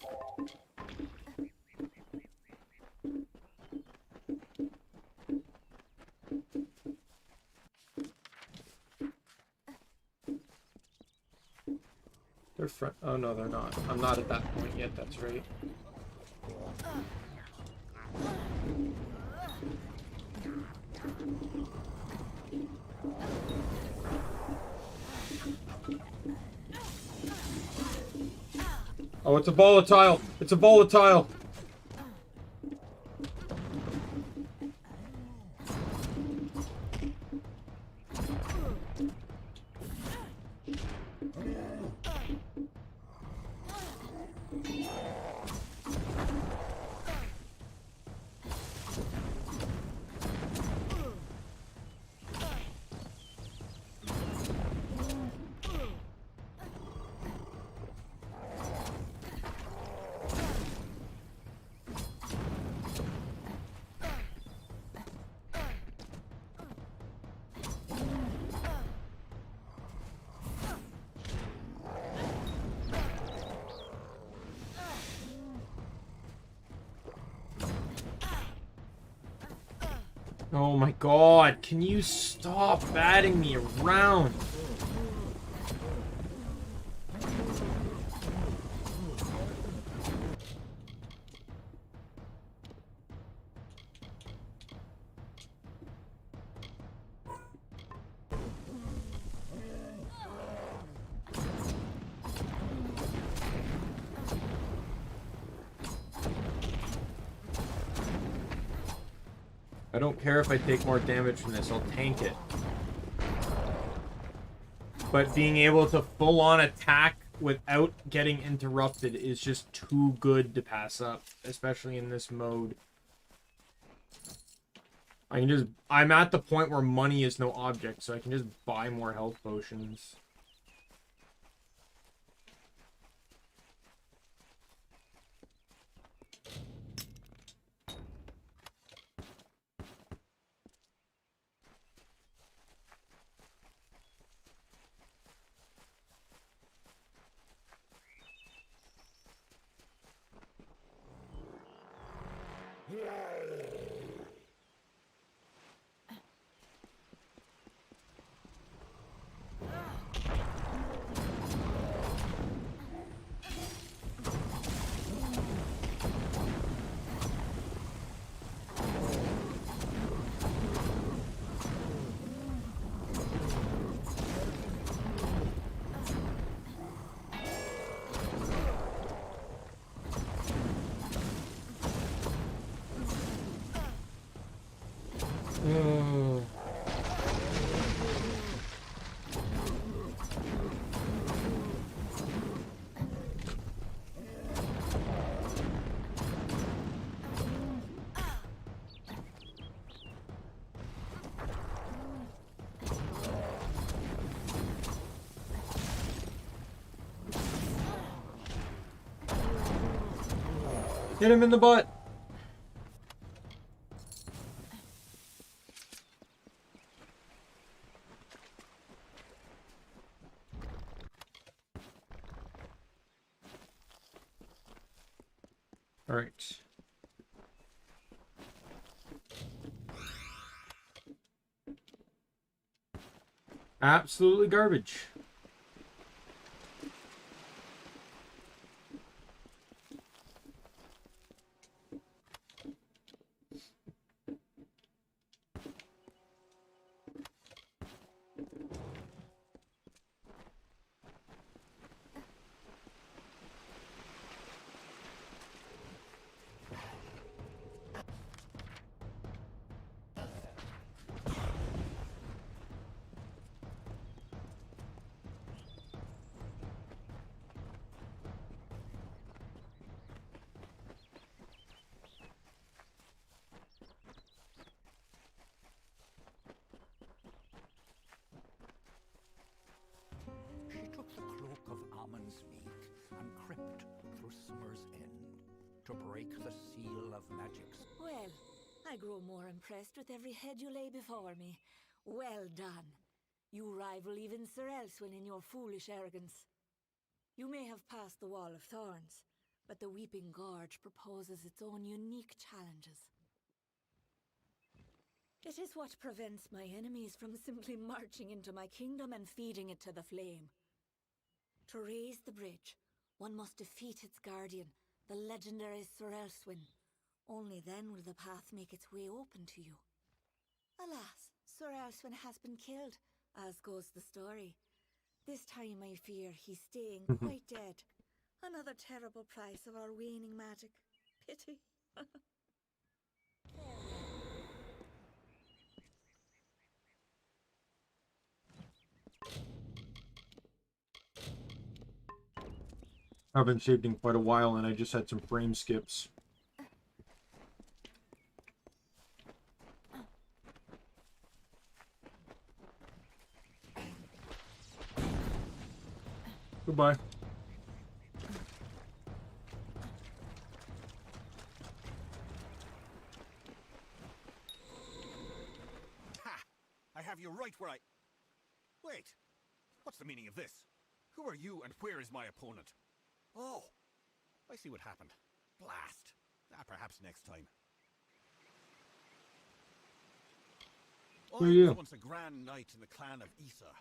They're oh no, they're not. I'm not at that point yet, that's right. Oh, it's a volatile! It's a volatile! Oh my god, can you stop batting me around? I don't care if I take more damage from this, I'll tank it. But being able to full-on attack without getting interrupted is just too good to pass up, especially in this mode. I'm at the point where money is no object, so I can just buy more health potions. Hit him in the butt. All right. Absolutely garbage. She took the cloak of Ammon's meat and crept through summer's end to break the seal of magics. Well, I grow more impressed with every head you lay before me. Well done. You rival even Sir Elswin in your foolish arrogance. You may have passed the Wall of Thorns, but the Weeping Gorge proposes its own unique challenges. It is what prevents my enemies from simply marching into my kingdom and feeding it to the flame. To raise the bridge, one must defeat its guardian, the legendary Sir Elswin. Only then will the path make its way open to you. Alas, Sir Elswin has been killed, as goes the story. This time I fear he's staying quite dead. Another terrible price of our waning magic. Pity. I've been saved in quite a while and I just had some frame skips. Goodbye. Ha! I have you right where I... Wait! What's the meaning of this? Who are you and where is my opponent? Oh! I see what happened. Blast! Perhaps next time. I Who are you? was once a grand knight in the clan of Isa,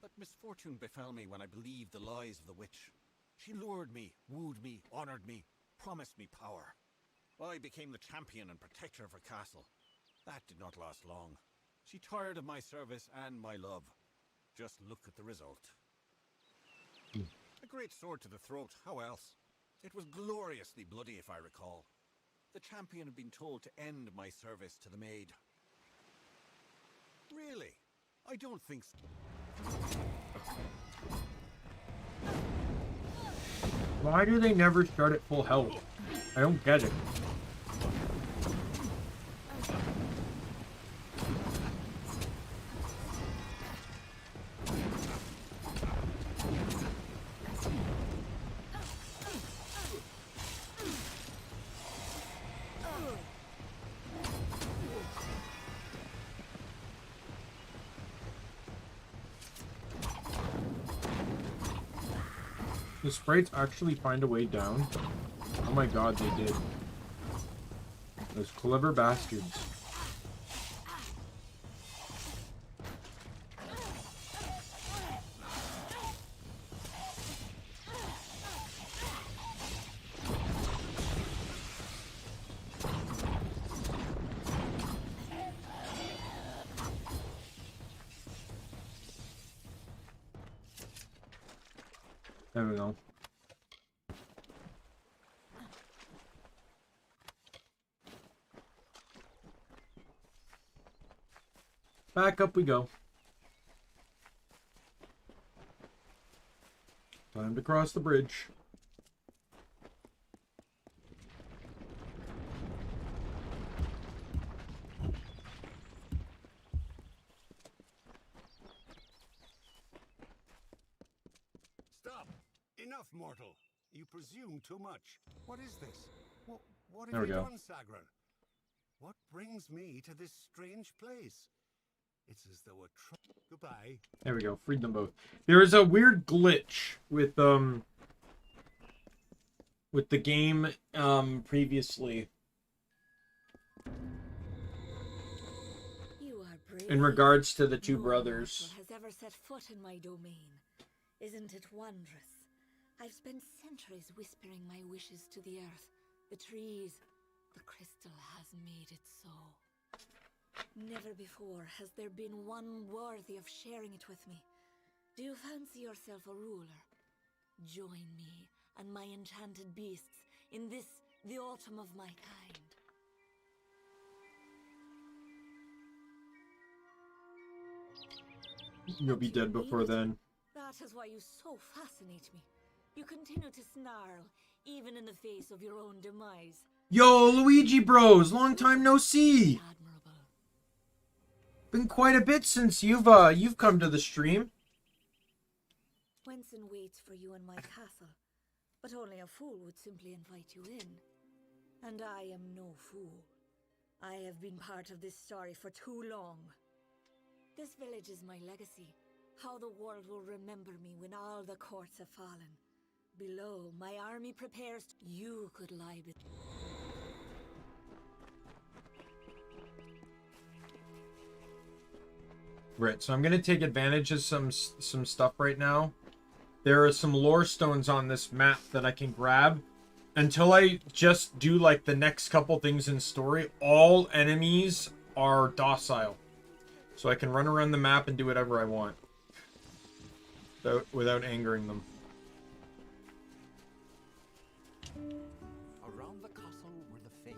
but misfortune befell me when I believed the lies of the witch. She lured me, wooed me, honored me, promised me power. I became the champion and protector of her castle. That did not last long. She tired of my service and my love. Just look at the result. A great sword to the throat, how else? It was gloriously bloody, if I recall. The champion had been told to end my service to the maid. Really? I don't think so. Why do they never start at full health? I don't get it. The sprites actually find a way down? Oh my god, they did. Those clever bastards. There we go. Back up we go. Time to cross the bridge. Stop! Enough, mortal. You presume too much. What is this? What There have we you go. done, Sagran? What brings me to this strange place? It's as though a goodbye. There we go. Freed them both. There is a weird glitch with the game previously. You are brave. In regards to the two No brothers. mortal has ever set foot in my domain. Isn't it wondrous? I've spent centuries whispering my wishes to the earth, the trees. The crystal has made it so. Never before has there been one worthy of sharing it with me. Do you fancy yourself a ruler? Join me and my enchanted beasts in this, the autumn of my kind. You'll be dead before then. That is why you so fascinate me. You continue to snarl, even in the face of your own demise. Yo, Luigi bros, long time no see. Been quite a bit since you've come to the stream. Wenson waits for you in my castle, but only a fool would simply invite you in. And I am no fool. I have been part of this story for too long. This village is my legacy. How the world will remember me when all the courts have fallen. Below, my army prepares. You could lie with. Right, so I'm gonna take advantage of some stuff right now. There are some lore stones on this map that I can grab. Until I just do like the next couple things in story, all enemies are docile. So I can run around the map and do whatever I want. Without angering them. Around the castle were the Fae,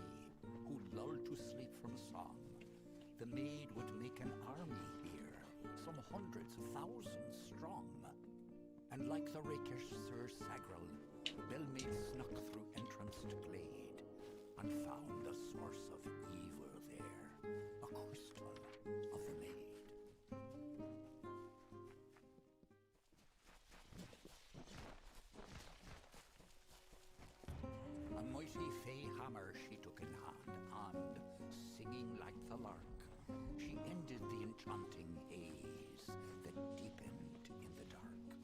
who lulled to sleep from song. The maid would make an army here, some hundreds of thousands strong. And like the rakish Sir Sagral, Bellmaid snuck through entrance to glade, and found the source of evil there, a crystal of the maid. A mighty Fey hammer she took in hand, and, singing like the lark, she ended the enchanting haze that deepened in the dark.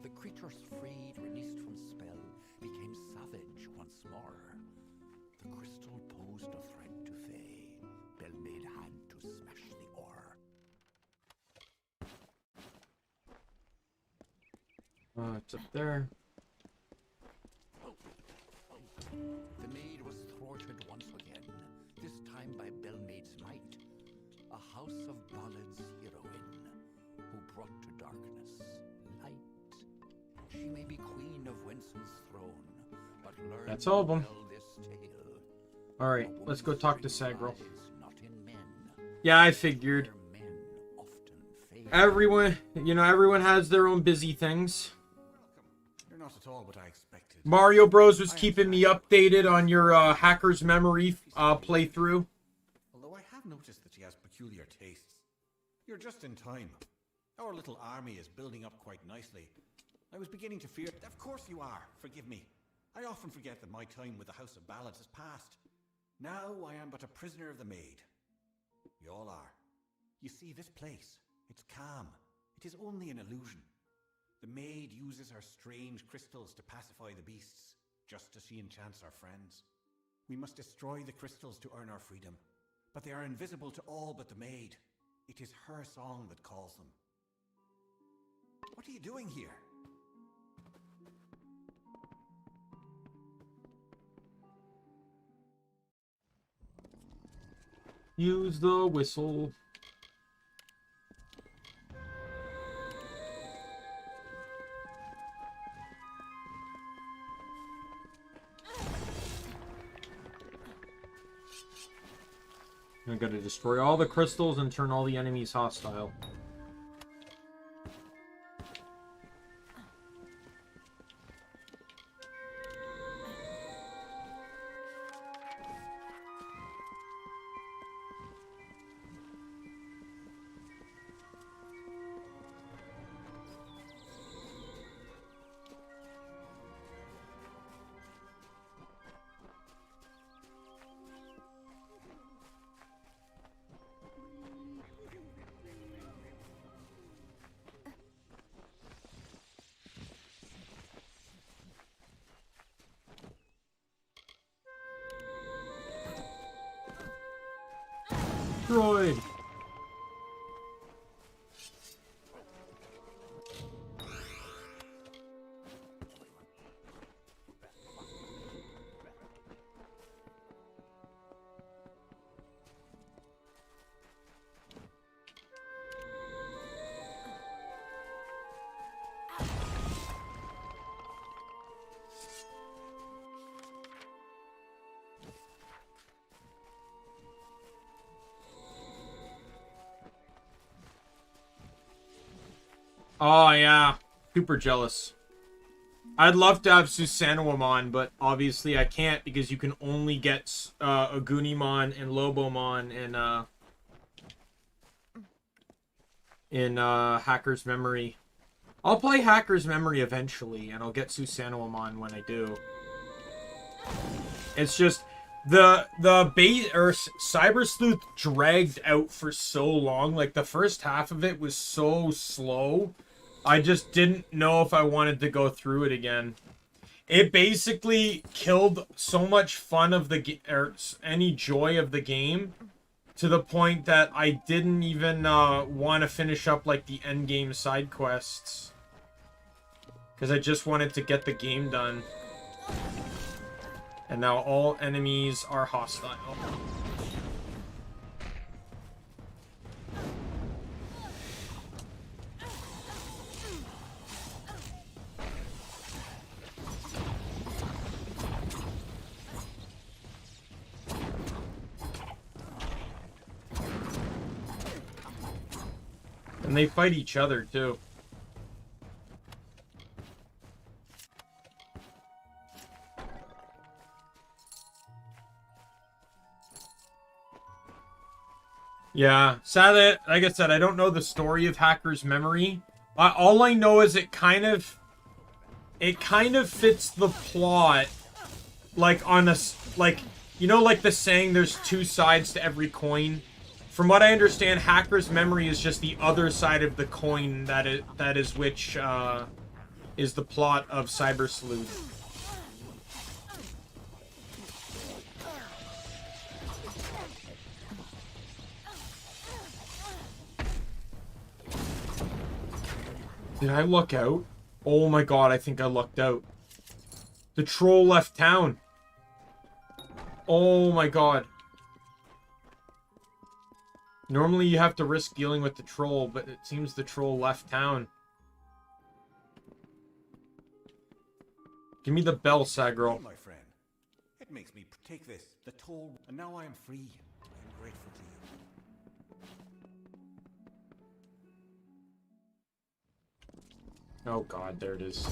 The creatures freed, released from spell, became savage once more. The crystal posed a threat to Fey. Bellmaid had to smash the ore. It's up there. The maid was thwarted once again, this time by Belmaid's might, a house of ballads heroine, who brought to darkness light. She may be queen of Winson's throne, but learn That's all of them. well this tale. Alright, let's go talk to Sagral. Not in men. Yeah, I figured. Everyone, everyone has their own busy things. You're not at all what I expected. Mario Bros was keeping me updated on your Hacker's Memory playthrough. Although I have noticed that she has peculiar tastes. You're just in time. Our little army is building up quite nicely. I was beginning to fear... Of course you are. Forgive me. I often forget that my time with the House of Ballads has passed. Now I am but a prisoner of the maid. We all are. You see, this place, it's calm. It is only an illusion. The maid uses her strange crystals to pacify the beasts, just as she enchants our friends. We must destroy the crystals to earn our freedom, but they are invisible to all but the maid. It is her song that calls them. What are you doing here? Use the whistle. I gotta destroy all the crystals and turn all the enemies hostile. Destroyed. Oh, yeah. Super jealous. I'd love to have Susanowamon, but obviously I can't because you can only get Agunimon and Lobomon in Hacker's Memory. I'll play Hacker's Memory eventually, and I'll get Susanowamon when I do. It's just... The base or Cyber Sleuth dragged out for so long. Like, the first half of it was so slow. I just didn't know if I wanted to go through it again. It basically killed so much fun of the or any joy of the game to the point that I didn't even want to finish up like the end game side quests because I just wanted to get the game done. And now all enemies are hostile. And they fight each other, too. Yeah, sadly, like I said, I don't know the story of Hacker's Memory. All I know is it kind of fits the plot, like on a, like, you know, like the saying, there's two sides to every coin. From what I understand, Hacker's Memory is just the other side of the coin that is which is the plot of Cyber Sleuth. Did I look out? Oh my god, I think I lucked out. The troll left town. Oh my god. Normally you have to risk dealing with the troll, but it seems the troll left town. Give me the bell, Sagro. My friend, it makes me take this, the toll, and now I am free. I am grateful to you. Oh god, there it is.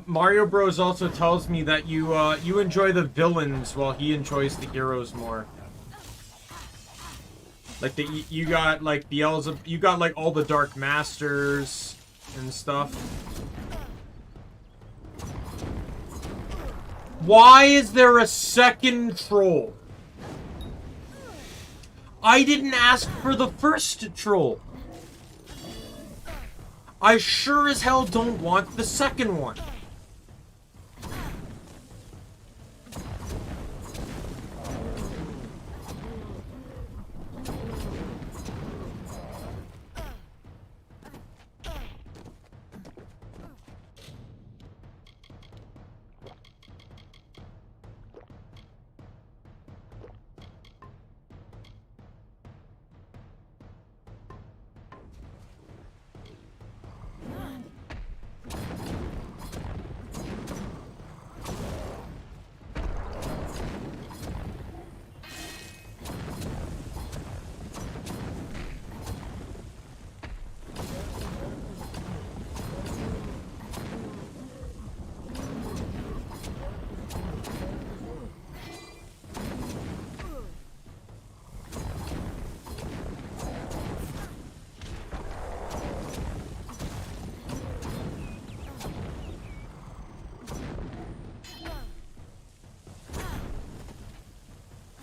Mario Bros also tells me that you enjoy the villains while he enjoys the heroes more. Like you got like you got like all the Dark Masters and stuff. Why is there a second troll? I didn't ask for the first troll. I sure as hell don't want the second one.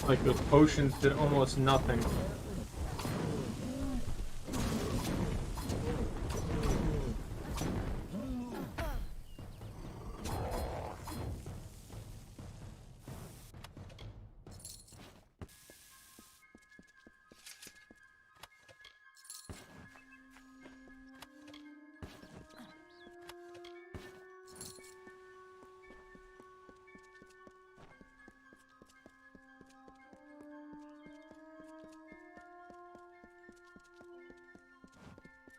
Like those potions did almost nothing.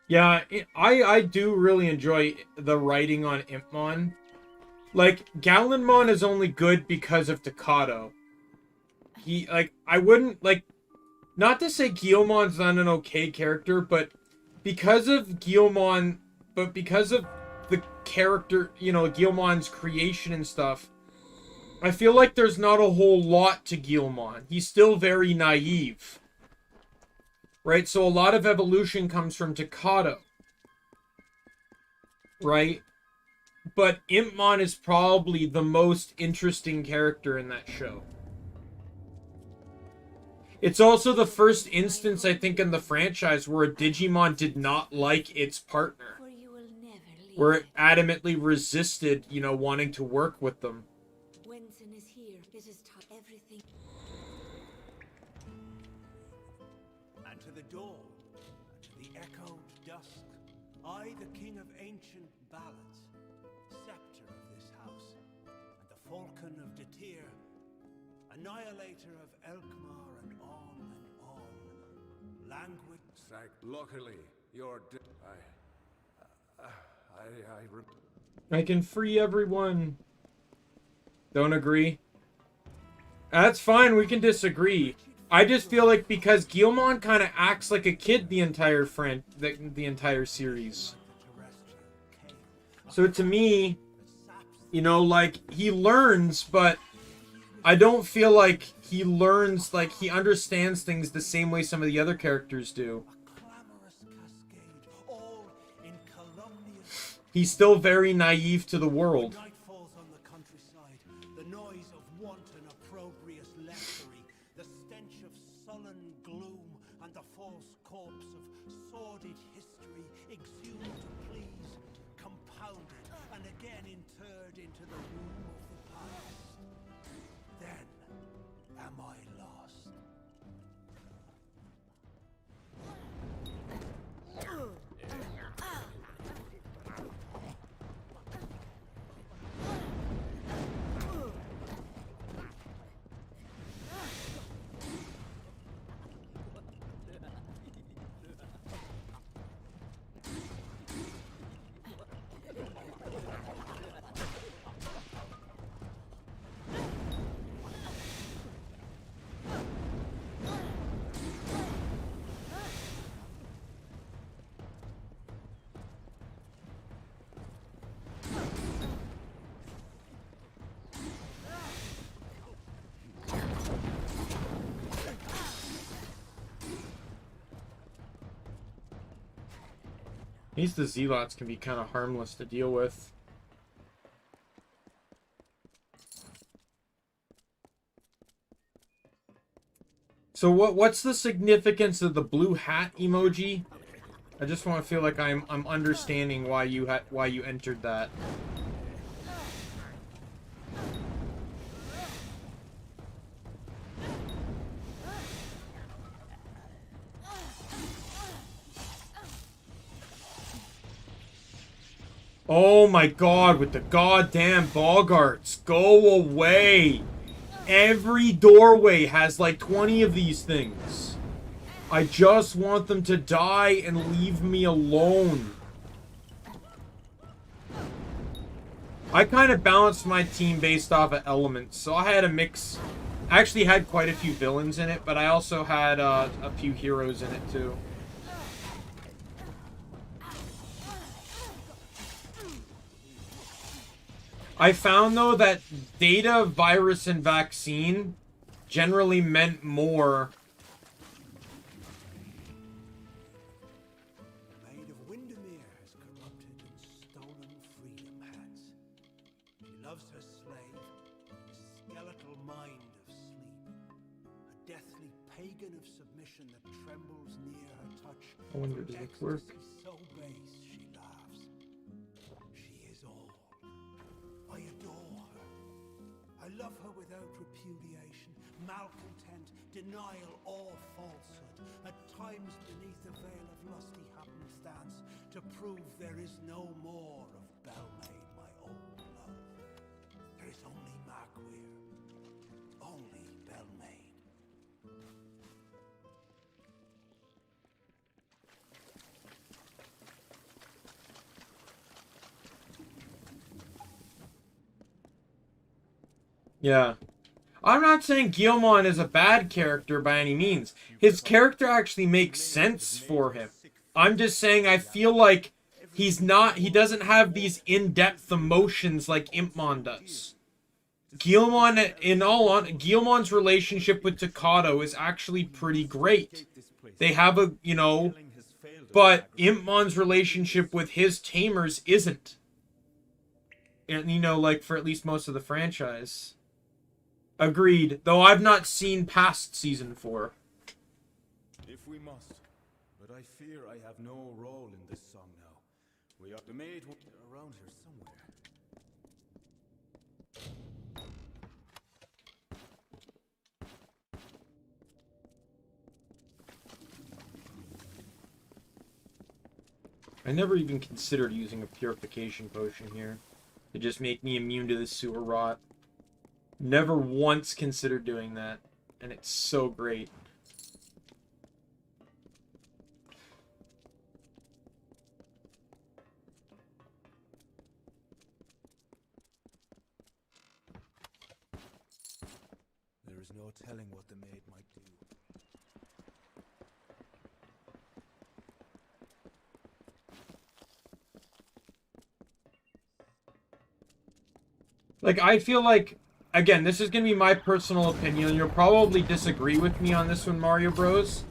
Yeah, I do really enjoy the writing on Impmon. Like, Galenmon is only good because of Takato. He, like, I wouldn't, like, not to say Guilmon's not an okay character, but because of Guilmon, but because of the character, you know, Guilmon's creation and stuff, I feel like there's not a whole lot to Guilmon. He's still very naive. Right, so a lot of evolution comes from Takato. Right? But Impmon is probably the most interesting character in that show. It's also the first instance, I think, in the franchise where a Digimon did not like its partner. Where it adamantly resisted, you know, wanting to work with them. Wenson is here. It has taught everything. And to the dawn, and to the echoed dusk, I, the king of ancient ballads, scepter of this house, and the falcon of Detir, annihilator of Elkmar and on, languid... Luckily, you're I can free everyone. Don't agree? That's fine, we can disagree. I just feel like because Guilmon kind of acts like a kid the entire the entire series. So to me, you know, like, he learns, but I don't feel like he learns, like, he understands things the same way some of the other characters do. He's still very naive to the world. Night falls on the countryside. The noise of wanton opprobrious lechery, the stench of sullen gloom, and the false corpse of sordid history exhumed to please, compounded, and again interred into the womb of the past. Then am I lost. These the Zealots can be kind of harmless to deal with. So what's the significance of the blue hat emoji? I just want to feel like I'm understanding why you entered that. Oh my god, with the goddamn boggarts. Go away. Every doorway has like 20 of these things. I just want them to die and leave me alone. I kind of balanced my team based off of elements. So I had a mix. I actually had quite a few villains in it, but I also had a few heroes in it too. I found, though, that data, virus, and vaccine generally meant more. The Maid of Windermere has corrupted and stolen freedom hats. She loves her slave, a skeletal mind of sleep, a deathly pagan of submission that trembles near her touch. I wonder, does it work? So base, she laughs. She is all. I adore her. I love her without repudiation, malcontent, denial, or falsehood. At times beneath a veil of lusty happenstance, to prove there is no more of Belmaid, my old love. There is only Magweir, only Belmaid. Yeah. I'm not saying Guilmon is a bad character by any means. His character actually makes sense for him. I'm just saying I feel like he doesn't have these in-depth emotions like Impmon does. Guilmon's relationship with Takato is actually pretty great. They have a, you know, but Impmon's relationship with his tamers isn't. And, you know, like, for at least most of the franchise. Agreed. Though I've not seen past season 4. If we must. But I fear I have no role in this song now. We are the maid around here somewhere. I never even considered using a purification potion here. To just make me immune to the sewer rot. Never once considered doing that. And it's so great. There is no telling what the maid might do. Like, I feel like, again, this is going to be my personal opinion. You'll probably disagree with me on this one, Mario Bros.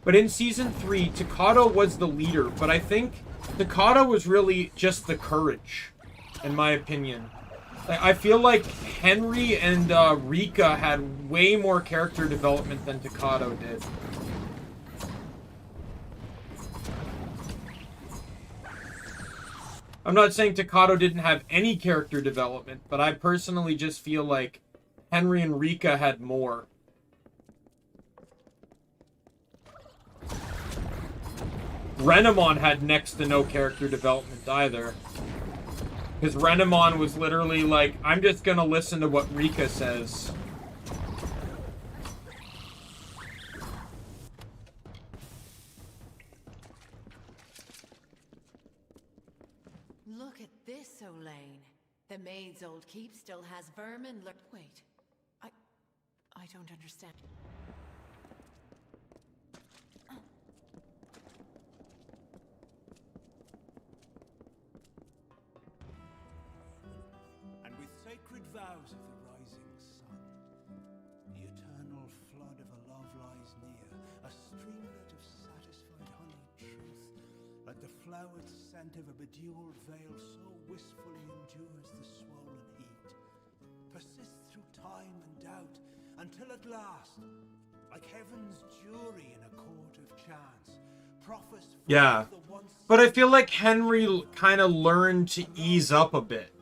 But in Season 3, Takado was the leader. But I think Takado was really just the courage, in my opinion. Like, I feel like Henry and Rika had way more character development than Takado did. I'm not saying Takado didn't have any character development, but I personally just feel like Henry and Rika had more. Renamon had next to no character development either. Because Renamon was literally like, I'm just gonna listen to what Rika says. Look at this, Olaine. The maid's old keep still has vermin. Wait, I don't understand. And with sacred vows of the rising sun, the eternal flood of a love lies near, a streamlet of satisfied honeyed truth, like the flowered scent of a bedewed veil, so wistfully endures the swollen heat, persists through time and doubt, until at last, like heaven's jury in a court of chance, prophets Yeah. But I feel like Henry kind of learned to ease up a bit.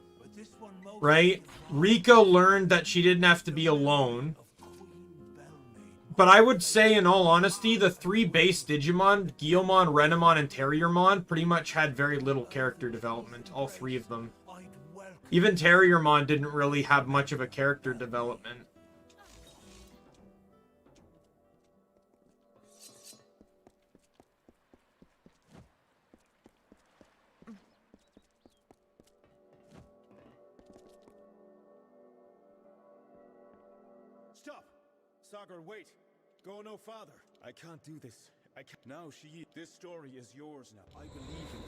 Right? Rika learned that she didn't have to be alone. But I would say, in all honesty, the three base Digimon, Guilmon, Renamon, and Terriermon, pretty much had very little character development. All three of them. Even Terriermon didn't really have much of a character development. Stop! Sagar, wait! Go no farther. I can't do this. I can't. Now she... This story is yours now. I believe in you.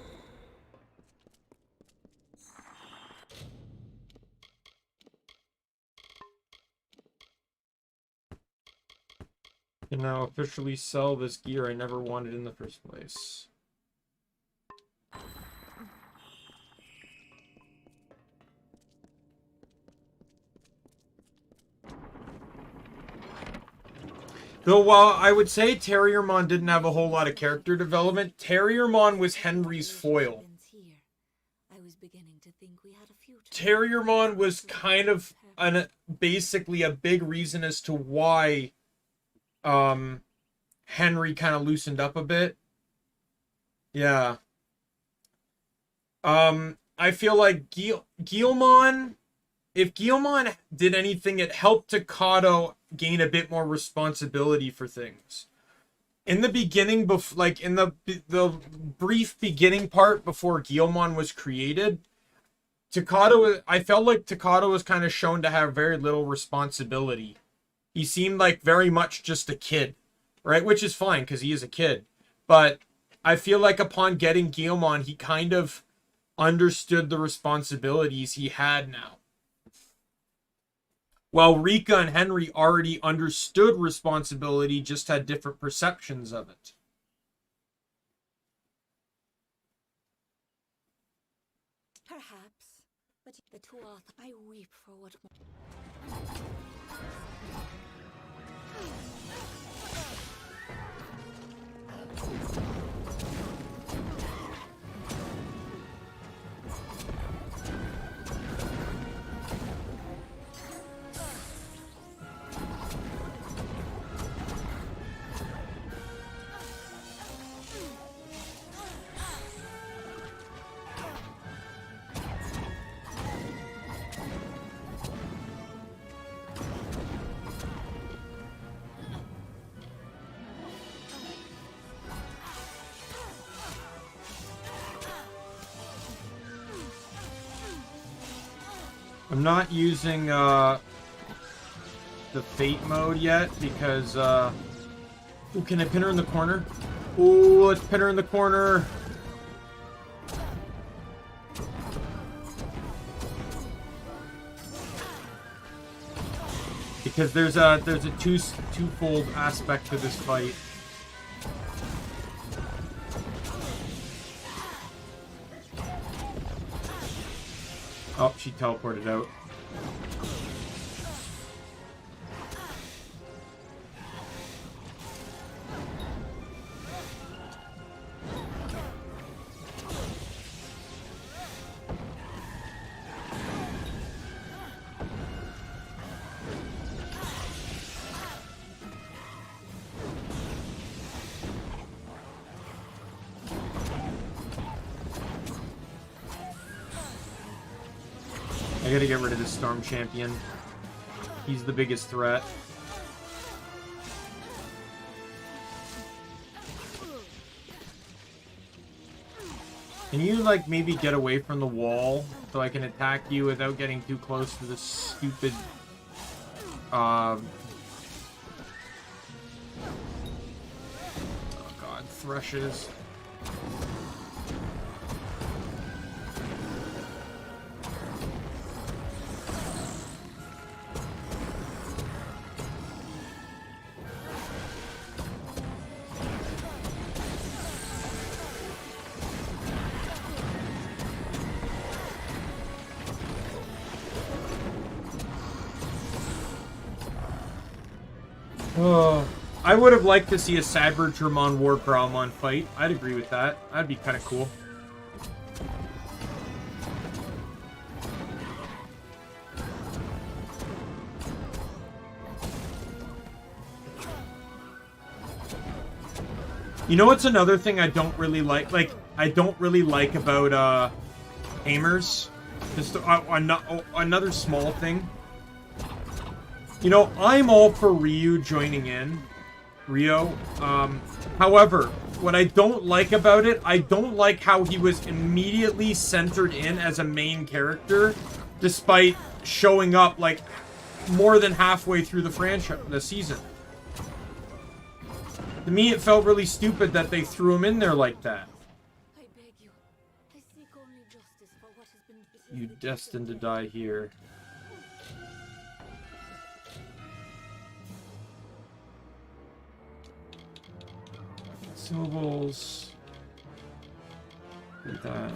Can now officially sell this gear I never wanted in the first place. Though while I would say Terriermon didn't have a whole lot of character development, Terriermon was Henry's foil. Terriermon was kind of basically a big reason as to why Henry kind of loosened up a bit. Yeah. I feel like Guilmon, if Guilmon did anything, it helped Takado gain a bit more responsibility for things. In the beginning, like in the brief beginning part before Guilmon was created, I felt like Takado was kind of shown to have very little responsibility. He seemed like very much just a kid, right? Which is fine because he is a kid. But I feel like upon getting Guilmon, he kind of understood the responsibilities he had now. While Rika and Henry already understood responsibility, just had different perceptions of it. Perhaps, but the two authors, I weep for what I'm not using the Fate mode yet because ooh, can I pin her in the corner? Ooh, let's pin her in the corner. Because there's a twofold aspect to this fight. Oh, she teleported out. I gotta get rid of this Storm Champion. He's the biggest threat. Can you, like, maybe get away from the wall so I can attack you without getting too close to this stupid, oh god, thrushes. Oh, I would have liked to see a Cyber-Dramon War-Brahmon fight. I'd agree with that. That'd be kind of cool. You know what's another thing I don't really like? Like, I don't really like about, Hamers? Just another small thing. You know, I'm all for Ryu joining in. Rio. However, what I don't like about it, I don't like how he was immediately centered in as a main character, despite showing up, like, more than halfway through the season. To me, it felt really stupid that they threw him in there like that. I beg you. I seek only justice for what has been... You destined to die here. Consumables. Do that.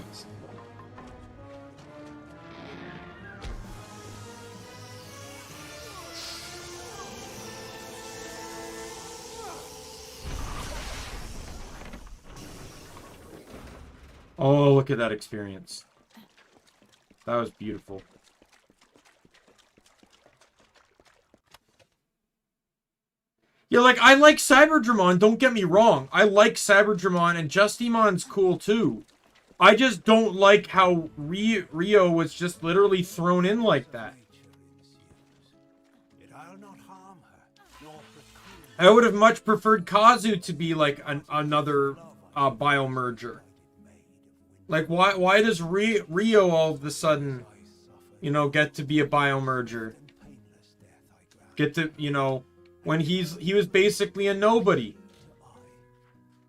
Oh, look at that experience. That was beautiful. Yeah, like, I like Cyber-Dramon, don't get me wrong. I like Cyber-Dramon, and Justimon's cool, too. I just don't like how Rio was just literally thrown in like that. I would have much preferred Kazu to be, like, another biomerger. Like, why does Rio all of a sudden, you know, get to be a biomerger? Get to, you know... When he was basically a nobody.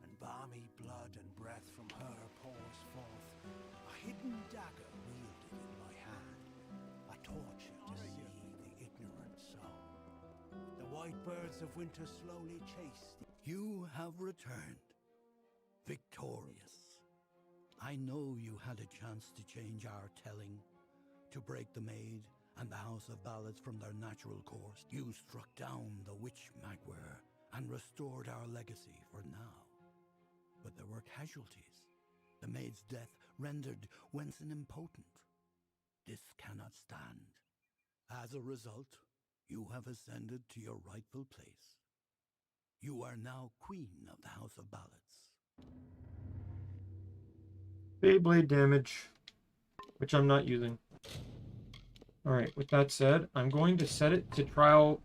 And balmy blood and breath from her pours forth, a hidden dagger wielded in my hand, a torture to see the ignorant soul. The white birds of winter slowly chase. You have returned, victorious. I know you had a chance to change our telling, to break the maid and the House of Ballads from their natural course. You struck down the witch Magware and restored our legacy for now. But there were casualties. The maid's death rendered Wenson impotent. This cannot stand. As a result, you have ascended to your rightful place. You are now Queen of the House of Ballads. Beyblade damage, which I'm not using. Alright, with that said, I'm going to set it to trials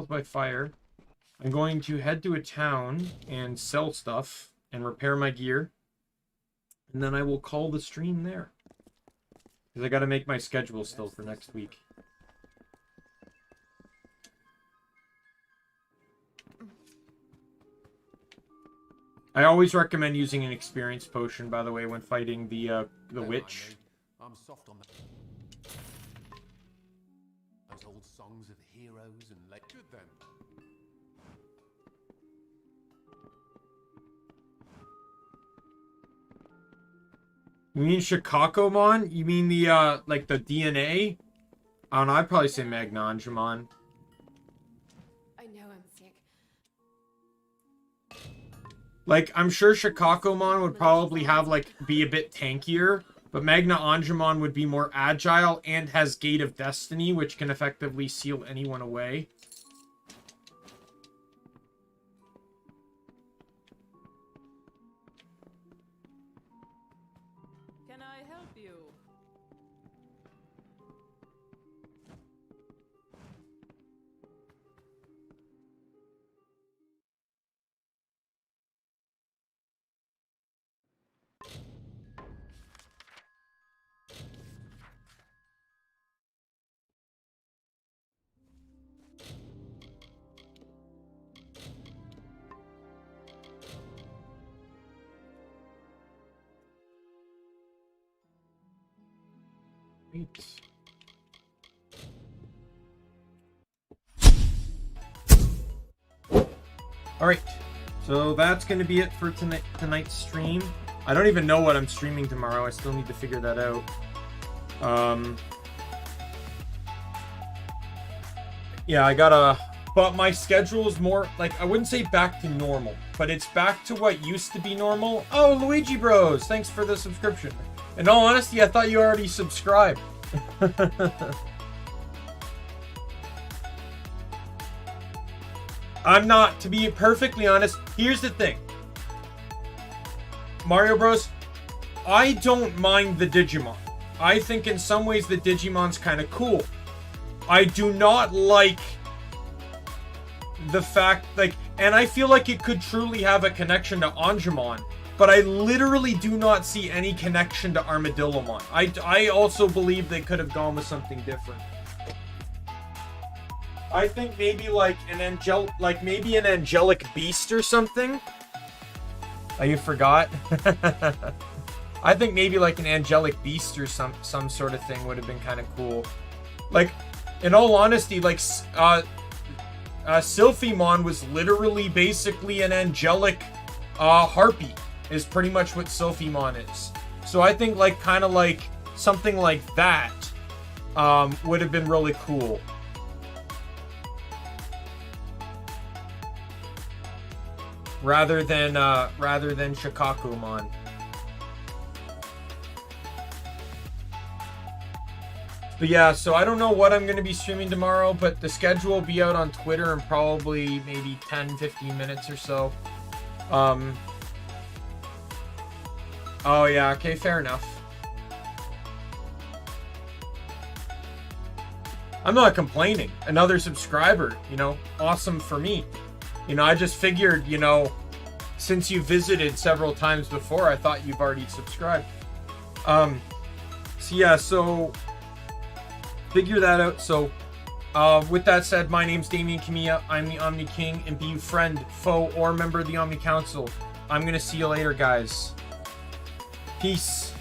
by fire. I'm going to head to a town and sell stuff and repair my gear. And then I will call the stream there. Because I got to make my schedule still for next week. I always recommend using an experience potion, by the way, when fighting the witch. I'm soft on that. old songs of heroes and good then. You mean Shikakomon? You mean the, like the DNA? I don't know, I'd probably say Magnanjamon. I know I'm sick. Like, I'm sure Shikakomon would probably have, like, be a bit tankier, but Magnanjamon would be more agile and has Gate of Destiny, which can effectively seal anyone away. Can I help you? Alright, so that's going to be it for tonight's stream. I don't even know what I'm streaming tomorrow. I still need to figure that out. Yeah, I gotta... But my schedule is more, like, I wouldn't say back to normal, but it's back to what used to be normal. Oh, Luigi Bros, thanks for the subscription. In all honesty, I thought you already subscribed. I'm not, to be perfectly honest. Here's the thing. Mario Bros, I don't mind the Digimon. I think in some ways the Digimon's kind of cool. I do not like the fact, like, and I feel like it could truly have a connection to Angemon, but I literally do not see any connection to Armadillomon. I also believe they could have gone with something different. I think maybe like an angelic beast or something. Oh, you forgot? I think maybe like an angelic beast or some sort of thing would have been kind of cool. Like, in all honesty, like Sylphimon was literally basically an angelic harpy, is pretty much what Sylphimon is. So I think like kind of like something like that would have been really cool. Rather than Shikakumon. But yeah, so I don't know what I'm going to be streaming tomorrow, but the schedule will be out on Twitter in probably maybe 10-15 minutes or so. Oh yeah, okay, fair enough. I'm not complaining. Another subscriber, you know, awesome for me. You know, I just figured, you know, since you visited several times before, I thought you've already subscribed. So yeah, so figure that out. So with that said, my name's Daimien Kamiya. I'm the Omni King, and be you friend, foe, or member of the Omni Council. I'm gonna see you later, guys. Peace.